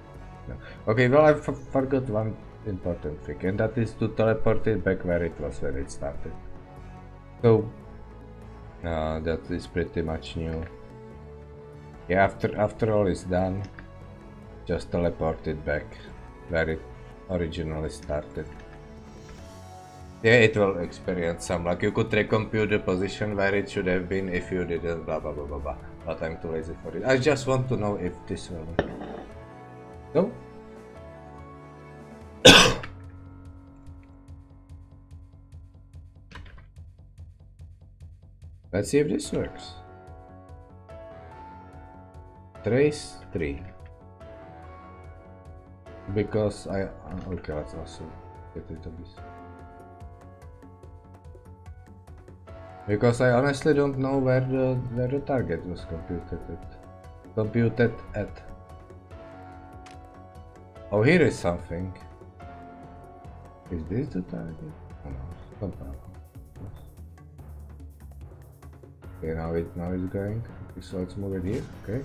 No. Okay, well I forgot one important thing, and that is to teleport it back where it was when it started. So that is pretty much new. Yeah, after all is done, just teleport it back where it originally started. Yeah, it will experience some, like you could recompute the position where it should have been if you didn't blah blah blah blah blah, but I'm too lazy for it. I just want to know if this will work. So let's see if this works. Trace 3. Because I okay, let's also get into this. Because I honestly don't know where the target was computed at. Oh, here is something. Is this the target? Oh no, compile. Okay, now it's going. Okay, so let's move it here. Okay.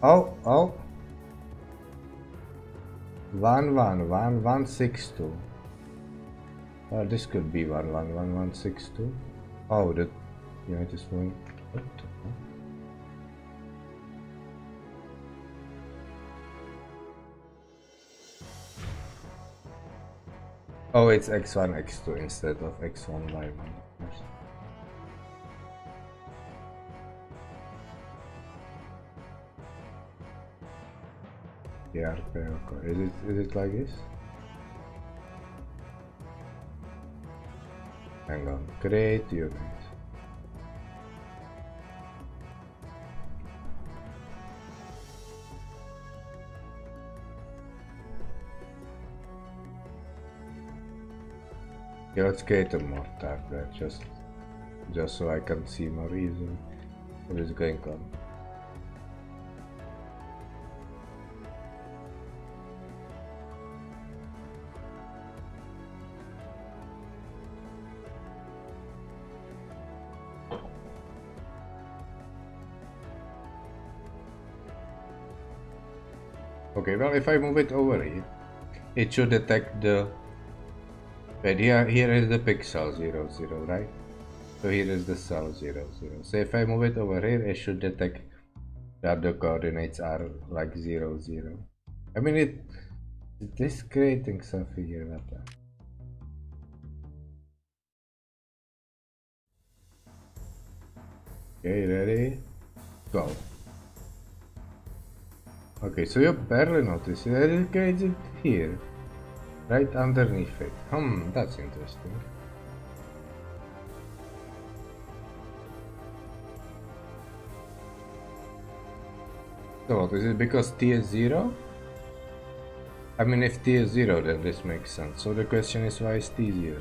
Oh. 1116162. Oh, this could be 111162. Oh, the unit is moving. What the fuck? Oh, it's x1 x2 instead of x1 y1. Yeah, okay. Is it like this? Hang on. Create unit. Okay, let's create a more tab there, just so I can see more easily what is going on. Okay, well, if I move it over here, it should detect the... Wait, here is the pixel 00, right? So here is the cell 00. So if I move it over here, it should detect that the coordinates are like 00. I mean, it is creating something here like that. Okay, ready? Go. Okay, so you barely notice that it creates it here, right underneath it. That's interesting. So what, is it because T is 0? I mean, if T is 0, then this makes sense. So the question is, why is T 0?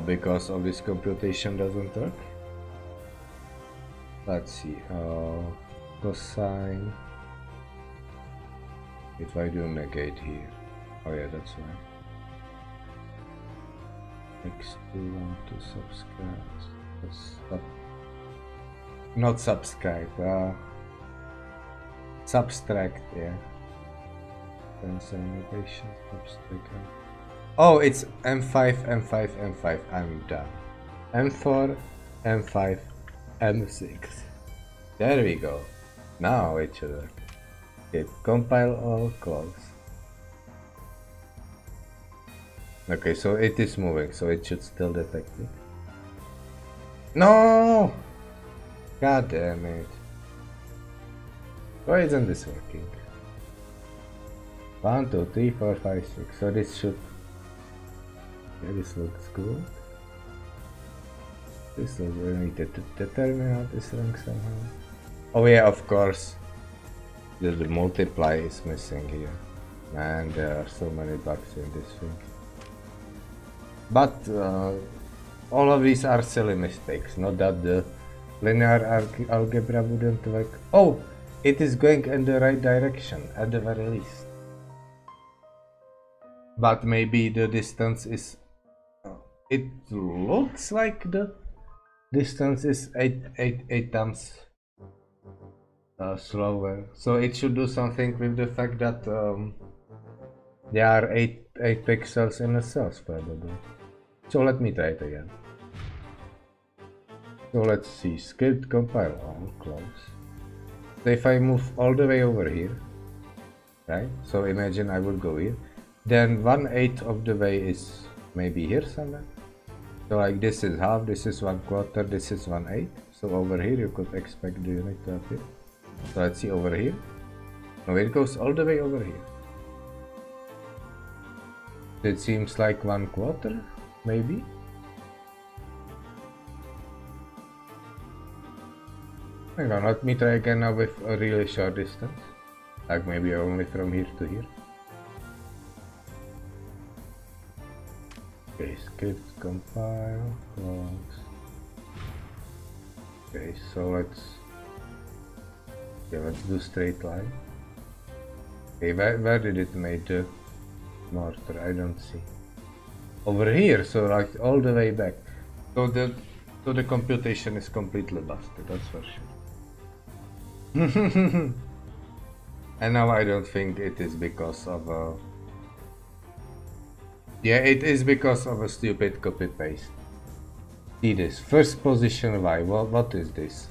Because of this computation doesn't work? Let's see, cosine, if I do negate here, oh yeah, that's right. X2 want to subscribe, not subscribe, subtract, yeah. Consolidation, subtract. Oh, it's M5, M5, M5, I'm done. M4, M5, M6. There we go. Now it should work. Okay, compile all, close. Okay, so it is moving, so it should still detect it. No! God damn it. Why isn't this working? 1, 2, 3, 4, 5, 6. So this should... Yeah, this looks good. This was we need to determine how this rank somehow. Oh yeah, of course. The multiply is missing here. Man, there are so many bugs in this thing. But all of these are silly mistakes, not that the linear algebra wouldn't work. Oh, it is going in the right direction at the very least. But maybe the distance is... it looks like the distance is 8 times slower. So it should do something with the fact that there are 8 pixels in the cells probably. So let me try it again. So let's see, script compile on, close. So if I move all the way over here, right? So imagine I would go here, then 1/8 of the way is maybe here somewhere. So like this is half, this is 1/4, this is 1/8. So over here you could expect the unit to appear. So let's see over here. No, it goes all the way over here. It seems like 1/4, maybe. Hang on, let me try again now with a really short distance. Like maybe only from here to here. Okay, script compile, close. Okay, so let's do straight line. Okay, where did it make the mortar? I don't see. Over here, so like all the way back. So the computation is completely busted, that's for sure. And now I don't think it is because of a... yeah, it is because of a stupid copy paste. See this, first position Y, what is this?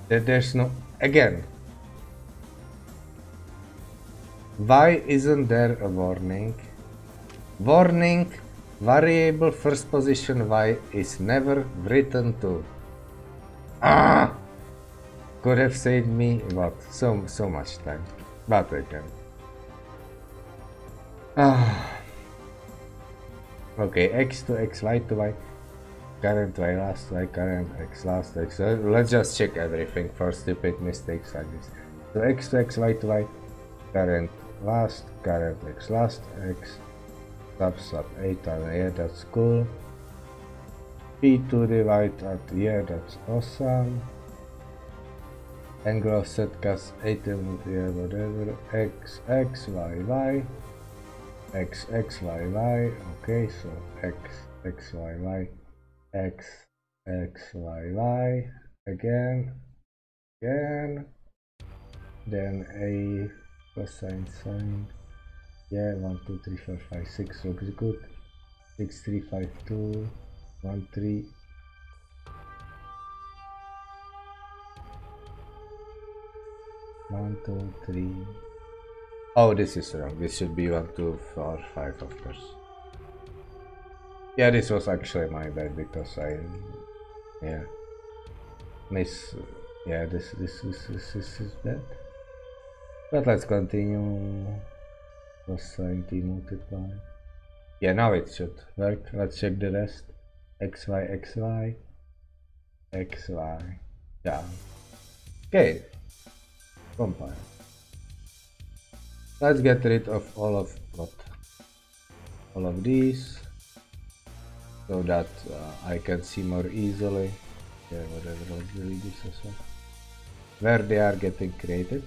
There's no... again. Why isn't there a warning? Warning, variable first position Y is never written to. Ah! Could have saved me what? So much time. But I can. Okay, X to X, Y to Y. Current Y last Y, current X last X. Let's just check everything for stupid mistakes like this. So X to X, Y to Y. Current last, current X last X. Sub 8 on yeah, that's cool. P to divide at yeah, that's awesome. Angle of set cast 8 yeah, whatever. X X Y Y. X X Y Y. Okay, so X X Y Y. X X Y Y. Again. Then a cosine sine. Yeah, 1 2 3 4 5 6 looks good. 6 3 5 2 1 3. One, 2, 3. Oh, this is wrong. This should be 1 2 4 5, of course. Yeah, this was actually my bad because I miss. Yeah, this is bad. But let's continue. Cosine t multiply. Yeah, now it should work. Let's check the rest. XY, XY, XY. Down. Okay. Compile. Let's get rid of all of these so that I can see more easily. Yeah, whatever. Let's delete this as well. Where they are getting created.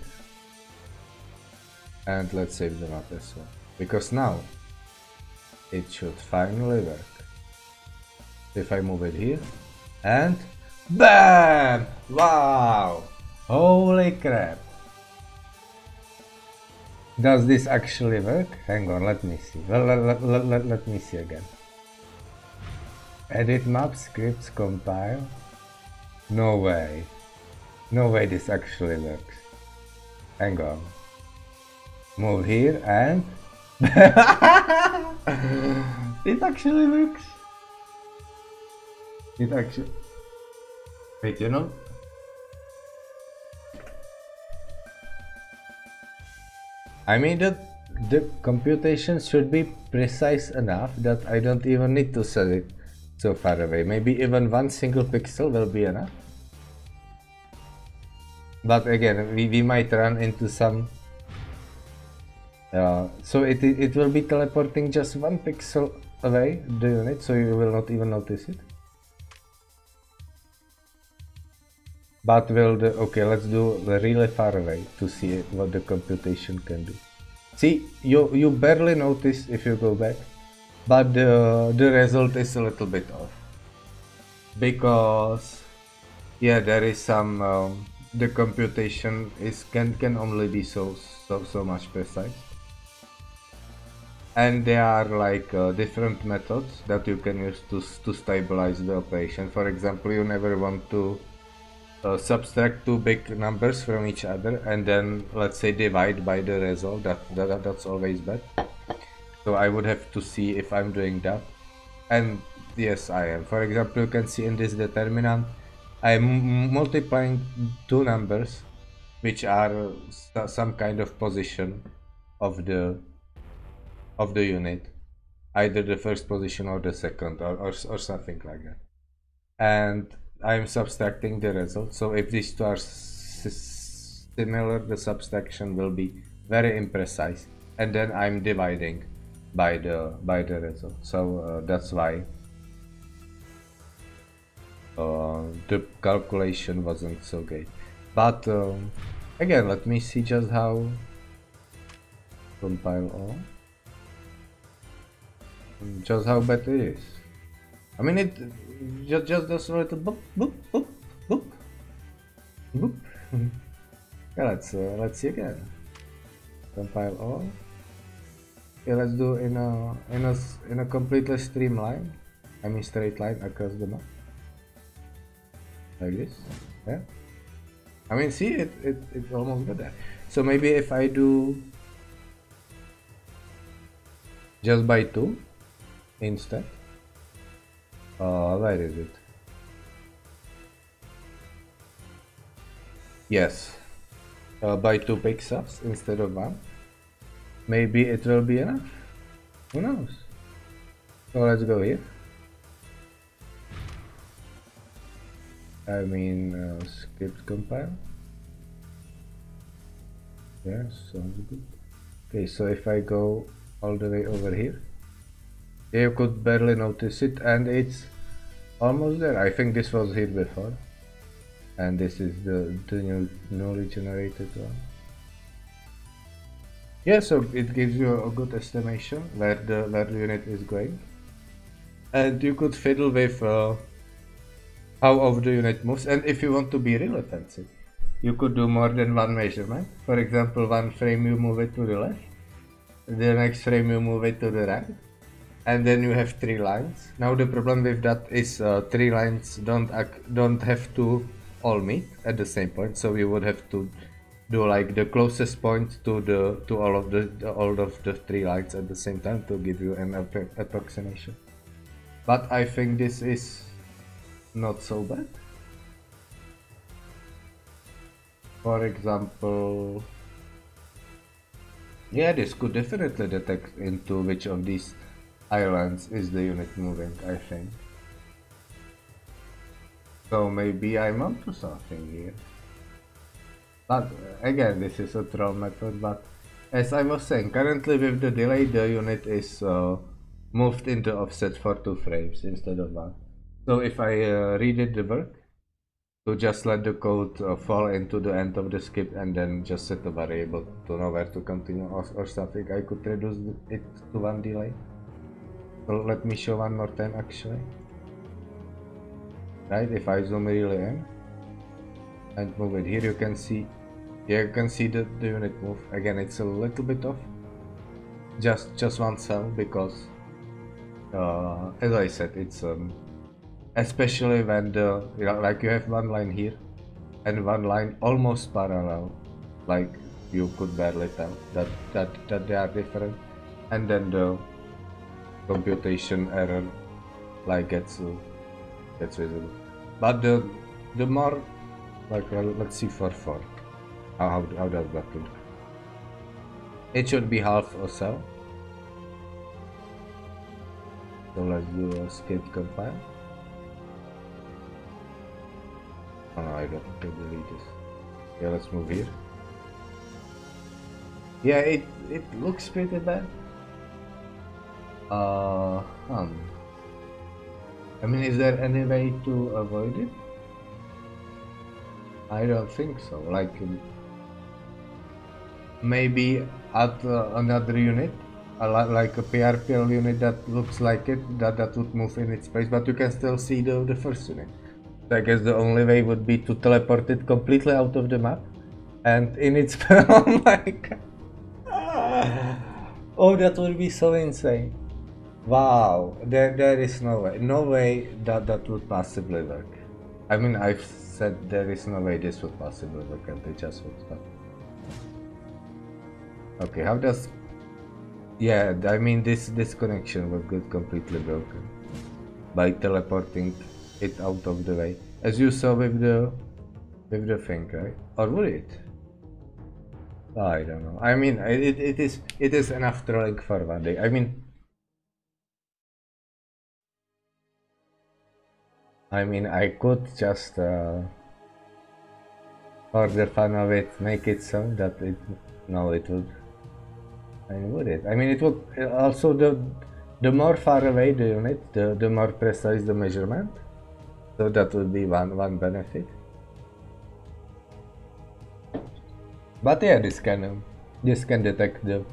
And let's save them up as well. Because now it should finally work. If I move it here and BAM! Wow! Holy crap! Does this actually work? Hang on, let me see. Let me see again. Edit map, scripts, compile. No way. No way this actually works. Hang on. Move here and... it actually works. It actually... Wait, you know? I mean that the computation should be precise enough that I don't even need to set it so far away. Maybe even one single pixel will be enough. But again, we might run into some. So it will be teleporting just 1 pixel away the unit, so you will not even notice it. But will the okay? Let's do the really far away to see what the computation can do. See, you barely notice if you go back, but the result is a little bit off because yeah, there is some the computation is can only be so much precise, and there are like different methods that you can use to stabilize the operation. For example, you never want to subtract two big numbers from each other and then let's say divide by the result. That's always bad. So I would have to see if I'm doing that, and yes, I am. For example, you can see in this determinant I am multiplying two numbers which are some kind of position of the unit, either the first position or the second, or something like that, and I'm subtracting the result. So if these two are similar, the subtraction will be very imprecise, and then I'm dividing by the result. So that's why the calculation wasn't so great. But again, let me see just how compile all, just how bad it is. I mean, it just does a little boop boop boop boop boop. Yeah, let's see again. Compile all. Okay, let's do in a completely streamline. I mean straight line across the map, like this. Yeah. I mean, see, it almost got there. So maybe if I do just by 2 instead. Where is it? Yes, by 2 pixels instead of 1. Maybe it will be enough. Who knows? So let's go here. I mean, skip compile. Yes, sounds good. Okay, so if I go all the way over here, you could barely notice it, and it's almost there. I think this was here before, and this is the newly generated one. Yeah, so it gives you a good estimation where the unit is going, and you could fiddle with how over the unit moves. And if you want to be really fancy, you could do more than one measurement. For example, one frame you move it to the left, the next frame you move it to the right, and then you have 3 lines. Now the problem with that is 3 lines don't have to all meet at the same point, so you would have to do like the closest point to all of the 3 lines at the same time to give you an approximation. But I think this is not so bad. For example, yeah, this could definitely detect into which of these islands is the unit moving, I think. So maybe I'm onto something here. But again, this is a troll method, but as I was saying, currently with the delay, the unit is moved into offset for 2 frames instead of 1. So if I redid the work, to just let the code fall into the end of the script and then just set a variable to know where to continue or something, I could reduce it to 1 delay. So let me show one more time actually. Right, if I zoom really in and move it here, you can see the unit move. Again, it's a little bit off, just 1 cell, because as I said, it's especially when like you have 1 line here and 1 line almost parallel, like you could barely tell that they are different, and then the computation error like gets visible. But the more like, let's see for 4 how does that look. It should be half a cell. So let's do a skip compile. Oh no, I don't delete this. Yeah, let's move here. Yeah, it looks pretty bad. I mean, is there any way to avoid it? I don't think so. Like, maybe add another unit, like a PRPL unit that looks like it, that would move in its place, but you can still see the first unit. So I guess the only way would be to teleport it completely out of the map, and in its oh my god. Oh, that would be so insane. Wow, there is no way that would possibly work. I mean, I've said there is no way this would possibly work, and it just would. But okay, how does? Yeah, I mean this connection would get completely broken by teleporting it out of the way, as you saw with the thing, right? Or would it? I don't know. I mean, it is enough trolling for one day. I mean, I could just for the fun of it, make it so that it. No, it would. I mean, would it? I mean, it would also the more far away the unit, the more precise the measurement. So that would be one benefit. But yeah, this can detect the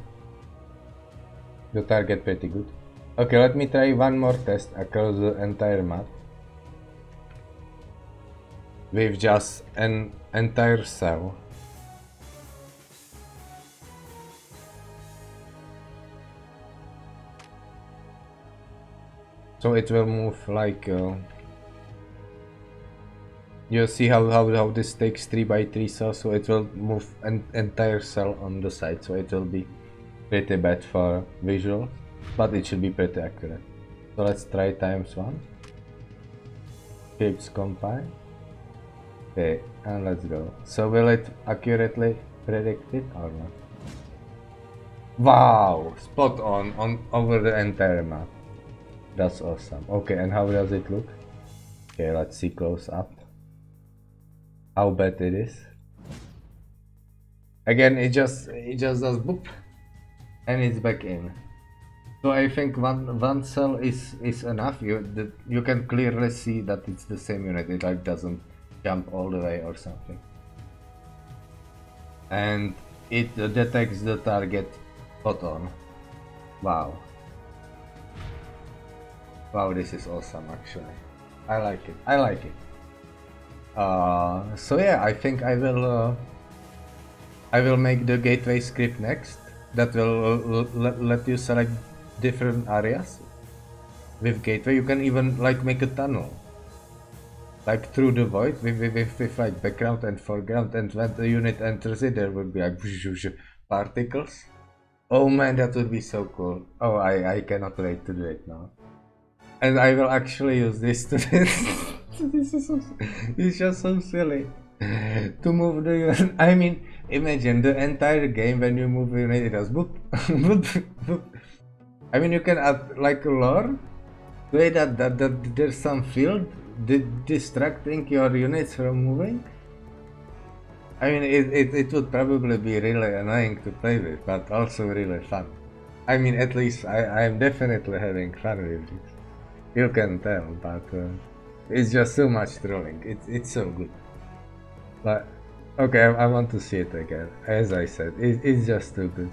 target pretty good. Okay, let me try one more test across the entire map with just an entire cell. So it will move like you see how this takes 3 by 3 cells, so it will move an entire cell on the side, so it will be pretty bad for visual, but it should be pretty accurate. So let's try ×1. Scripts compile. Okay, and let's go. So will it accurately predict it or not? Wow! Spot on over the entire map. That's awesome. Okay, and how does it look? Okay, let's see close up how bad it is. Again, it just does boop, and it's back in. So I think one cell is enough. You can clearly see that it's the same unit. It like doesn't jump all the way or something, and it detects the target spot on. Wow. Wow, this is awesome actually. I like it. I like it. So yeah, I think I will make the gateway script next. That will let you select different areas with gateway. You can even like make a tunnel, like through the void with like background and foreground, and when the unit enters it, there will be like particles. Oh man, that would be so cool. Oh, I cannot wait to do it now. And I will actually use this to this is so, it's just so silly to move the unit. I mean, imagine the entire game when you move the unit, it does boop, boop, boop. I mean, you can add like a lore, way that there's some field distracting your units from moving. I mean, it would probably be really annoying to play with, but also really fun. I mean, at least I'm definitely having fun with this. You can tell, but it's just so much trolling. It's so good. But okay, I want to see it again. As I said, it's just too good.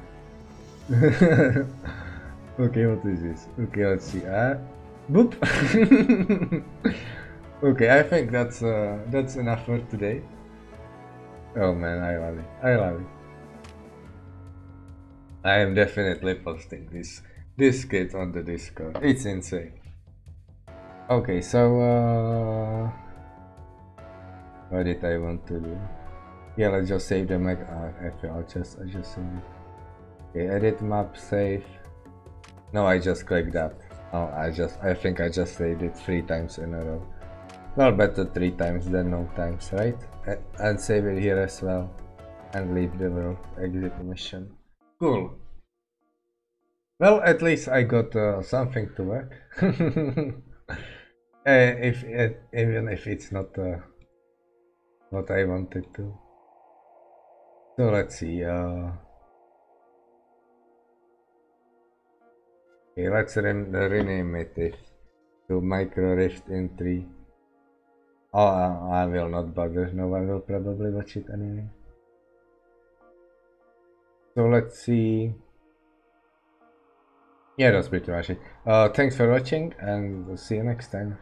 Okay, what is this? Okay, let's see. Boop. Okay, I think that's enough for today. Oh man, I love it. I love it. I am definitely posting this skit on the Discord. It's insane. Okay, so what did I want to do? Yeah, let's just save the map. I'll just save it. Okay, edit map, save. No, I just clicked that. Oh, I think I just saved it 3 times in a row. Well, better 3 times than no times, right? And save it here as well. And leave the world, exit mission. Cool. Well, at least I got something to work. Even if it's not what I wanted to. So let's see. Okay, let's rename it to Microrift entry. Oh, I will not bother. No one will probably watch it anyway. So let's see. Yeah, that's pretty much it. Thanks for watching and see you next time.